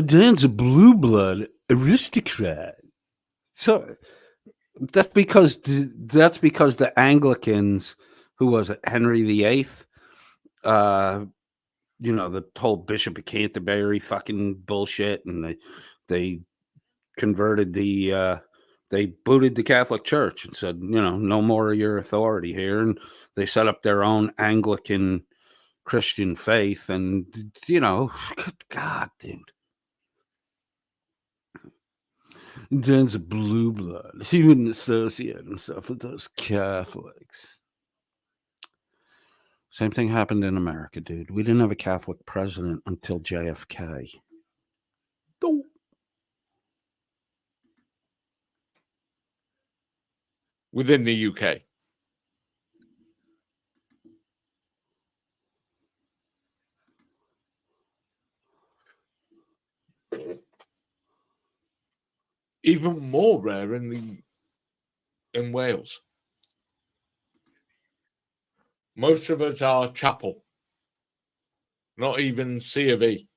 Dan's a blue blood aristocrat. So that's because the Anglicans who was it? Henry VIII. You know, the whole Bishop of Canterbury fucking bullshit, and they converted they booted the Catholic Church and said, you know, no more of your authority here, and they set up their own Anglican Christian faith, and you know, good God, dude. Dan's a blue blood. He wouldn't associate himself with those Catholics. Same thing happened in America, dude. We didn't have a Catholic president until JFK. Within the UK. Even more rare in Wales. Most of us are chapel, not even C of E.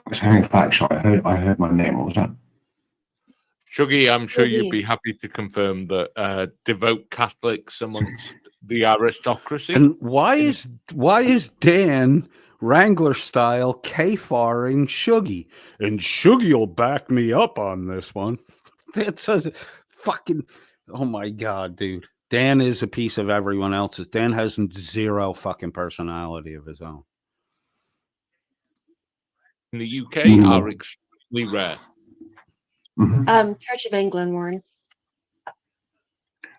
I was having a fact shot. I heard my name. What was that? Shuggy, I'm sure you'd be happy to confirm that devout Catholics amongst the aristocracy. And why is Dan Wrangler style K-faring Shuggy? And Shuggy will back me up on this one. That says fucking, oh my God, dude. Dan is a piece of everyone else's. Dan has zero fucking personality of his own. In the UK are extremely rare. Church of England, Warren.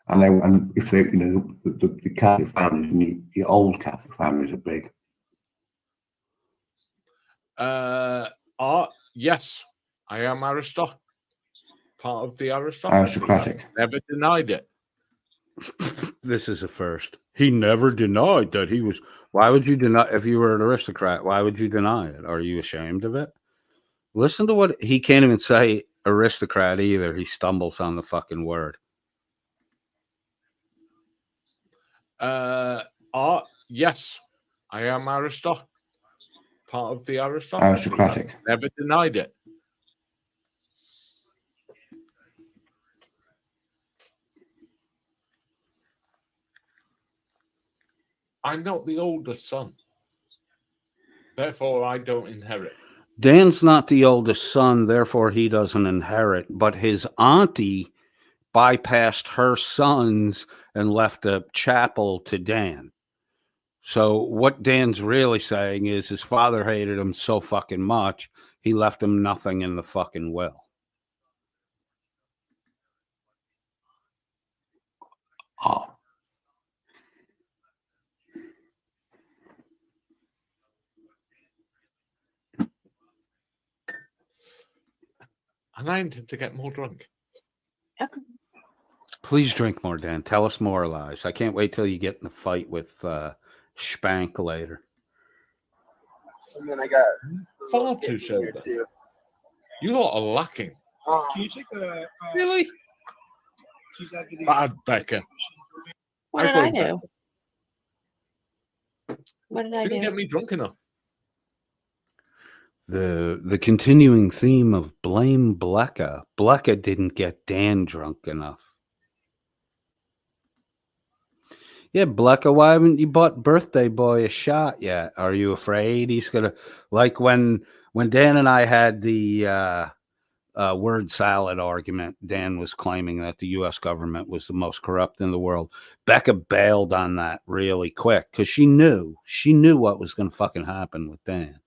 And if they, you know, the Catholic families, the old Catholic families are big. Yes, I am part of the aristocracy. Aristocratic. Never denied it. This is a first. He never denied that he was. Why would you deny if you were an aristocrat? Why would you deny it? Are you ashamed of it? Listen to what he can't even say aristocrat either. He stumbles on the fucking word. Yes, I am part of the aristocracy. Aristocratic. Never denied it. I'm not the oldest son. Therefore, I don't inherit. Dan's not the oldest son, therefore he doesn't inherit, but his auntie bypassed her sons and left a chapel to Dan. So what Dan's really saying is his father hated him so fucking much, he left him nothing in the fucking will. Oh. And I intend to get more drunk. Okay. Please drink more, Dan. Tell us more lies. I can't wait till you get in a fight with Spank later. And then I got Far too sober. You lot are lacking. Can you check the Really? Tuesday? Bad Becca. What did I do? What did I Didn't do? get me drunk enough. The continuing theme of blame Blecka. Blecka didn't get Dan drunk enough. Yeah, Blecka, why haven't you bought Birthday Boy a shot yet? Are you afraid he's gonna, like when Dan and I had the word salad argument, Dan was claiming that the U.S. government was the most corrupt in the world. Becca bailed on that really quick because she knew what was going to fucking happen with Dan.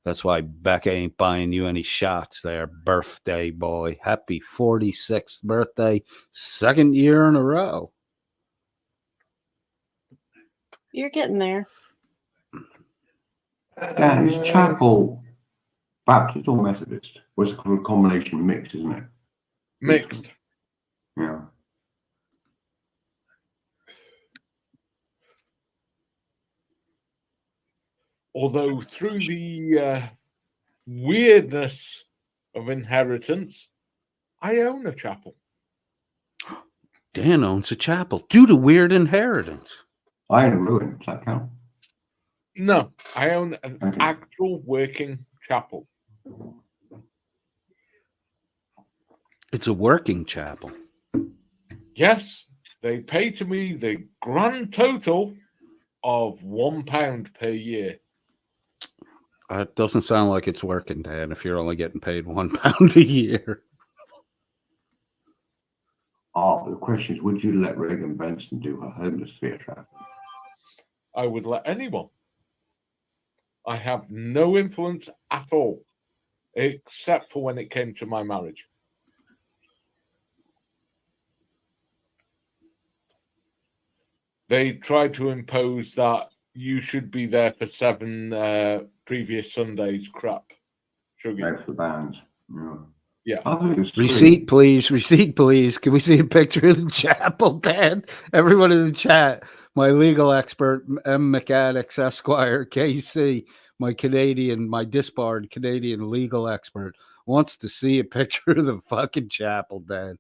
That's why Becca ain't buying you any shots there, Birthday Boy. Happy 46th birthday, second year in a row. You're getting there. Dan, is chapel Baptist or Methodist? Was a combination mixed, isn't it? Mixed. Yeah. Although through the weirdness of inheritance, I own a chapel. Dan owns a chapel due to weird inheritance. I own a ruin. Does that count? No, I own an actual working chapel. It's a working chapel. Yes, they pay to me the grand total of £1 per year. It doesn't sound like it's working, Dan, if you're only getting paid £1 a year. The question is, would you let Reagan Benson do her homeless fear trap? I would let anyone. I have no influence at all, except for when it came to my marriage. They tried to impose that you should be there for 7 previous Sundays crap. That's the bands. Yeah. Receipt, please. Receipt, please. Can we see a picture of the chapel, Dan? Everyone in the chat. My legal expert, M. McAddix, Esquire, KC, my disbarred Canadian legal expert, wants to see a picture of the fucking chapel, Dan.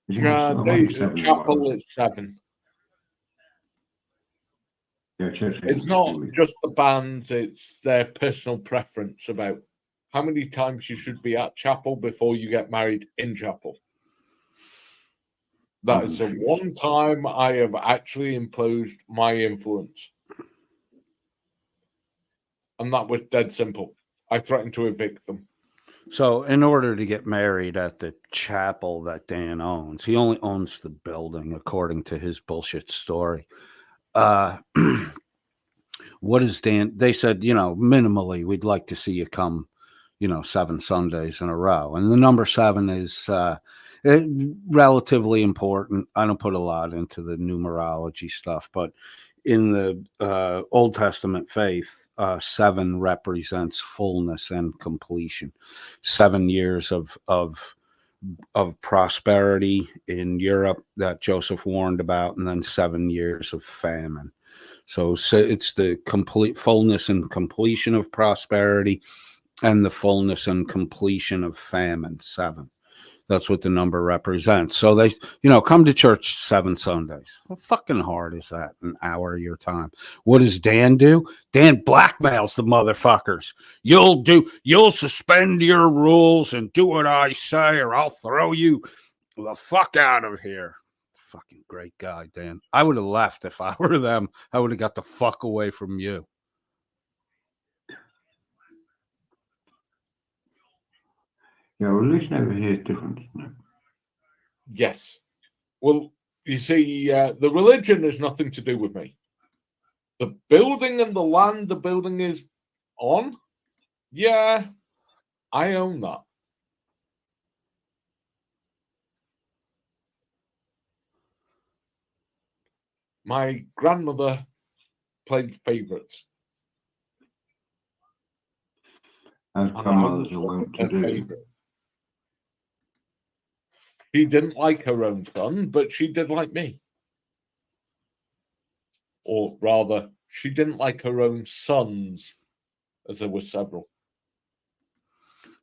The chapel is 7. It's not just the bands, it's their personal preference about how many times you should be at chapel before you get married in chapel. That is the one time I have actually imposed my influence. And that was dead simple. I threatened to evict them. So in order to get married at the chapel that Dan owns, he only owns the building, according to his bullshit story. What is Dan? They said, minimally, we'd like to see you come, 7 Sundays in a row. And the number 7 is relatively important. I don't put a lot into the numerology stuff, but in the Old Testament faith, 7 represents fullness and completion. 7 years of prosperity in Europe that Joseph warned about, and then 7 years of famine. So it's the complete fullness and completion of prosperity and the fullness and completion of famine, 7. That's what the number represents. So they, come to church 7 Sundays. How fucking hard is that? An hour of your time. What does Dan do? Dan blackmails the motherfuckers. You'll suspend your rules and do what I say, or I'll throw you the fuck out of here. Fucking great guy, Dan. I would have left if I were them. I would have got the fuck away from you. Yeah, religion over here is different, isn't it? Yes. Well, you see, the religion has nothing to do with me. The building and the land the building is on, yeah, I own that. My grandmother played favourites. As grandmothers are wont to do. She didn't like her own son, but she did like me. Or rather, she didn't like her own sons, as there were several.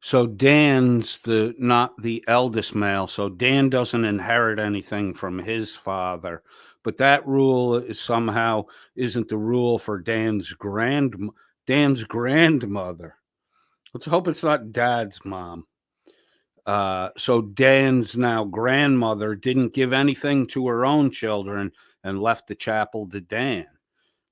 So Dan's not the eldest male, so Dan doesn't inherit anything from his father. But that rule is somehow isn't the rule for Dan's grandmother. Let's hope it's not Dad's mom. So Dan's now grandmother didn't give anything to her own children and left the chapel to Dan.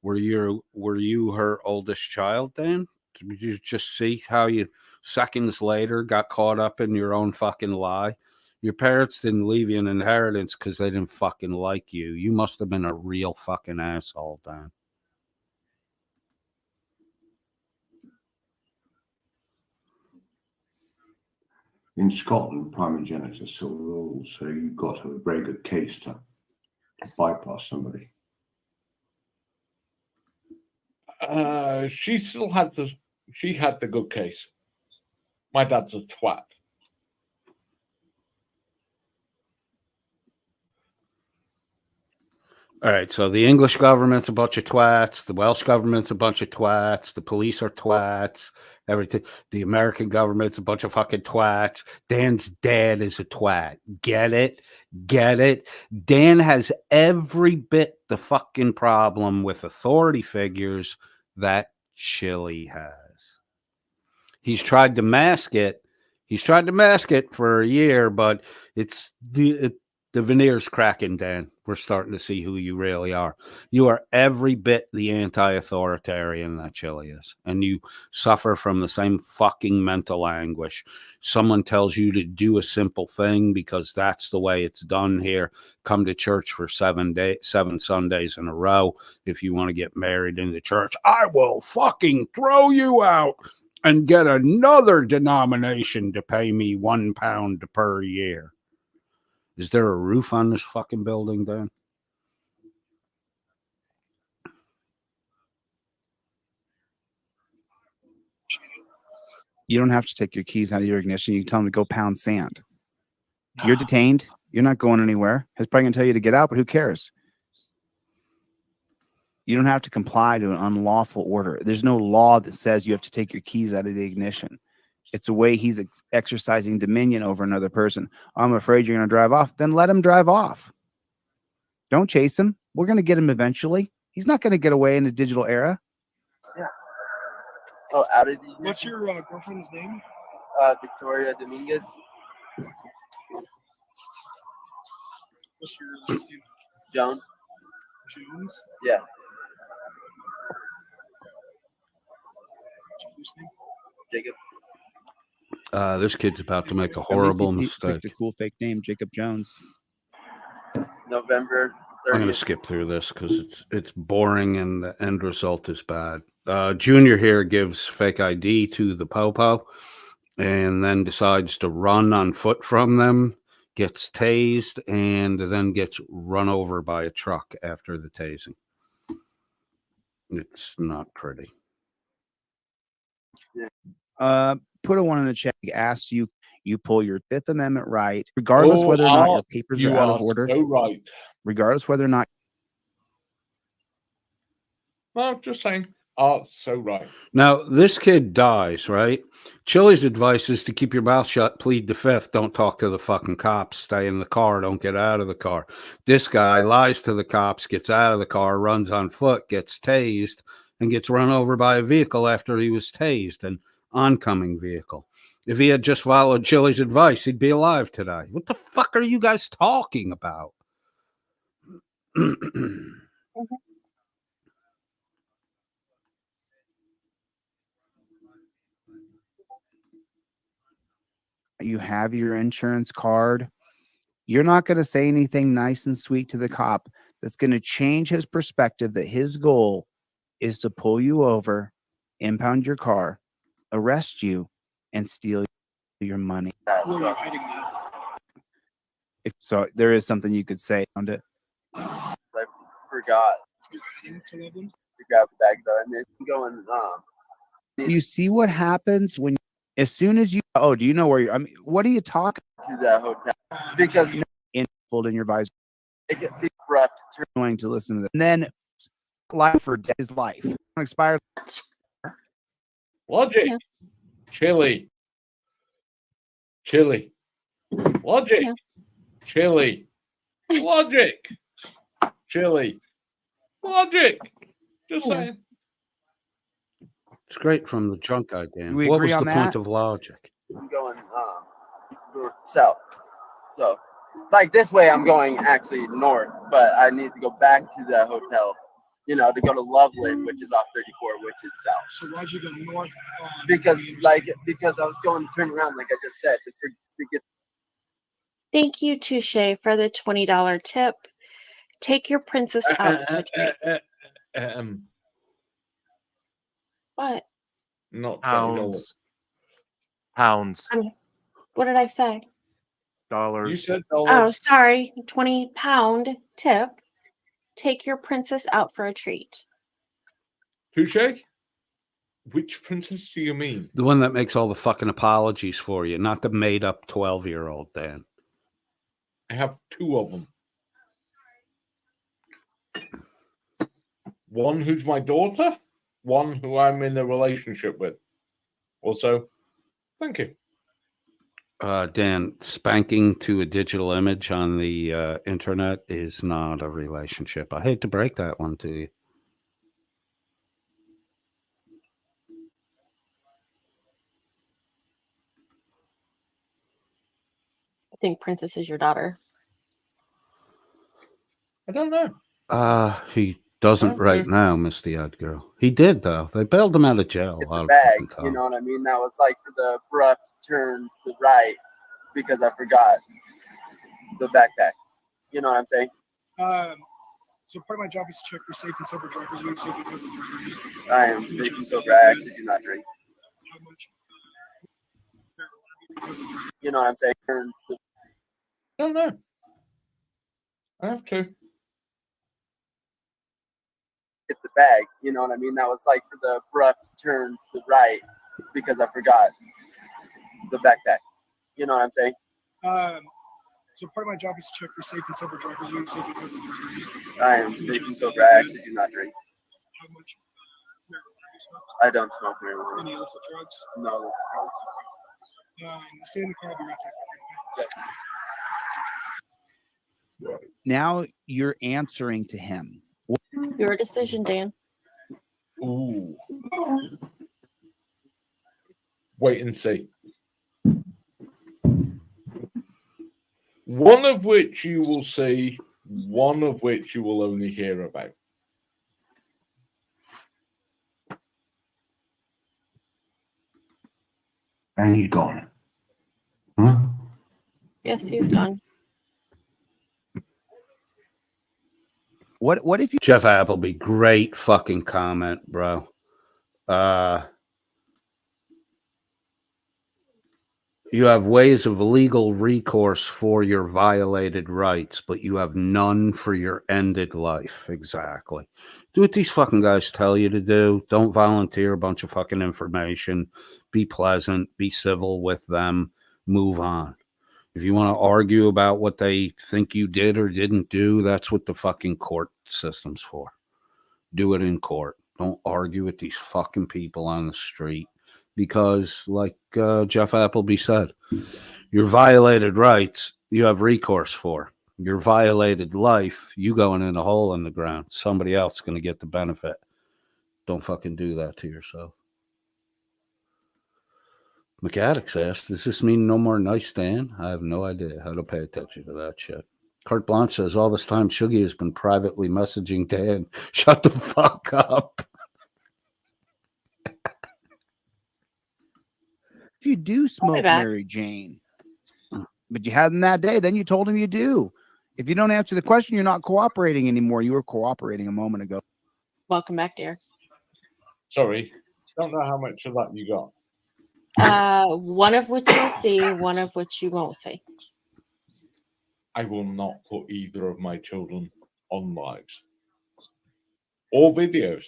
Were you her oldest child, Dan? Did you just see how you seconds later got caught up in your own fucking lie? Your parents didn't leave you an inheritance because they didn't fucking like you. You must have been a real fucking asshole, Dan. In Scotland, primogeniture still rules, so you've got to have a very good case to bypass somebody. She still had the good case. My dad's a twat. All right, so the English government's a bunch of twats. The Welsh government's a bunch of twats. The police are twats. Everything. The American government's a bunch of fucking twats. Dan's dad is a twat. Get it? Get it? Dan has every bit the fucking problem with authority figures that Chili has. He's tried to mask it. He's tried to mask it for a year, but it's the veneer's cracking, Dan. We're starting to see who you really are. You are every bit the anti-authoritarian that Chili is, and you suffer from the same fucking mental anguish. Someone tells you to do a simple thing because that's the way it's done here. Come to church for 7 Sundays in a row. If you want to get married in the church, I will fucking throw you out and get another denomination to pay me £1 per year. Is there a roof on this fucking building, Dan? You don't have to take your keys out of your ignition. You can tell him to go pound sand. You're detained. You're not going anywhere. He's probably going to tell you to get out, but who cares? You don't have to comply to an unlawful order. There's no law that says you have to take your keys out of the ignition. It's a way he's exercising dominion over another person. I'm afraid you're going to drive off. Then let him drive off. Don't chase him. We're going to get him eventually. He's not going to get away in the digital era. Yeah. Oh, out of the. What's your girlfriend's name? Victoria Dominguez. What's your last name? Jones. Jones? Yeah. What's your first name? Jacob. This kid's about to make a At least horrible he mistake. picked a cool fake name, Jacob Jones. November 30th. I'm going to skip through this because it's boring and the end result is bad. Junior here gives fake ID to the Popo and then decides to run on foot from them, gets tased, and then gets run over by a truck after the tasing. It's not pretty. Put a 1 in the chat. Asks you pull your Fifth Amendment right, regardless whether or not your papers are out of order. So right. Regardless whether or not. No, just saying. Art's so right. Now, this kid dies, right? Chili's advice is to keep your mouth shut, plead the fifth, don't talk to the fucking cops, stay in the car, don't get out of the car. This guy lies to the cops, gets out of the car, runs on foot, gets tased, and gets run over by a vehicle after he was tased, an oncoming vehicle. If he had just followed Chili's advice, he'd be alive today. What the fuck are you guys talking about? You have your insurance card. You're not going to say anything nice and sweet to the cop that's going to change his perspective that his goal is to pull you over, impound your car, arrest you, and steal your money. Where are you hiding that? So there is something you could say on it. I forgot You're hiding to Loveland? to grab the bag though. And it's going You see what happens when, as soon as you, oh, do you know where you're, I mean, what are you talking to that hotel because in your visor? it gets rough. Going to listen to this. And then life or death is life. Expired. Logic. Yeah. Chili. Logic. Yeah. Chili. Logic. Chili. Logic. Just Yeah. saying. It's great from the drunk guy, Dan. Do we What agree was on the that? point of logic? I'm going north south. So like this way I'm going actually north, but I need to go back to the hotel, you know, to go to Loveland, which is off 34, which is south. So why'd you go north? Because I was going to turn around like I just said to get Thank you, Touche, for the $20 tip. Take your princess out for a treat. What? Not Pounds. Pounds. What did I say? Dollars. You said Oh, dollars. sorry. £20 tip. Take your princess out for a treat. Touche? Which princess do you mean? The one that makes all the fucking apologies for you, not the made up 12-year-old, Dan. I have 2 of them. One who's my daughter, one who I'm in a relationship with. Also, thank you. Dan, spanking to a digital image on the internet is not a relationship. I hate to break that one to you. think Princess is your daughter? I don't know. He doesn't Okay. right now, Miss the Odd Girl. He did though. They bailed him out of jail. Hit a the lot of bag. fucking You time. know what I mean? That was like for the abrupt turn to the right because I forgot the backpack. You know what I'm saying? So part of my job is to check for safe and sober drivers. Are you safe and sober driver? I am safe and sober. I actually do not drink. How much? You know what I'm saying? Turns to I don't know. I have to. hit the bag. You know what I mean? That was like for the abrupt turn to the right because I forgot the backpack. You know what I'm saying? So part of my job is to check for safe and sober drivers. Are you safe and sober driver? I am safe and sober. I actually do not drink. How much marijuana do you smoke? I don't smoke marijuana. Any illicit drugs? No illicit drugs. Stay in the car. I'll be right back. Now you're answering to him. Your decision, Dan. Ooh. Wait and see. One of which you will see, one of which you will only hear about. And he's gone. Huh? Yes, he's gone. What if you Jeff Appleby, great fucking comment, bro. You have ways of legal recourse for your violated rights, but you have none for your ended life. Exactly. Do what these fucking guys tell you to do. Don't volunteer a bunch of fucking information. Be pleasant. Be civil with them. Move on. If you want to argue about what they think you did or didn't do, that's what the fucking court system's for. Do it in court. Don't argue with these fucking people on the street. Because, like Jeff Appleby said, your violated rights, you have recourse for. Your violated life, you going in a hole in the ground. Somebody else is going to get the benefit. Don't fucking do that to yourself. McAddix asked, does this mean no more nice Dan? I have no idea how to pay attention to that shit. Carte Blanche says, all this time, Shuggy has been privately messaging Dan. Shut the fuck up. if you do smoke back. Mary Jane, but you hadn't that day, then you told him you do. If you don't answer the question, you're not cooperating anymore. You were cooperating a moment ago. Welcome back, dear. Sorry, don't know how much of that you got. One of which you'll see, one of which you won't see. I will not put either of my children on lives or videos.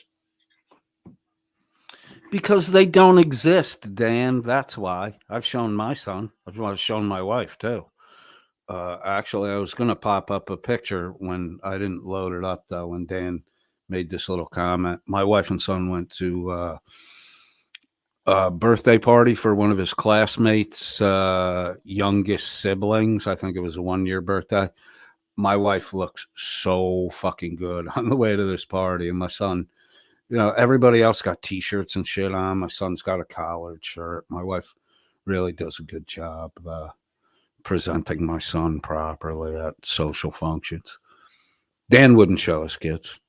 Because they don't exist, Dan. That's why. I've shown my son. I've shown my wife, too. Actually, I was going to pop up a picture when I didn't load it up, though, when Dan made this little comment. My wife and son went to a birthday party for one of his classmates' youngest siblings. I think it was a 1-year birthday. My wife looks so fucking good on the way to this party, and my son... You know, everybody else got T-shirts and shit on. My son's got a collared shirt. My wife really does a good job presenting my son properly at social functions. Dan wouldn't show his kids.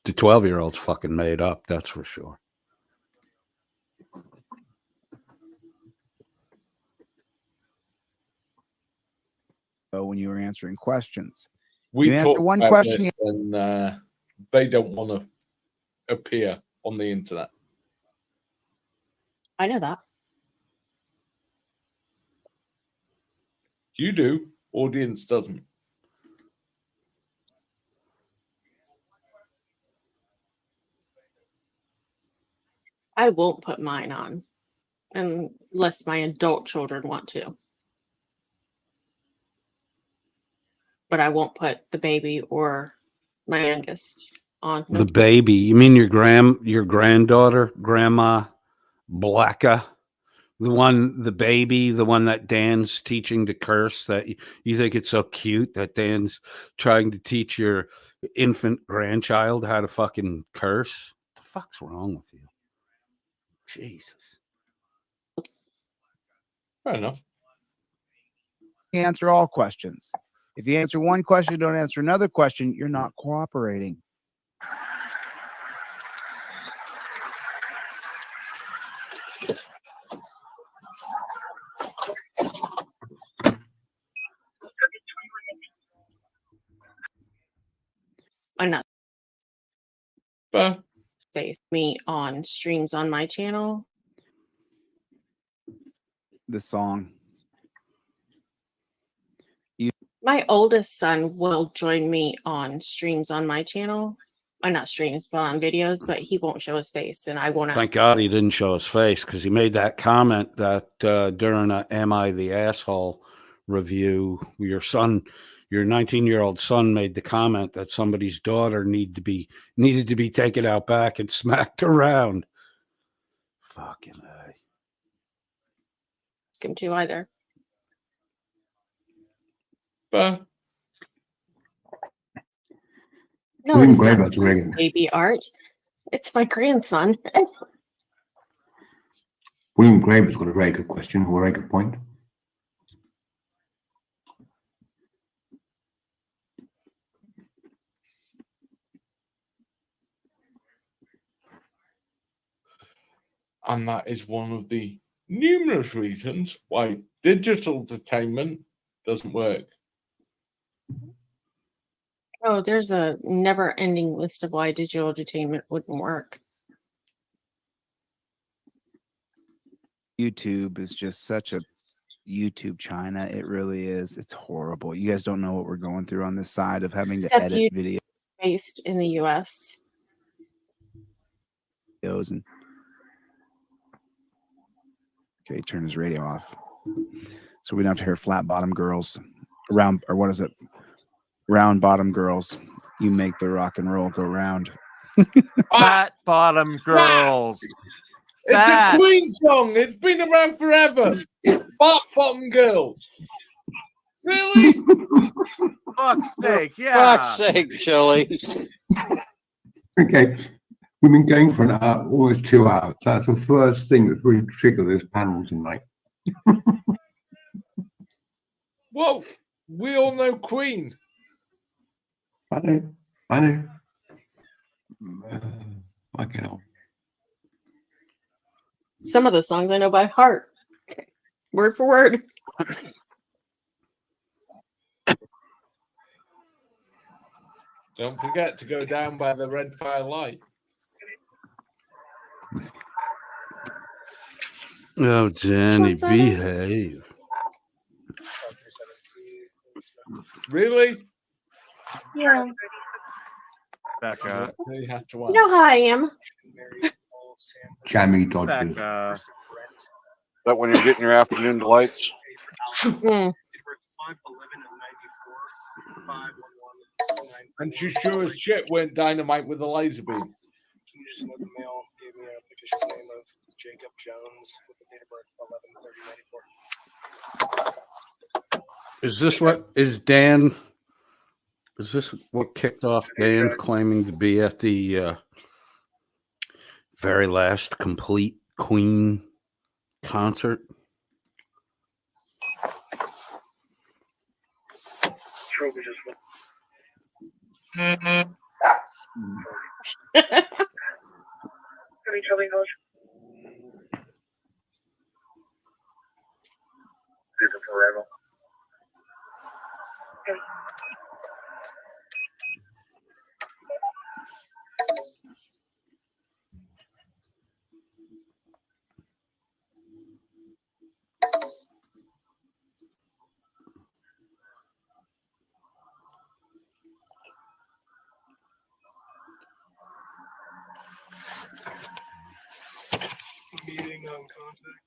The 12-year-old's fucking made up, that's for sure. When you were answering questions, We you answer talked one about question. this and they don't want to appear on the internet. I know that. You do. Audience doesn't. I won't put mine on unless my adult children want to. But I won't put the baby or my youngest on. The baby. You mean your granddaughter, Grandma Blacka? The baby, the one that Dan's teaching to curse, that you think it's so cute that Dan's trying to teach your infant grandchild how to fucking curse? What the fuck's wrong with you? Jesus. Fair enough. answer all questions. If you answer one question, don't answer another question, you're not cooperating. I'm not But face me on streams on my channel. The song. My oldest son will join me on streams on my channel. Not streams, but on videos, but he won't show his face, and I won't. Thank God he didn't show his face, because he made that comment that during a Am I the Asshole review, your 19-year-old son made the comment that somebody's daughter needed to be taken out back and smacked around. Fucking A. Ask him to either. but No, William it's not Graber's regular. baby art. It's my grandson. William Graber's got a very good question, or a very good point. and that is one of the numerous reasons why digital entertainment doesn't work. Oh, there's a never-ending list of why digital entertainment wouldn't work. YouTube is just such a YouTube China. It really is. It's horrible. You guys don't know what we're going through on this side of having to Except edit you- videos Based in the U.S. and okay, turn his radio off. So we don't have to hear flat bottom girls round, or what is it? Round bottom girls. You make the rock and roll go round. Fat bottom girls. It's Fat. a Queen song. It's been around forever. Fat bottom girls. Really? Fuck's sake, yeah. Fuck's sake, Shelley. Okay, we've been going for an hour, almost 2 hours. That's the first thing that's really triggered this panel tonight. Well, we all know Queen. I know. Fucking hell. Some of the songs I know by heart, word for word. Don't forget to go down by the red fire light. Oh, Danny, What's that? behave. Really? Yeah. Becca. You have to You know how I am. Jammy Dodgers. Becca. That when you're getting your afternoon delights. Mm. And she sure as shit went dynamite with a laser beam. Can you just know the mail gave me a fictitious name of Jacob Jones with the date of birth 11/30/94. Is this what is Dan? Is this what kicked off Dan claiming to be at the very last complete Queen concert? Meeting on contact.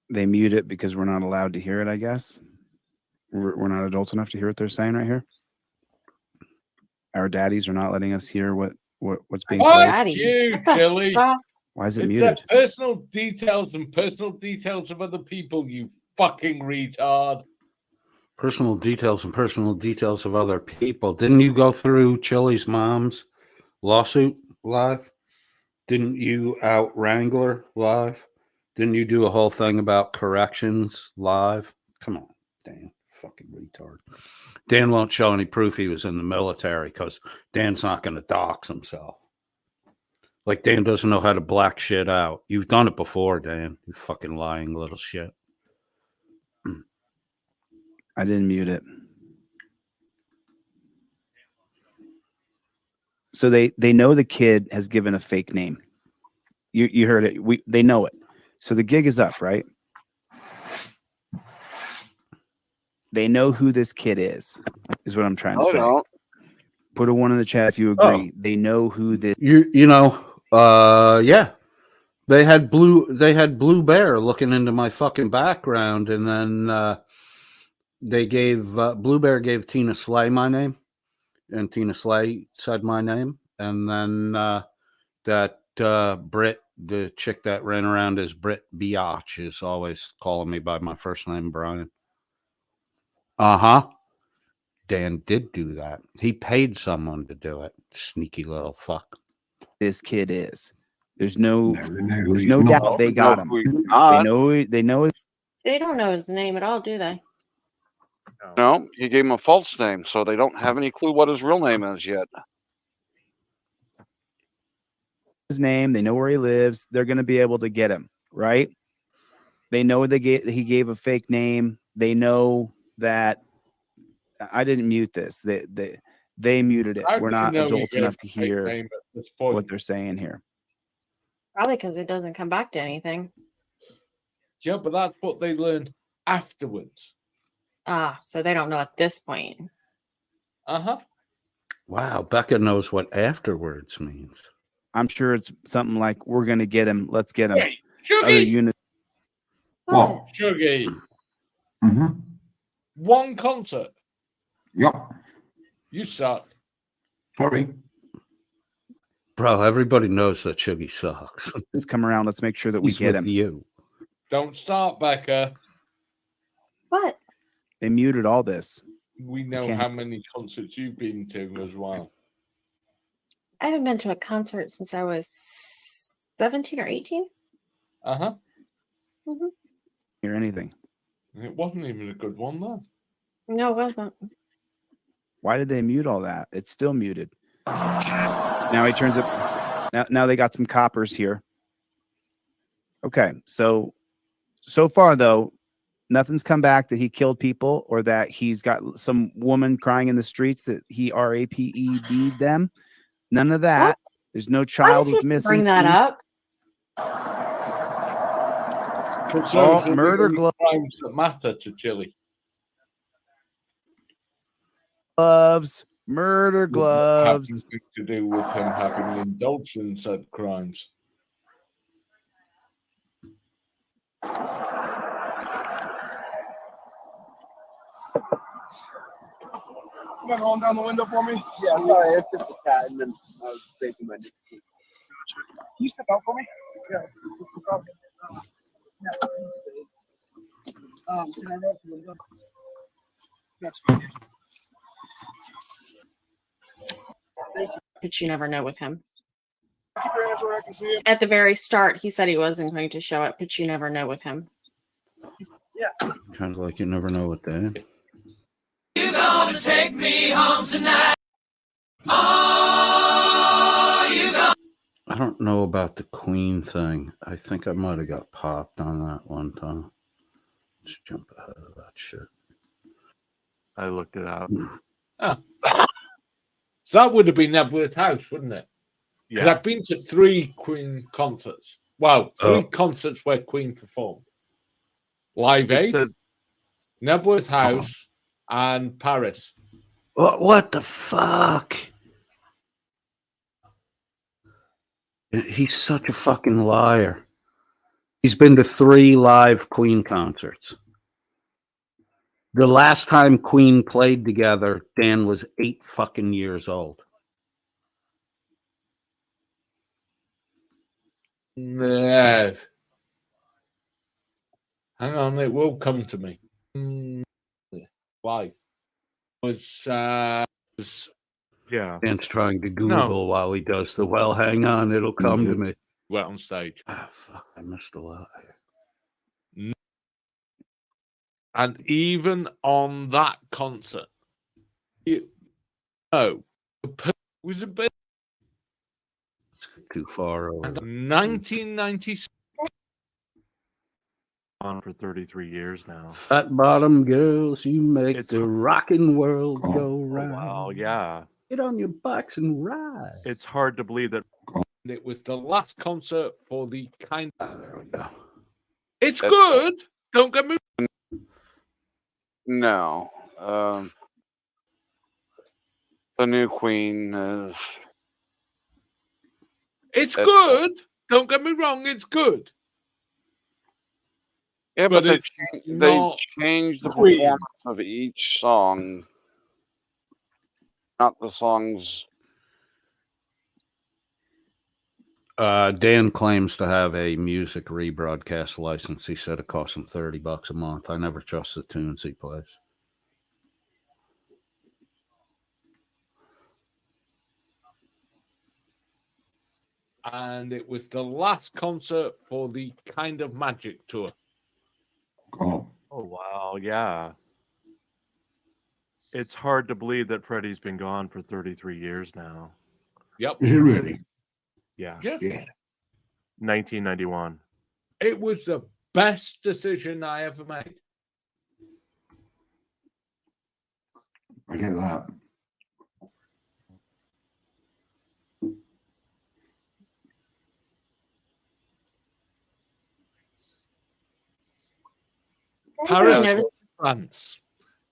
They mute it because we're not allowed to hear it, I guess. We're not adults enough to hear what they're saying right here. Our daddies are not letting us hear what's being Fuck played. Daddy. you, What the Chili. fuck? Why is it It's muted? personal details and personal details of other people, you fucking retard. Personal details and personal details of other people. Didn't you go through Chili's mom's lawsuit live? Didn't you out Wrangler live? Didn't you do a whole thing about corrections live? Come on, Dan. Fucking retard. Dan won't show any proof he was in the military because Dan's not going to dox himself. Like Dan doesn't know how to black shit out. You've done it before, Dan. You fucking lying little shit. I didn't mute it. So they know the kid has given a fake name. You heard it. They know it. So the gig is up, right? They know who this kid is what I'm trying to say. No. Put a 1 in the chat if you agree. They know who this. You know, yeah. They had Blue Bear looking into my fucking background, and then they gave Blue Bear gave Tina Slay my name, and Tina Slay said my name, and then that Brit, the chick that ran around as Brit Biatch, is always calling me by my first name, Brian. Dan did do that. He paid someone to do it. Sneaky little fuck. This kid is. There's no he's doubt not. they got him. They know. They don't know his name at all, do they? No, he gave him a false name, so they don't have any clue what his real name is yet. His name. They know where he lives. They're going to be able to get him, right? They know he gave a fake name. They know that. I didn't mute this. They muted it. We're not adult enough to hear what they're saying here. Probably because it doesn't come back to anything. Yeah, but that's what they learned afterwards. So they don't know at this point. Wow, Becca knows what afterwards means. I'm sure it's something like, "We're going to get him. Let's get him." Hey, Shuggy! What? Shuggy. Mm-hmm. One concert. Yep. You suck. Sorry. Bro, everybody knows that Shuggy sucks. Let's come around. Let's make sure that we He's get with him. You. Don't start, Becca. What? They muted all this. We know how many concerts you've been to as well. I haven't been to a concert since I was 17 or 18. Hear anything? It wasn't even a good one, though. No, it wasn't. Why did they mute all that? It's still muted. Now he turns it. Now they got some coppers here. Okay, so far though, nothing's come back that he killed people or that he's got some woman crying in the streets that he raped them. None of that. What? There's no child with missing. Bring that up. Murder crimes that matter to Chile. Gloves, murder gloves. Nothing to do with him having indulged in said crimes. You gonna roll down the window for me? Yeah, sorry, it's just a cat, and then I was saving my nicotine. Can you step out for me? Yeah. Can I roll up the window? That's fine. But you never know with him. Keep your hands where I can see him. At the very start, he said he wasn't going to show up, but you never know with him. Yeah. Kind of like you never know what they. You're gonna take me home tonight. Oh, you gonna. I don't know about the Queen thing. I think I might have got popped on that one time. Let's jump ahead of that shit. I looked it up. So that would have been Nebworth House, wouldn't it? Because Yeah. I've been to 3 Queen concerts. Well, 3 concerts where Queen performed. Live Aid, Nebworth House, and Paris. What the fuck? He's such a fucking liar. He's been to 3 live Queen concerts. The last time Queen played together, Dan was 8 fucking years old. No. Hang on, it will come to me. Live. Yeah. Dan's trying to Google while he does the well. Hang on, it'll come to me. Went on stage. Ah, fuck, I missed a lot. And even on that concert, the person was a bit Too far over. and 1996. On for 33 years now. Fat bottom girls, you make It's- the rockin' world go Oh, round. wow, yeah. Get on your bikes and ride. It's hard to believe that. It was the last concert for the kind. There we go. It's That's- good. Don't get me. No. The new Queen is. It's That's- good. Don't get me wrong. It's good. Yeah, But but they it's they not changed the Queen. performance of each song, not the songs. Dan claims to have a music rebroadcast license. He said it costs him $30 a month. I never trust the tunes he plays. And it was the last concert for the Kind of Magic tour. Oh, Oh, wow, yeah. It's hard to believe that Freddie's been gone for 33 years now. Yep. is it really? Yeah. Yeah. Yeah. 1991. It was the best decision I ever made. I get that. Paris, noticed- France,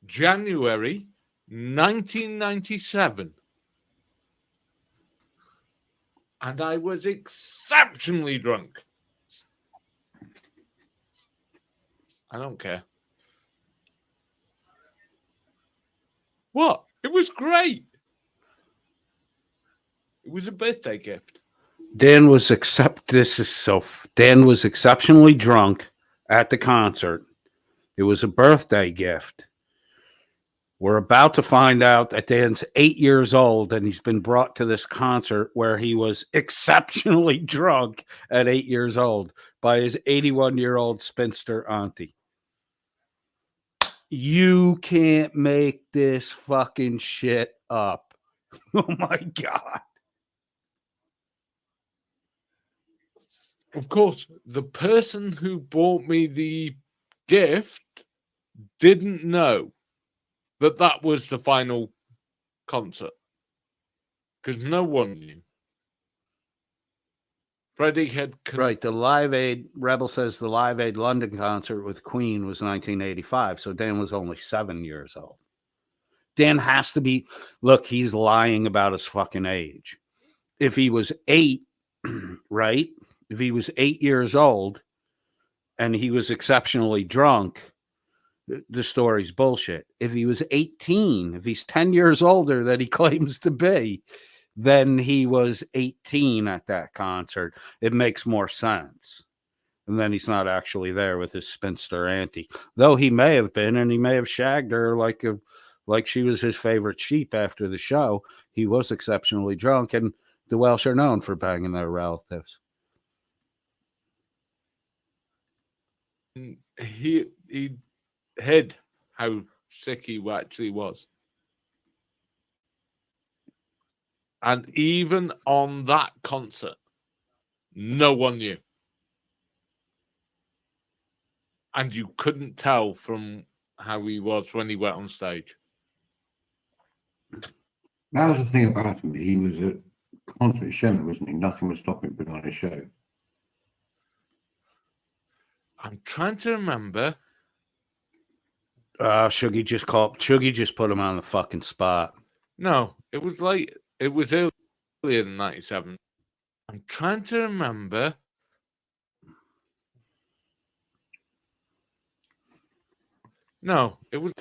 January 1997. And I was exceptionally drunk. I don't care. What? It was great. It was a birthday gift. Dan was Dan was exceptionally drunk at the concert. It was a birthday gift. We're about to find out that Dan's 8 years old and he's been brought to this concert where he was exceptionally drunk at 8 years old by his 81-year-old spinster auntie. You can't make this fucking shit up. Oh my God. Of course, the person who bought me the gift didn't know that was the final concert because no one knew. Freddie had Right. The Live Aid, Rebel says the Live Aid London concert with Queen was 1985. So Dan was only 7 years old. Dan has to be, look, he's lying about his fucking age. If he was 8, right? If he was 8 years old and he was exceptionally drunk, the story's bullshit. If he was 18, if he's 10 years older than he claims to be, then he was 18 at that concert. It makes more sense. And then he's not actually there with his spinster auntie, though he may have been, and he may have shagged her like she was his favorite sheep after the show. He was exceptionally drunk, and the Welsh are known for banging their relatives. he hid how sick he actually was. And even on that concert, no one knew. And you couldn't tell from how he was when he went on stage. That was the thing about him. He was a constant showman, wasn't he? Nothing was stopping him putting on a show. I'm trying to remember. Shuggy just put him on the fucking spot. No, it was earlier than 97. I'm trying to remember. No, it was.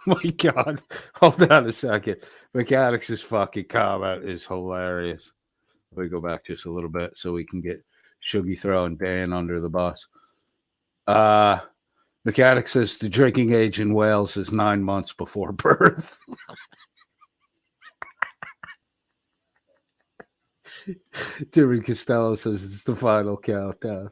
My God. Hold on a second. Mechanics' fucking comment is hilarious. Let me go back just a little bit so we can get Shuggy throwing Dan under the bus. Mechanics says the drinking age in Wales is 9 months before birth. Timmy Costello says it's the final countdown.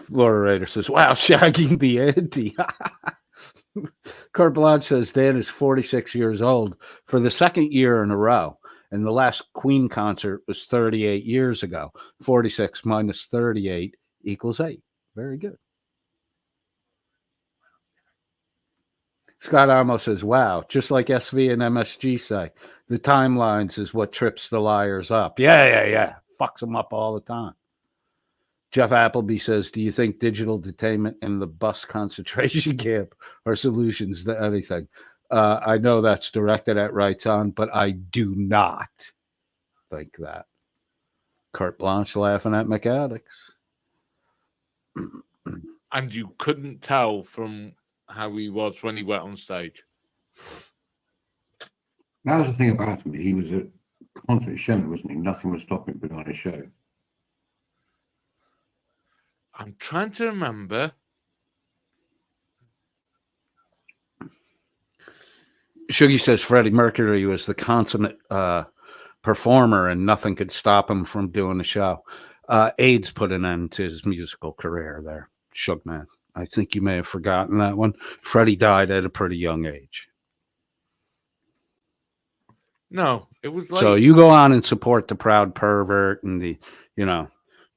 Laura Rader says, wow, shagging the ante. Carte Blanche says Dan is 46 years old for the second year in a row. And the last Queen concert was 38 years ago. 46 minus 38 equals 8. Very good. Scott Amos says, wow, just like SV and MSG say, the timelines is what trips the liars up. Yeah. Fucks them up all the time. Jeff Appleby says, do you think digital detainment and the bus concentration camp are solutions to anything? I know that's directed at Rights On, but I do not think that. Carte Blanche laughing at McAddicks. And you couldn't tell from how he was when he went on stage. That was the thing about him. He was a constant showman, wasn't he? Nothing was stopping him putting on his show. I'm trying to remember. Shuggy says Freddie Mercury was the consummate performer and nothing could stop him from doing the show. AIDS put an end to his musical career there, Shug Man. I think you may have forgotten that one. Freddie died at a pretty young age. No, it was like... So you go on and support the proud pervert and the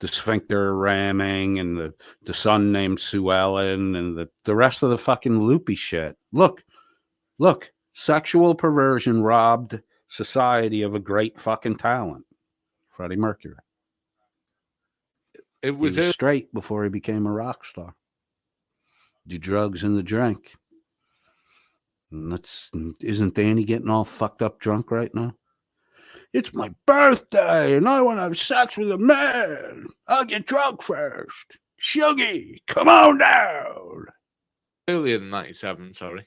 sphincter ramming and the son named Sue Ellen and the rest of the fucking loopy shit. Look, sexual perversion robbed society of a great fucking talent. Freddie Mercury. He was straight before he became a rock star. The drugs and the drink. And isn't Danny getting all fucked up drunk right now? It's my birthday and I want to have sex with a man. I'll get drunk first. Shuggy, come on down. Earlier than 97, sorry.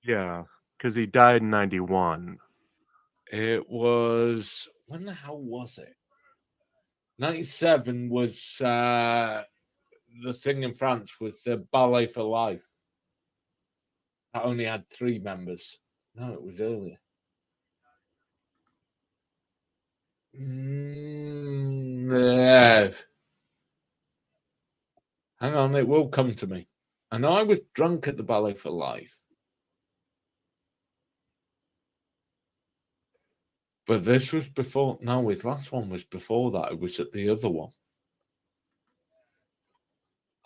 Yeah, because he died in 91. It was... When the hell was it? 97 was the thing in France with the Ballet for Life. That only had 3 members. No, it was earlier. Yeah. Hang on, it will come to me. I know I was drunk at the Ballet for Life. But this was before... No, his last one was before that. It was at the other one.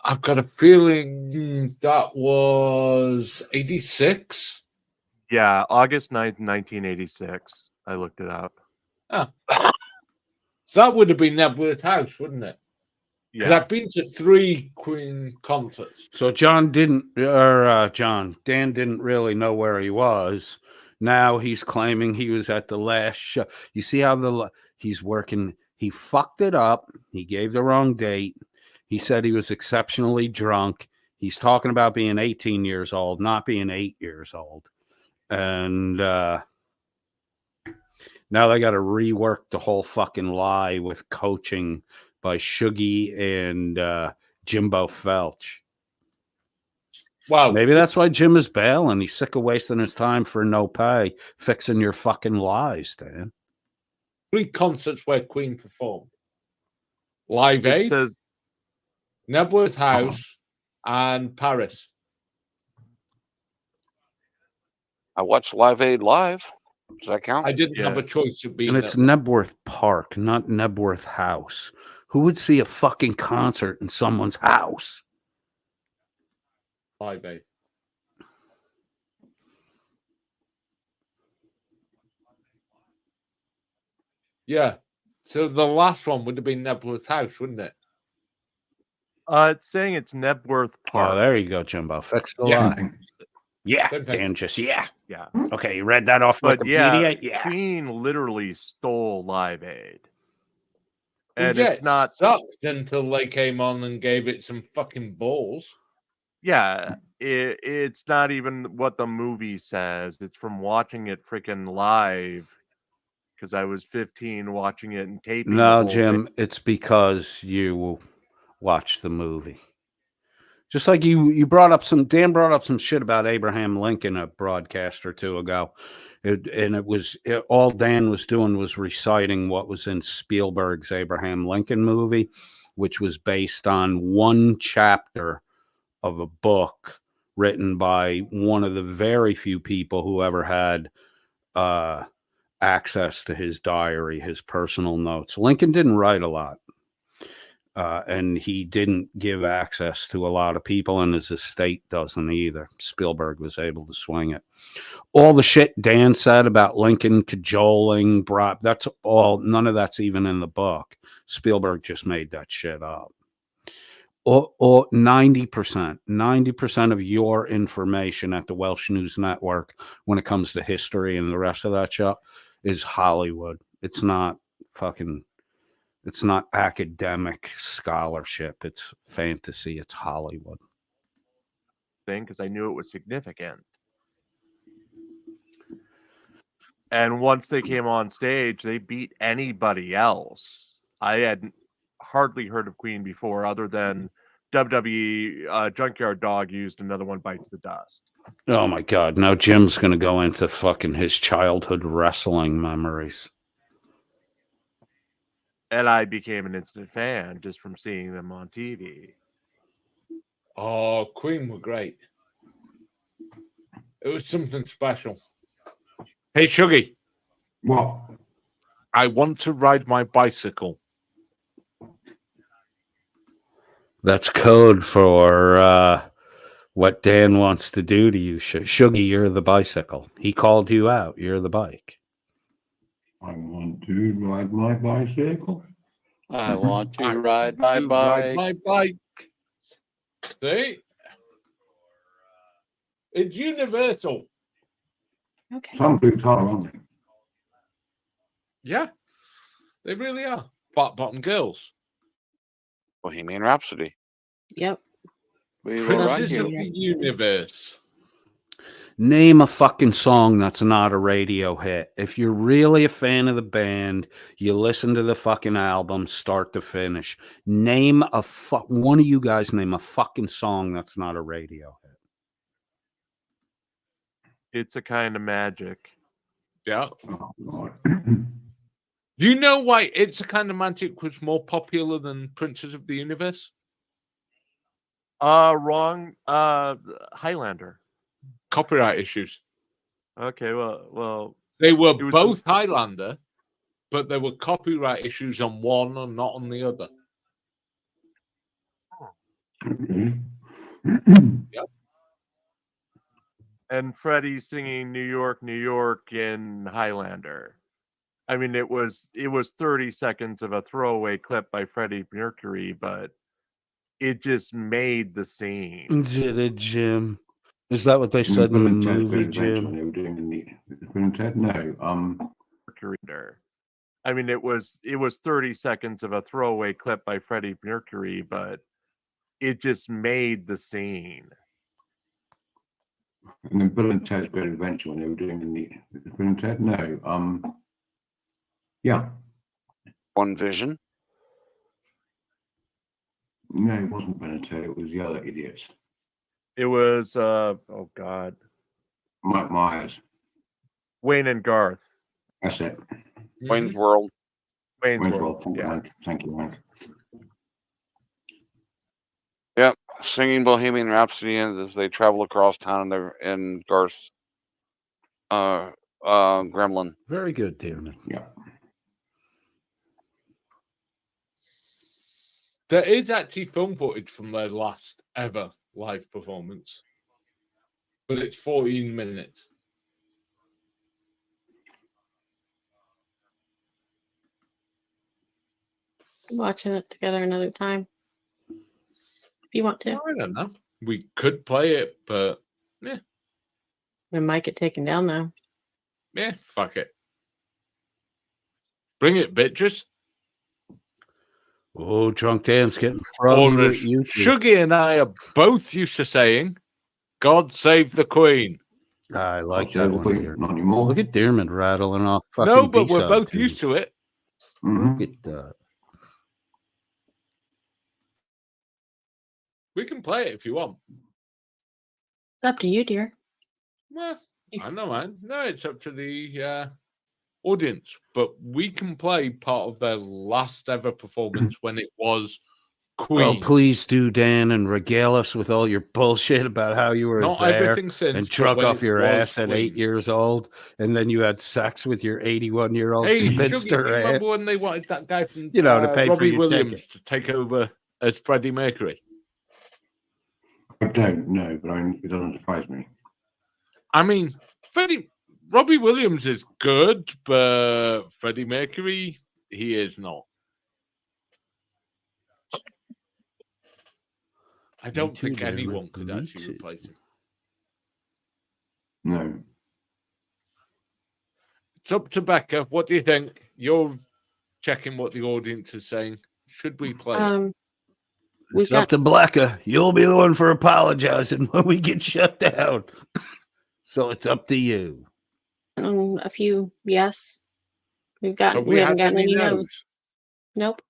I've got a feeling that was 86. Yeah, August 9th, 1986. I looked it up. Ah. So that would have been Nebworth House, wouldn't it? Yeah. I've been to 3 Queen concerts. So Dan didn't really know where he was. Now he's claiming he was at the last show. You see how he's working. He fucked it up. He gave the wrong date. He said he was exceptionally drunk. He's talking about being 18 years old, not being 8 years old. And now they got to rework the whole fucking lie with coaching by Shuggy and Jimblo Felcher. Wow. Maybe that's why Jim is bailing. He's sick of wasting his time for no pay, fixing your fucking lies, Dan. 3 concerts where Queen performed. Live Aid, says Nebworth House, and Paris. I watched Live Aid live. Does that count? I didn't have a choice of being And it's Nebworth Park, not Nebworth House. Who would see a fucking concert in someone's house? Live Aid. Yeah. So the last one would have been Nebworth House, wouldn't it? it's saying it's Nebworth Park. Oh, there you go, Jimbo. Fix the Yeah. lie. Yeah, Same thing. Dan just, yeah. Okay, you read that off but Wikipedia? yeah, Queen literally stole Live Aid. And Yeah, it's not... sucked until they came on and gave it some fucking balls. Yeah, it's not even what the movie says. It's from watching it freaking live. Because I was 15 watching it and taping. No, Jim, it's because you watched the movie. Just like Dan brought up some shit about Abraham Lincoln a broadcast or 2 ago. All Dan was doing was reciting what was in Spielberg's Abraham Lincoln movie, which was based on one chapter of a book written by one of the very few people who ever had access to his diary, his personal notes. Lincoln didn't write a lot. And he didn't give access to a lot of people, and his estate doesn't either. Spielberg was able to swing it. All the shit Dan said about Lincoln cajoling, that's all, none of that's even in the book. Spielberg just made that shit up. Or 90% of your information at the Welsh News Network when it comes to history and the rest of that shit is Hollywood. It's not academic scholarship. It's fantasy. It's Hollywood. Because I knew it was significant. And once they came on stage, they beat anybody else. I had hardly heard of Queen before, other than WWE Junkyard Dog used Another One Bites the Dust. Oh my God. Now Jim's going to go into fucking his childhood wrestling memories. And I became an instant fan just from seeing them on TV. Oh, Queen were great. It was something special. Hey, Shuggy. What? I want to ride my bicycle. That's code for what Dan wants to do to you. Shuggy, you're the bicycle. He called you out. You're the bike. I want to ride my bicycle. I want to ride my bike. Ride my bike. See? It's universal. Okay. Some boots are, aren't they? Yeah, they really are. Flat bottom girls. Bohemian Rhapsody. Yep. We will rock Princes of you. the universe. Name a fucking song that's not a radio hit. If you're really a fan of the band, you listen to the fucking album start to finish. Name one of you guys name a fucking song that's not a radio hit. It's a Kind of Magic. Yeah. Oh, Lord. Do you know why It's a Kind of Magic was more popular than Princes of the Universe? Wrong. Highlander. Copyright issues. Okay, well. They were It was both Highlander, but there were copyright issues on one and not on the other. Yep. And Freddie singing New York, New York in Highlander. I mean, it was 30 seconds of a throwaway clip by Freddie Mercury, but it just made the scene. Did it, Jim? Is that what they said in the movie, Jim? No. Mercury. I mean, it was 30 seconds of a throwaway clip by Freddie Mercury, but it just made the scene. And then Bill and Ted's Great Adventure when they were doing Bill and Ted? No. Yeah. One Vision. No, it wasn't Bill and Ted. It was the other idiots. It was oh God, Mike Myers. Wayne and Garth. That's it. Wayne's World. Wayne's Wayne's World. World. Yeah. Thank you, Mike. Yep. Singing Bohemian Rhapsody as they travel across town and they're in Garth's Gremlin. Very good, Darren. Yeah. There is actually film footage from their last ever live performance, but it's 14 minutes. Watching it together another time. If you want to. I don't know. We could play it, but We might get taken down though. yeah, fuck it. Bring it, bitches. Oh, Drunk Dan's getting Or froggy as with you. Shuggy and I are both used to saying, God save the Queen. I like God that save the one. Queen, Dearman. not anymore. Look at Dearman rattling off fucking No, but we're B-side both tunes. used to it. Mhm. Look at that. We can play it if you want. It's up to you, dear. Well, I know, man. No, it's up to the audience. But we can play part of their last ever performance when it was Queen. Oh, please do, Dan, and regale us with all your bullshit about how you were Not there everything since, and but drunk when off it your was ass at Queen. 8 years old, and then you had sex with your 81-year-old Hey, Shuggy, do spinster you aunt. remember when they wanted that guy from You know, to pay for Robbie your Williams ticket. to take over as Freddie Mercury? I don't know, but it doesn't surprise me. I mean, Robbie Williams is good, but Freddie Mercury, he is not. I don't too, think damn it. anyone could Me actually too. replace him. No. It's up to Becca. What do you think? You're checking what the audience is saying. Should we play it? It's up to Blacka. You'll be the one for apologizing when we get shut down. So it's up to you. A few yes. We Have we haven't had gotten any any no's? no's. Nope.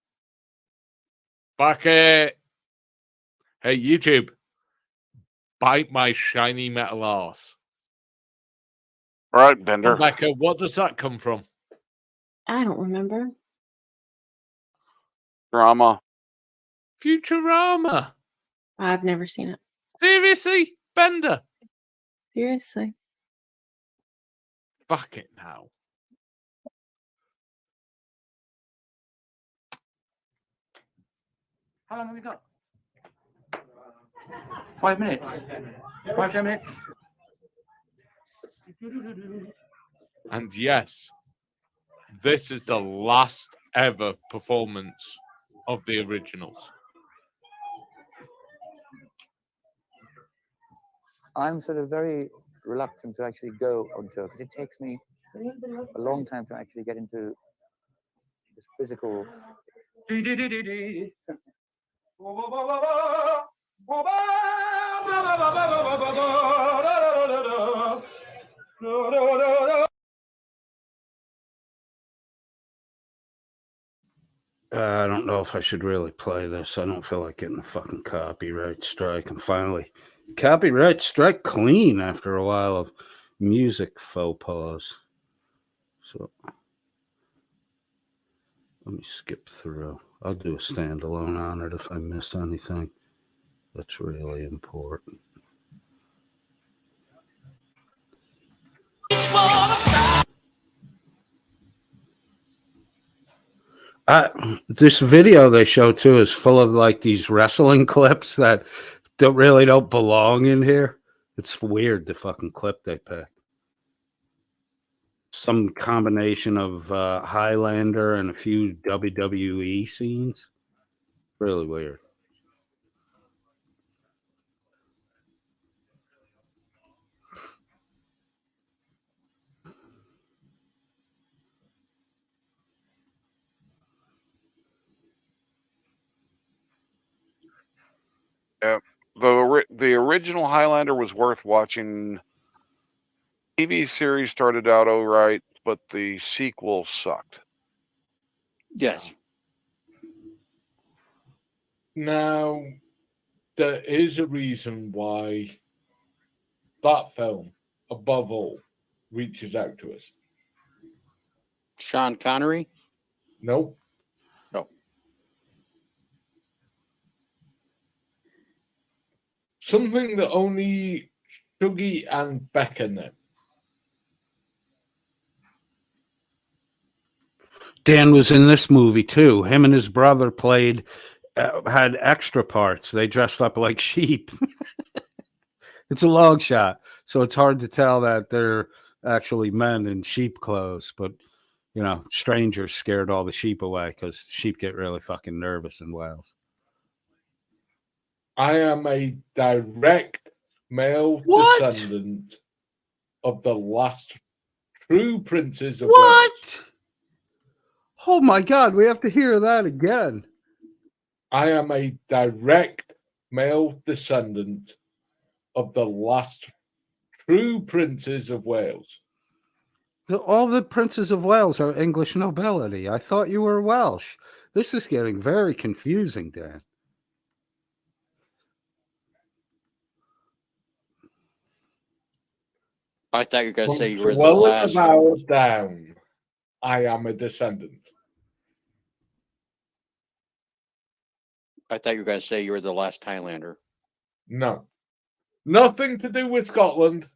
Becca. Hey, YouTube. Bite my shiny metal arse. All right, Bender. Becca, what does that come from? I don't remember. Drama. Futurama. I've never seen it. Seriously? Bender? Seriously. Fuck it now. How long have we got? 5 minutes. 5-10 minutes. And yes, this is the last ever performance of the originals. I'm sort of very reluctant to actually go on tour because it takes me a long time to actually get into this physical. I don't know if I should really play this. I don't feel like getting a fucking copyright strike. I'm finally copyright strike clean after a while of music faux pas. So let me skip through. I'll do a standalone on it if I miss anything that's really important. This video they show too is full of like these wrestling clips that don't belong in here. It's weird, the fucking clip they pick. Some combination of Highlander and a few WWE scenes. Really weird. Yeah, the original Highlander was worth watching. TV series started out all right, but the sequel sucked. Yes. Now, there is a reason why that film, above all, reaches out to us. Sean Connery? Nope. No. Something that only Shuggy and Becca know. Dan was in this movie too. Him and his brother had extra parts. They dressed up like sheep. It's a long shot, so it's hard to tell that they're actually men in sheep clothes. But, you know, strangers scared all the sheep away because sheep get really fucking nervous in Wales. I am a direct male descendant of the last true princes of Wales. Oh my God, we have to hear that again. I am a direct male descendant of the last true princes of Wales. All the princes of Wales are English nobility. I thought you were Welsh. This is getting very confusing, Dan. I thought you were going to From say you were the swelling last. the vowels down, I am a descendant. I thought you were going to say you were the last Highlander. No. Nothing to do with Scotland,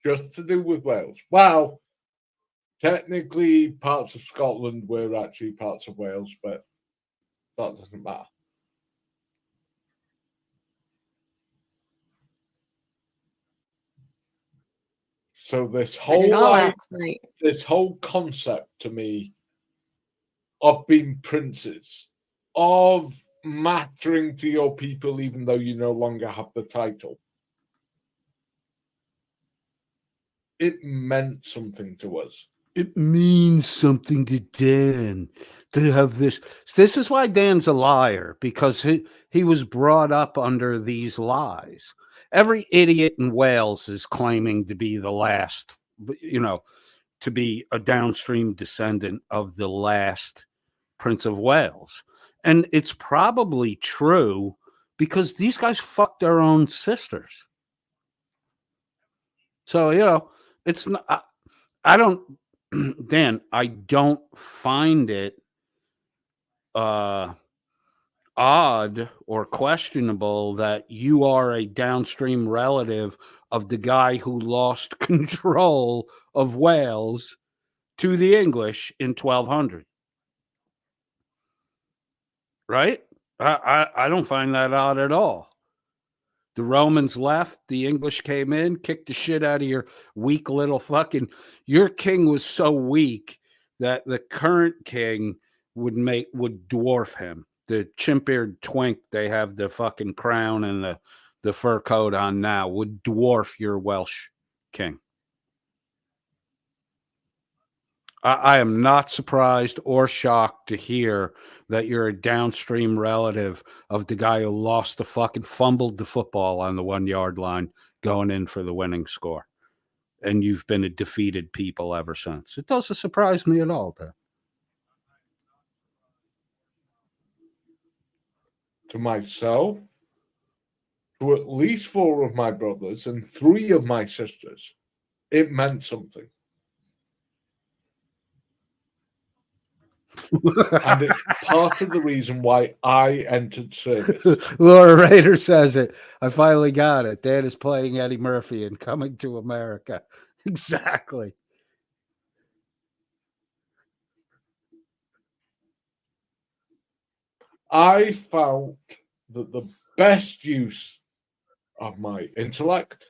just to do with Wales. Well, technically, parts of Scotland were actually parts of Wales, but that doesn't matter. So this Put it whole all out tonight. this whole concept to me of being princes, of mattering to your people even though you no longer have the title, it meant something to us. It means something to Dan to have this. This is why Dan's a liar, because he was brought up under these lies. Every idiot in Wales is claiming to be the last, to be a downstream descendant of the last Prince of Wales. And it's probably true because these guys fucked their own sisters. So, it's not, I don't, Dan, I don't find it odd or questionable that you are a downstream relative of the guy who lost control of Wales to the English in 1200. Right? I don't find that odd at all. The Romans left, the English came in, kicked the shit out of your weak little fucking. Your king was so weak that the current king would dwarf him. The chimp-eared twink they have the fucking crown and the fur coat on now would dwarf your Welsh king. I am not surprised or shocked to hear that you're a downstream relative of the guy who fumbled the football on the 1 yard line going in for the winning score. And you've been a defeated people ever since. It doesn't surprise me at all, though. To myself, to at least 4 of my brothers and 3 of my sisters, it meant something. And it's part of the reason why I entered service. Laura Rader says it. I finally got it. Dan is playing Eddie Murphy in Coming to America. Exactly. I felt that the best use of my intellect,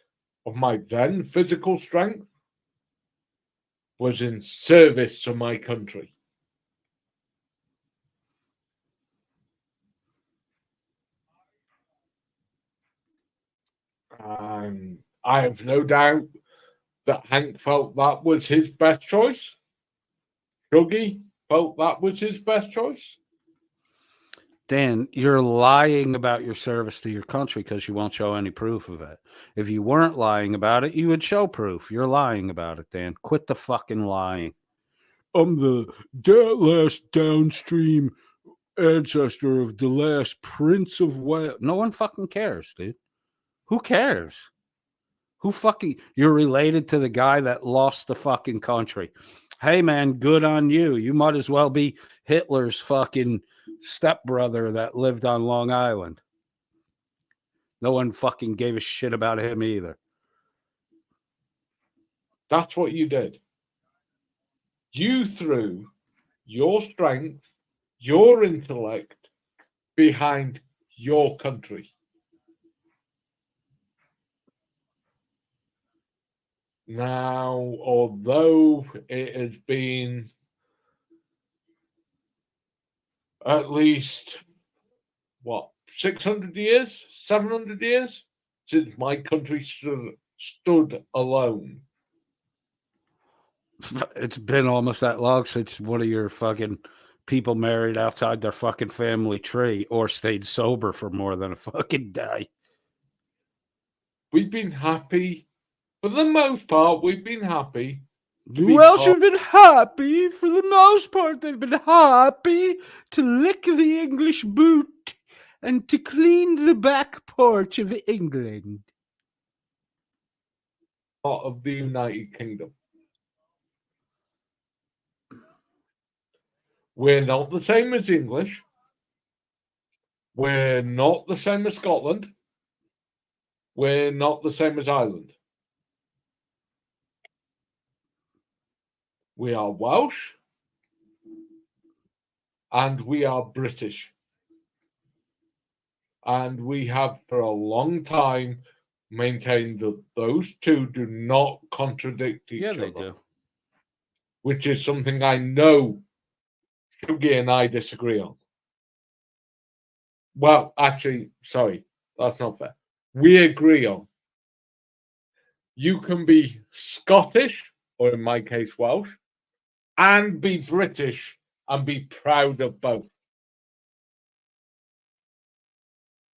of my then physical strength, was in service to my country. And I have no doubt that Hank felt that was his best choice. Shuggy felt that was his best choice. Dan, you're lying about your service to your country because you won't show any proof of it. If you weren't lying about it, you would show proof. You're lying about it, Dan. Quit the fucking lying. I'm the last downstream ancestor of the last Prince of Wales. No one fucking cares, dude. Who cares? You're related to the guy that lost the fucking country. Hey, man, good on you. You might as well be Hitler's fucking stepbrother that lived on Long Island. No one fucking gave a shit about him either. That's what you did. You threw your strength, your intellect behind your country. Now, although it has been at least, 600 years, 700 years since my country stood alone. It's been almost that long since one of your fucking people married outside their fucking family tree or stayed sober for more than a fucking day. We've been happy. For the most part, we've been happy. The Welsh have been happy. For the most part, they've been happy to lick the English boot and to clean the back porch of England. Part of the United Kingdom. We're not the same as English. We're not the same as Scotland. We're not the same as Ireland. We are Welsh and we are British. And we have for a long time maintained that those two do not contradict each other. They do. Which is something I know Shugi and I disagree on. Well, actually, sorry, that's not fair. We agree on. You can be Scottish, or in my case, Welsh, and be British and be proud of both.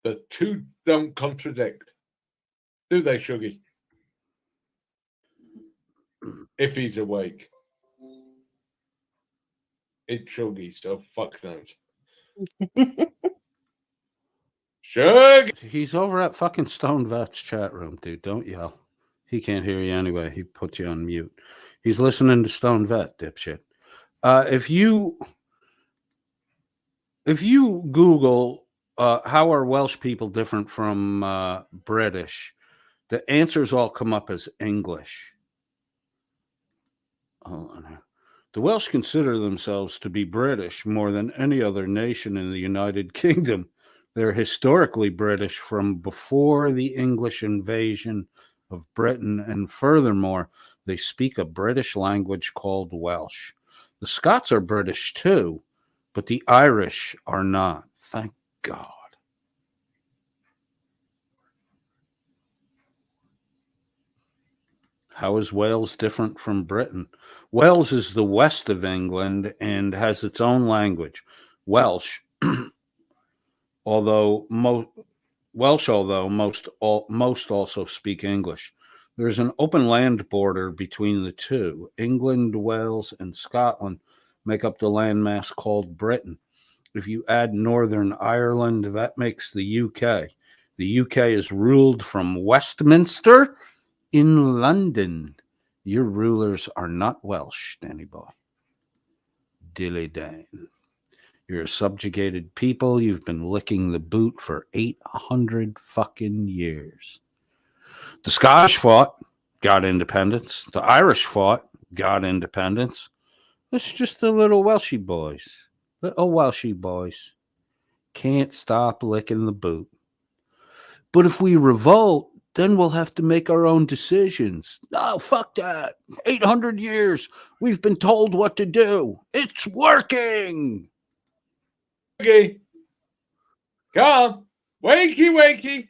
The two don't contradict, do they, Shuggy? If he's awake. It's Shuggy, so fuck knows. Shuggy! He's over at fucking Stone Vet's chat room, dude. Don't yell. He can't hear you anyway. He put you on mute. He's listening to Stone Vet, dipshit. If you Google how are Welsh people different from British, the answers all come up as English. The Welsh consider themselves to be British more than any other nation in the United Kingdom. They're historically British from before the English invasion of Britain, and furthermore, they speak a British language called Welsh. The Scots are British too, but the Irish are not. Thank God. How is Wales different from Britain? Wales is the west of England and has its own language. Welsh, although most also speak English. There's an open land border between the two. England, Wales, and Scotland make up the landmass called Britain. If you add Northern Ireland, that makes the UK. The UK is ruled from Westminster in London. Your rulers are not Welsh, Danny boy. Dil-Dan. You're a subjugated people. You've been licking the boot for 800 fucking years. The Scottish fought, got independence. The Irish fought, got independence. It's just the little Welshy boys. Little Welshy boys. Can't stop licking the boot. But if we revolt, then we'll have to make our own decisions. No, fuck that. 800 years. We've been told what to do. It's working. Okay. Come. Wakey, wakey.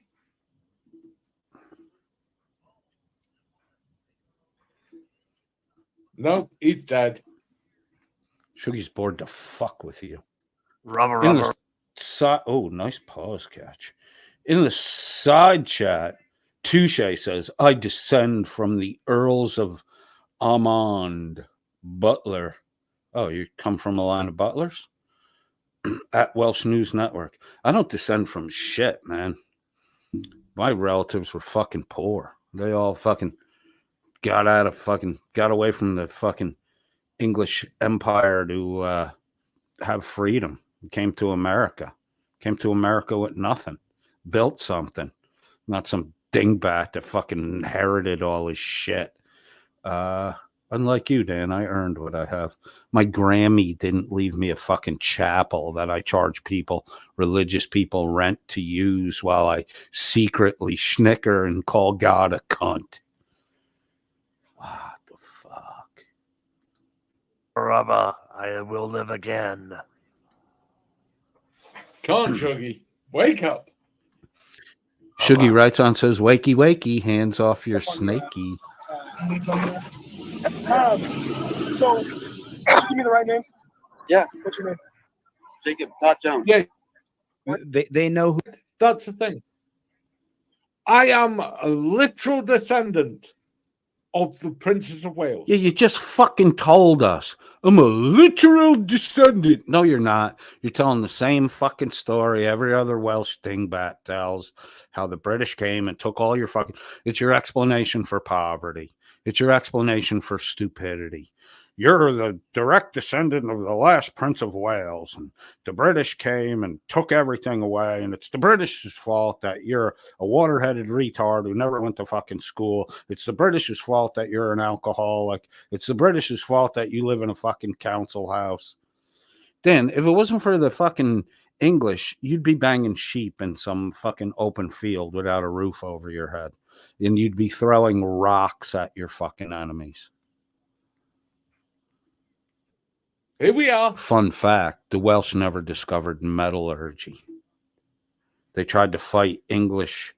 Nope, he's dead. Sugar's bored to fuck with you. Rubber. Oh, nice pause catch. In the side chat, Touche says, I descend from the Earls of Ormond Butler. Oh, you come from a line of butlers? At Welsh News Network. I don't descend from shit, man. My relatives were fucking poor. They all fucking got away from the fucking English Empire to have freedom. Came to America with nothing. Built something. Not some dingbat that fucking inherited all his shit. Unlike you, Dan, I earned what I have. My Grammy didn't leave me a fucking chapel that I charge people, religious people, rent to use while I secretly snicker and call God a cunt. What the fuck? Rubber, I will live again. Come on, Shuggy. Wake up. Shuggy writes on, says, wakey, wakey, hands off your snakey. So, did you give me the right name? Yeah. What's your name? Jacob Todd Jones. Yeah. They know who. That's the thing. I am a literal descendant of the Princess of Wales. Yeah, you just fucking told us. I'm a literal descendant. No, you're not. You're telling the same fucking story every other Welsh dingbat tells, how the British came and took all your fucking... It's your explanation for poverty. It's your explanation for stupidity. you're the direct descendant of the last Prince of Wales, and the British came and took everything away, and it's the British's fault that you're a water-headed retard who never went to fucking school. It's the British's fault that you're an alcoholic. It's the British's fault that you live in a fucking council house. Dan, if it wasn't for the fucking English, you'd be banging sheep in some fucking open field without a roof over your head, and you'd be throwing rocks at your fucking enemies. Here we are. Fun fact, the Welsh never discovered metallurgy. They tried to fight English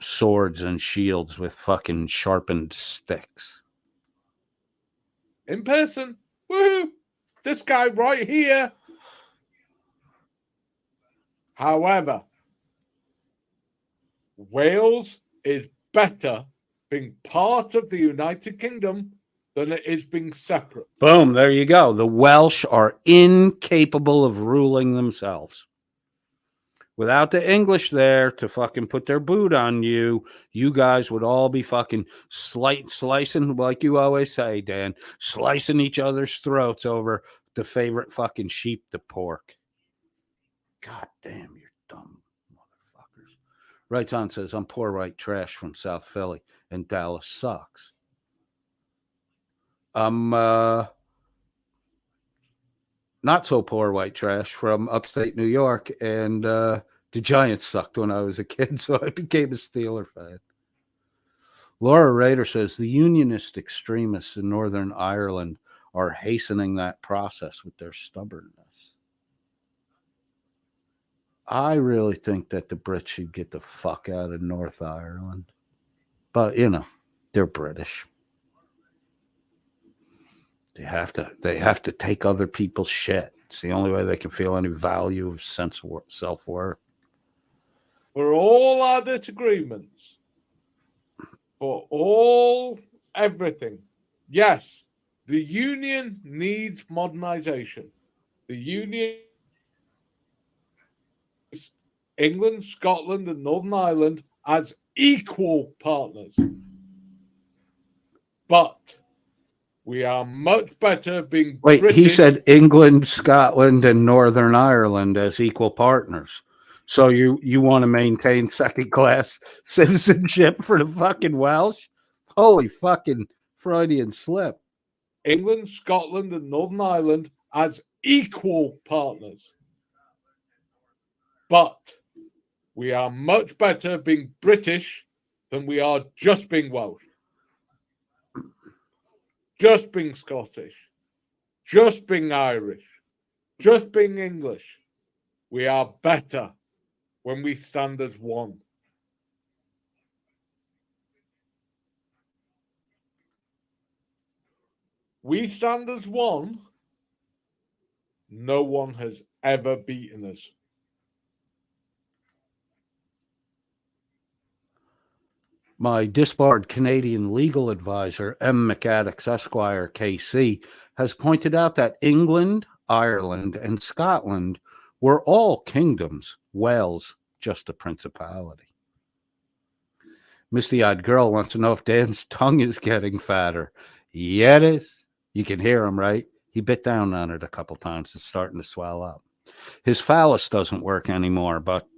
swords and shields with fucking sharpened sticks. In person. Woohoo! This guy right here. However, Wales is better being part of the United Kingdom than it is being separate. Boom, there you go. The Welsh are incapable of ruling themselves. Without the English there to fucking put their boot on you, you guys would all be fucking slicing, like you always say, Dan, slicing each other's throats over the favorite fucking sheep to pork. God damn, you're dumb motherfuckers. Writes on says, I'm poor white trash from South Philly, and Dallas sucks. I'm not so poor white trash from upstate New York, and the Giants sucked when I was a kid, so I became a Steeler fan. Laura Rader says the unionist extremists in Northern Ireland are hastening that process with their stubbornness. I really think that the Brits should get the fuck out of North Ireland. But, you know, they're British. They have to take other people's shit. It's the only way they can feel any value of sense of self-worth. For all our disagreements, for all everything, yes, the Union needs modernization. The Union, England, Scotland, and Northern Ireland as equal partners. But we are much better being Wait, British. he said England, Scotland, and Northern Ireland as equal partners. So you want to maintain second-class citizenship for the fucking Welsh? Holy fucking Freudian slip. England, Scotland, and Northern Ireland as equal partners. But we are much better being British than we are just being Welsh, just being Scottish, just being Irish, just being English. We are better when we stand as one. We stand as one. No one has ever beaten us. My disbarred Canadian legal advisor, M. McAddox Esquire, KC, has pointed out that England, Ireland, and Scotland were all kingdoms, Wales just a principality. Misty-eyed girl wants to know if Dan's tongue is getting fatter. Yeah, it is. You can hear him, right? He bit down on it a couple times. It's starting to swell up. His phallus doesn't work anymore, but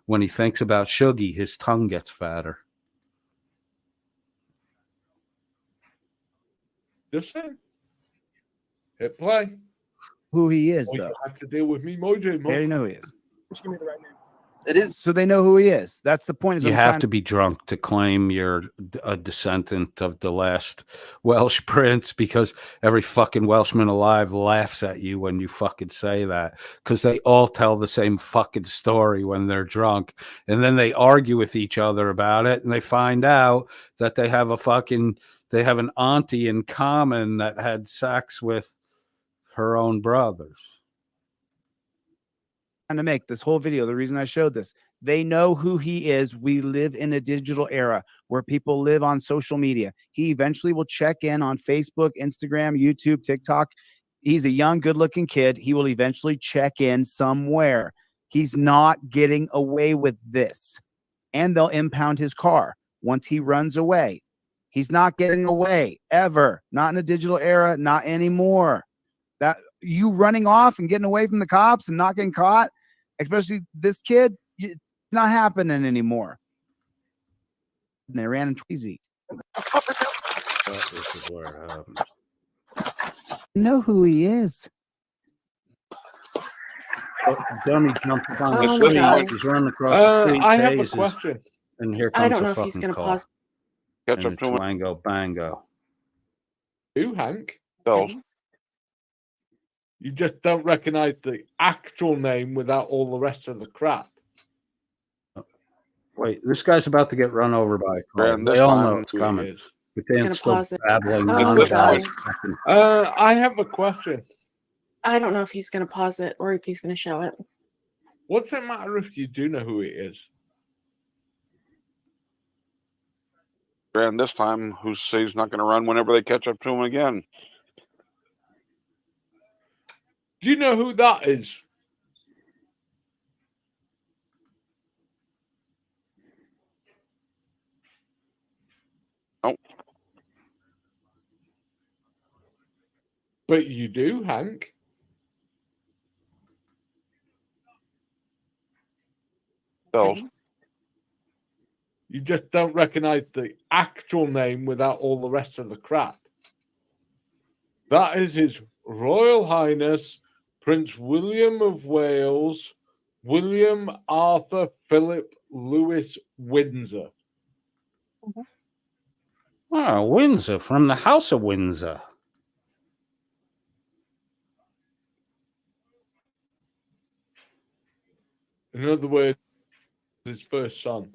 when he thinks about Shuggy, his tongue gets fatter. Just saying. Hit play. Who he is, Or you though. have to deal with me, Mojo. They already know who he is. Just give me the right name. It is. So they know who he is. That's the point. You have to be drunk to claim you're a descendant of the last Welsh prince, because every fucking Welshman alive laughs at you when you fucking say that, because they all tell the same fucking story when they're drunk, and then they argue with each other about it, and they find out that they have an auntie in common that had sex with her own brothers. To make this whole video, the reason I showed this, they know who he is. We live in a digital era where people live on social media. He eventually will check in on Facebook, Instagram, YouTube, TikTok. He's a young, good-looking kid. He will eventually check in somewhere. He's not getting away with this. And they'll impound his car once he runs away. He's not getting away ever. Not in the digital era, not anymore. That you running off and getting away from the cops and not getting caught, especially this kid, it's not happening anymore. And they ran into easy. This is where it happened. Know who he is. Dummy jumped up on the Oh my street. God. He's running across the street. I have a tases, question. And here I comes don't a know if he's fucking gonna car. pause. Catch And up it's to him. Wango Bango. Who, Hank? So, You just don't recognize the actual name without all the rest of the crap. Wait, this guy's about to get run over by a car. Graham, this They all know time- it's Who it coming. is. But Gonna then still pause it. babbling Oh on my about God. I have a question. I don't know if he's gonna pause it or if he's gonna show it. What's it matter if you do know who it is? Graham, this time, who says he's not going to run whenever they catch up to him again? Do you know who that is? Nope. But you do, Hank. So, You just don't recognize the actual name without all the rest of the crap. That is His Royal Highness Prince William of Wales, William Arthur Philip Louis Windsor. Oh, Windsor, from the House of Windsor. In other words, his first son.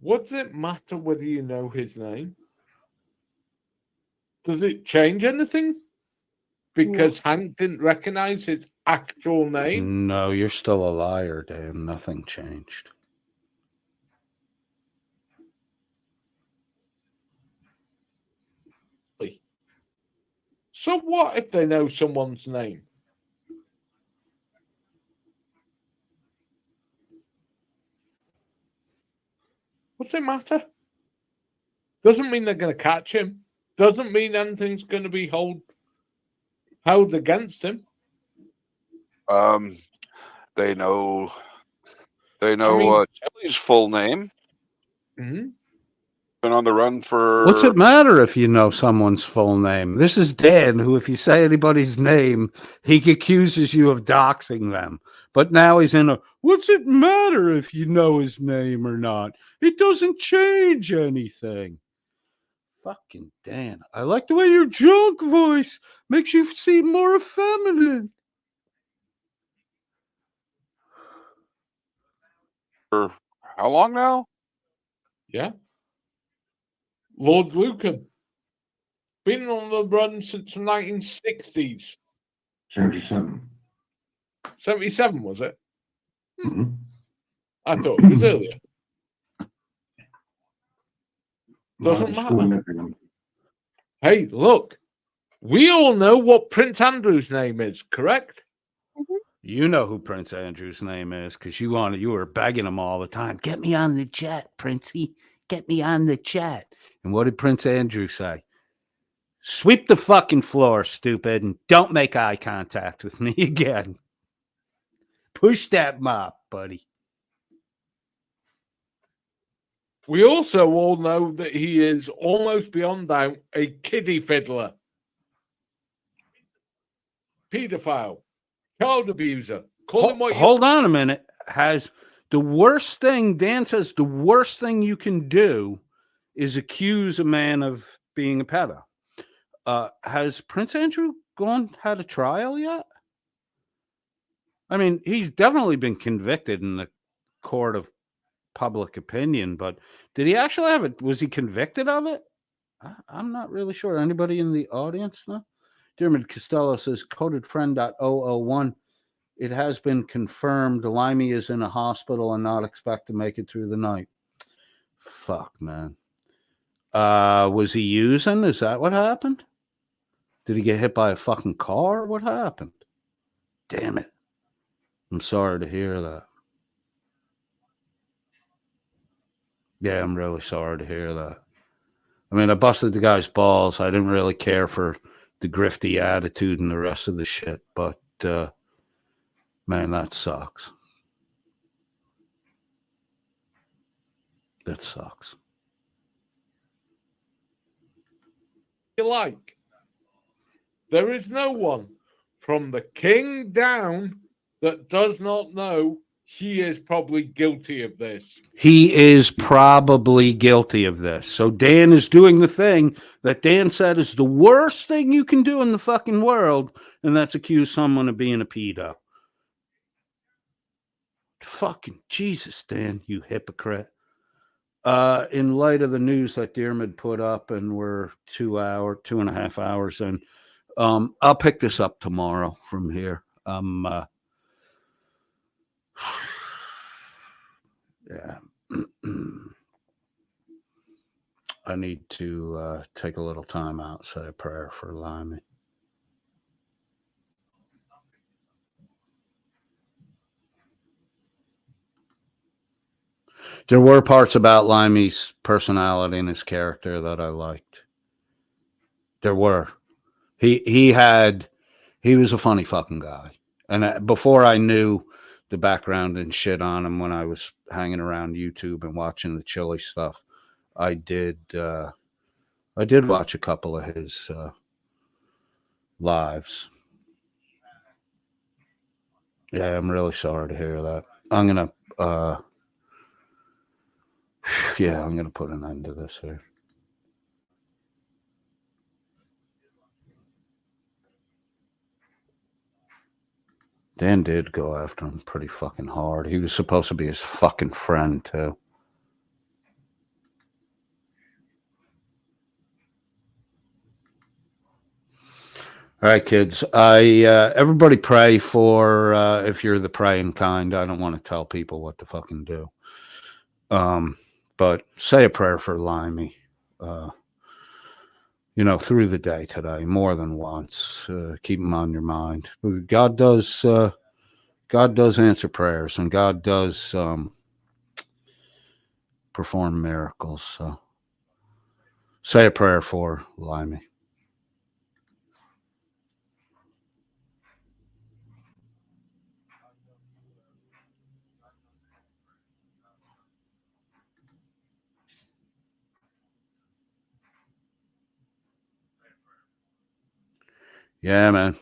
What does it matter whether you know his name? Does it change anything? Because Hank didn't recognize his actual name? No, you're still a liar, Dan. Nothing changed. So what if they know someone's name? What's it matter? Doesn't mean they're going to catch him. Doesn't mean anything's going to be held against him. they know mean- Kelly's full name. Mm-hmm. Been on the run for. What's it matter if you know someone's full name? This is Dan, who, if you say anybody's name, he accuses you of doxing them. But now he's in a, what's it matter if you know his name or not? It doesn't change anything. Fucking Dan. I like the way your junk voice makes you seem more effeminate. For how long now? Yeah. Lord Lucan. Been on the run since the 1960s. 77. 77, was it? Mhm. I thought it was earlier. Doesn't Right, school and matter. everything. Hey, look. We all know what Prince Andrew's name is, correct? You know who Prince Andrew's name is because you were begging him all the time. Get me on the jet, Princey. Get me on the jet. And what did Prince Andrew say? Sweep the fucking floor, stupid, and don't make eye contact with me again. Push that mop, buddy. We also all know that he is almost beyond doubt a kiddie fiddler, pedophile, child abuser. Call him what you Hold on a minute. Has the worst thing, Dan says the worst thing you can do is accuse a man of being a pedo. Has Prince Andrew had a trial yet? I mean, he's definitely been convicted in the court of public opinion, but did he actually have it? Was he convicted of it? I'm not really sure. Anybody in the audience know? Dermot Costello says, coded friend.001. It has been confirmed Limey is in a hospital and not expect to make it through the night. Fuck, man. Was he using? Is that what happened? Did he get hit by a fucking car? What happened? Damn it. I'm sorry to hear that. Yeah, I'm really sorry to hear that. I mean, I busted the guy's balls. I didn't really care for the grifty attitude and the rest of the shit, but man, that sucks. That sucks. You like? There is no one from the king down that does not know he is probably guilty of this. He is probably guilty of this. So Dan is doing the thing that Dan said is the worst thing you can do in the fucking world, and that's accuse someone of being a pedo. Fucking Jesus, Dan, you hypocrite. In light of the news that Diarmid put up, and we're 2.5 hours in, I'll pick this up tomorrow from here. Yeah. I need to take a little time out, say a prayer for Limey. There were parts about Limey's personality and his character that I liked. There were. He was a funny fucking guy. And before I knew the background and shit on him, when I was hanging around YouTube and watching the Chili stuff, I did watch a couple of his lives. Yeah, I'm really sorry to hear that. I'm gonna put an end to this here. Dan did go after him pretty fucking hard. He was supposed to be his fucking friend, too. All right, kids. Everybody pray for, if you're the praying kind. I don't want to tell people what to fucking do. But say a prayer for Limey. Through the day today, more than once. Keep him on your mind. God does answer prayers, and God does perform miracles. So say a prayer for Limey. Yeah, man.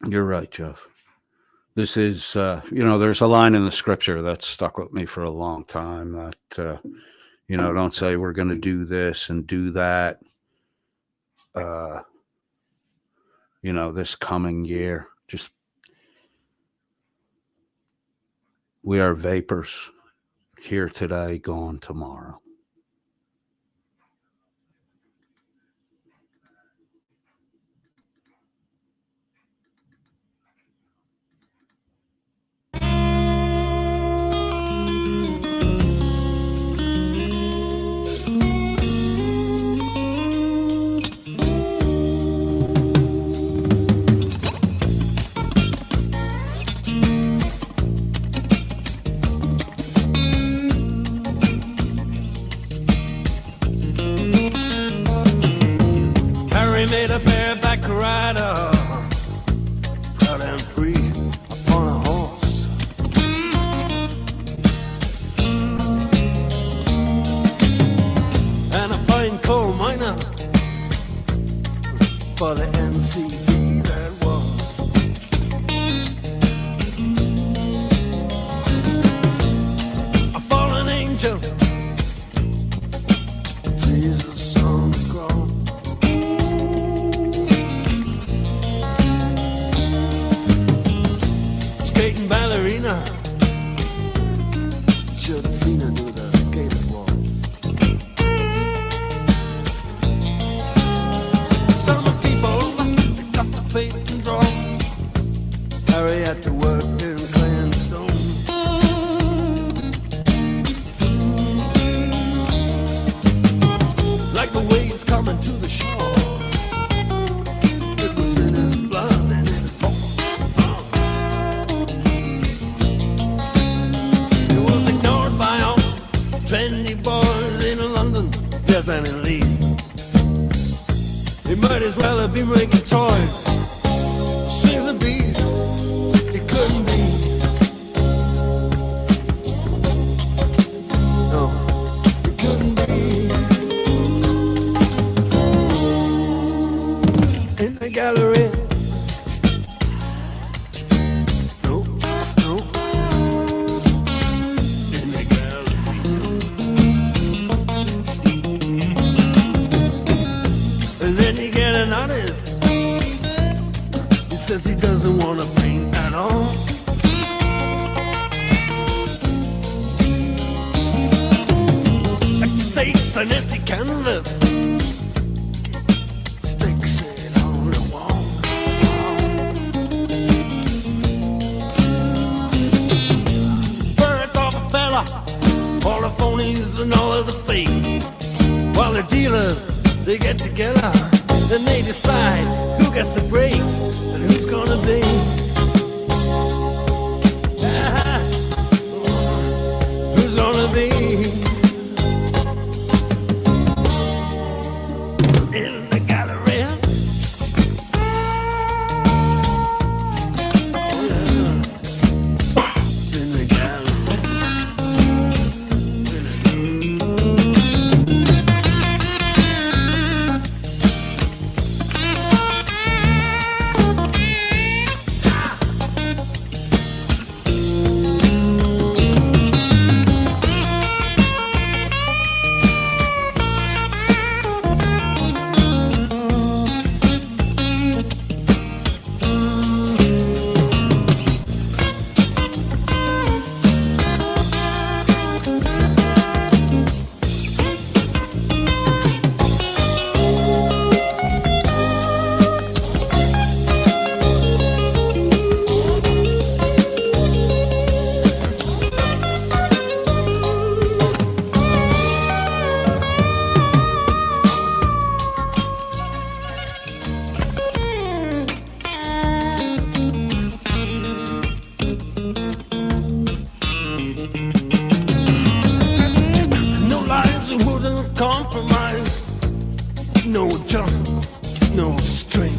You're right, Jeff. This is, there's a line in the scripture that stuck with me for a long time that, don't say we're going to do this and do that, this coming year. Just, we are vapors, here today, gone tomorrow. For the NCB that was. A fallen angel, Jesus on the cross. Skating ballerina, should have seen her do the skating waltz. Paint and draw. Harry had to work in clay and stone. Like the waves coming to the shore, it was in his blood and in his bones. It was ignored does and he leaves. He might as well have been making toys. Strings and bees, it couldn't be. No, it couldn't be. In the gallery. No, no. In the gallery. And then you get an artist. He says he doesn't want to paint at all. Like stakes and empty canvas. Stakes it on the wall. Birds off a fella, all the phonies and all of the fakes. While the dealers, they get together, then they decide who gets the breaks and who's gonna be. Who's gonna be in the gallery? In the gallery. Compromise, no jump, no string.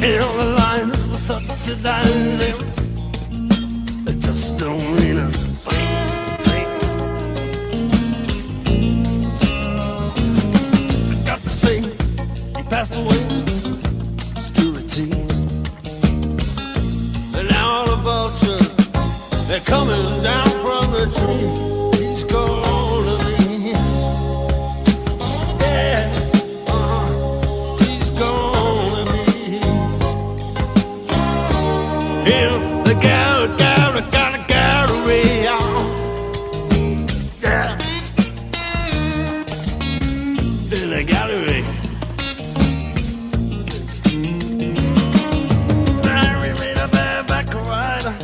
And all the lines were subsidizing, it just don't mean a thing. I got to say, he passed away, obscurity. And now all the vultures, they're coming down from the tree. He's gonna be, yeah, he's gonna be in the gallery, yeah, in the gallery. Mary made a bareback rider.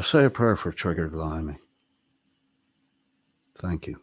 Say a prayer for Triggered Limey. Thank you.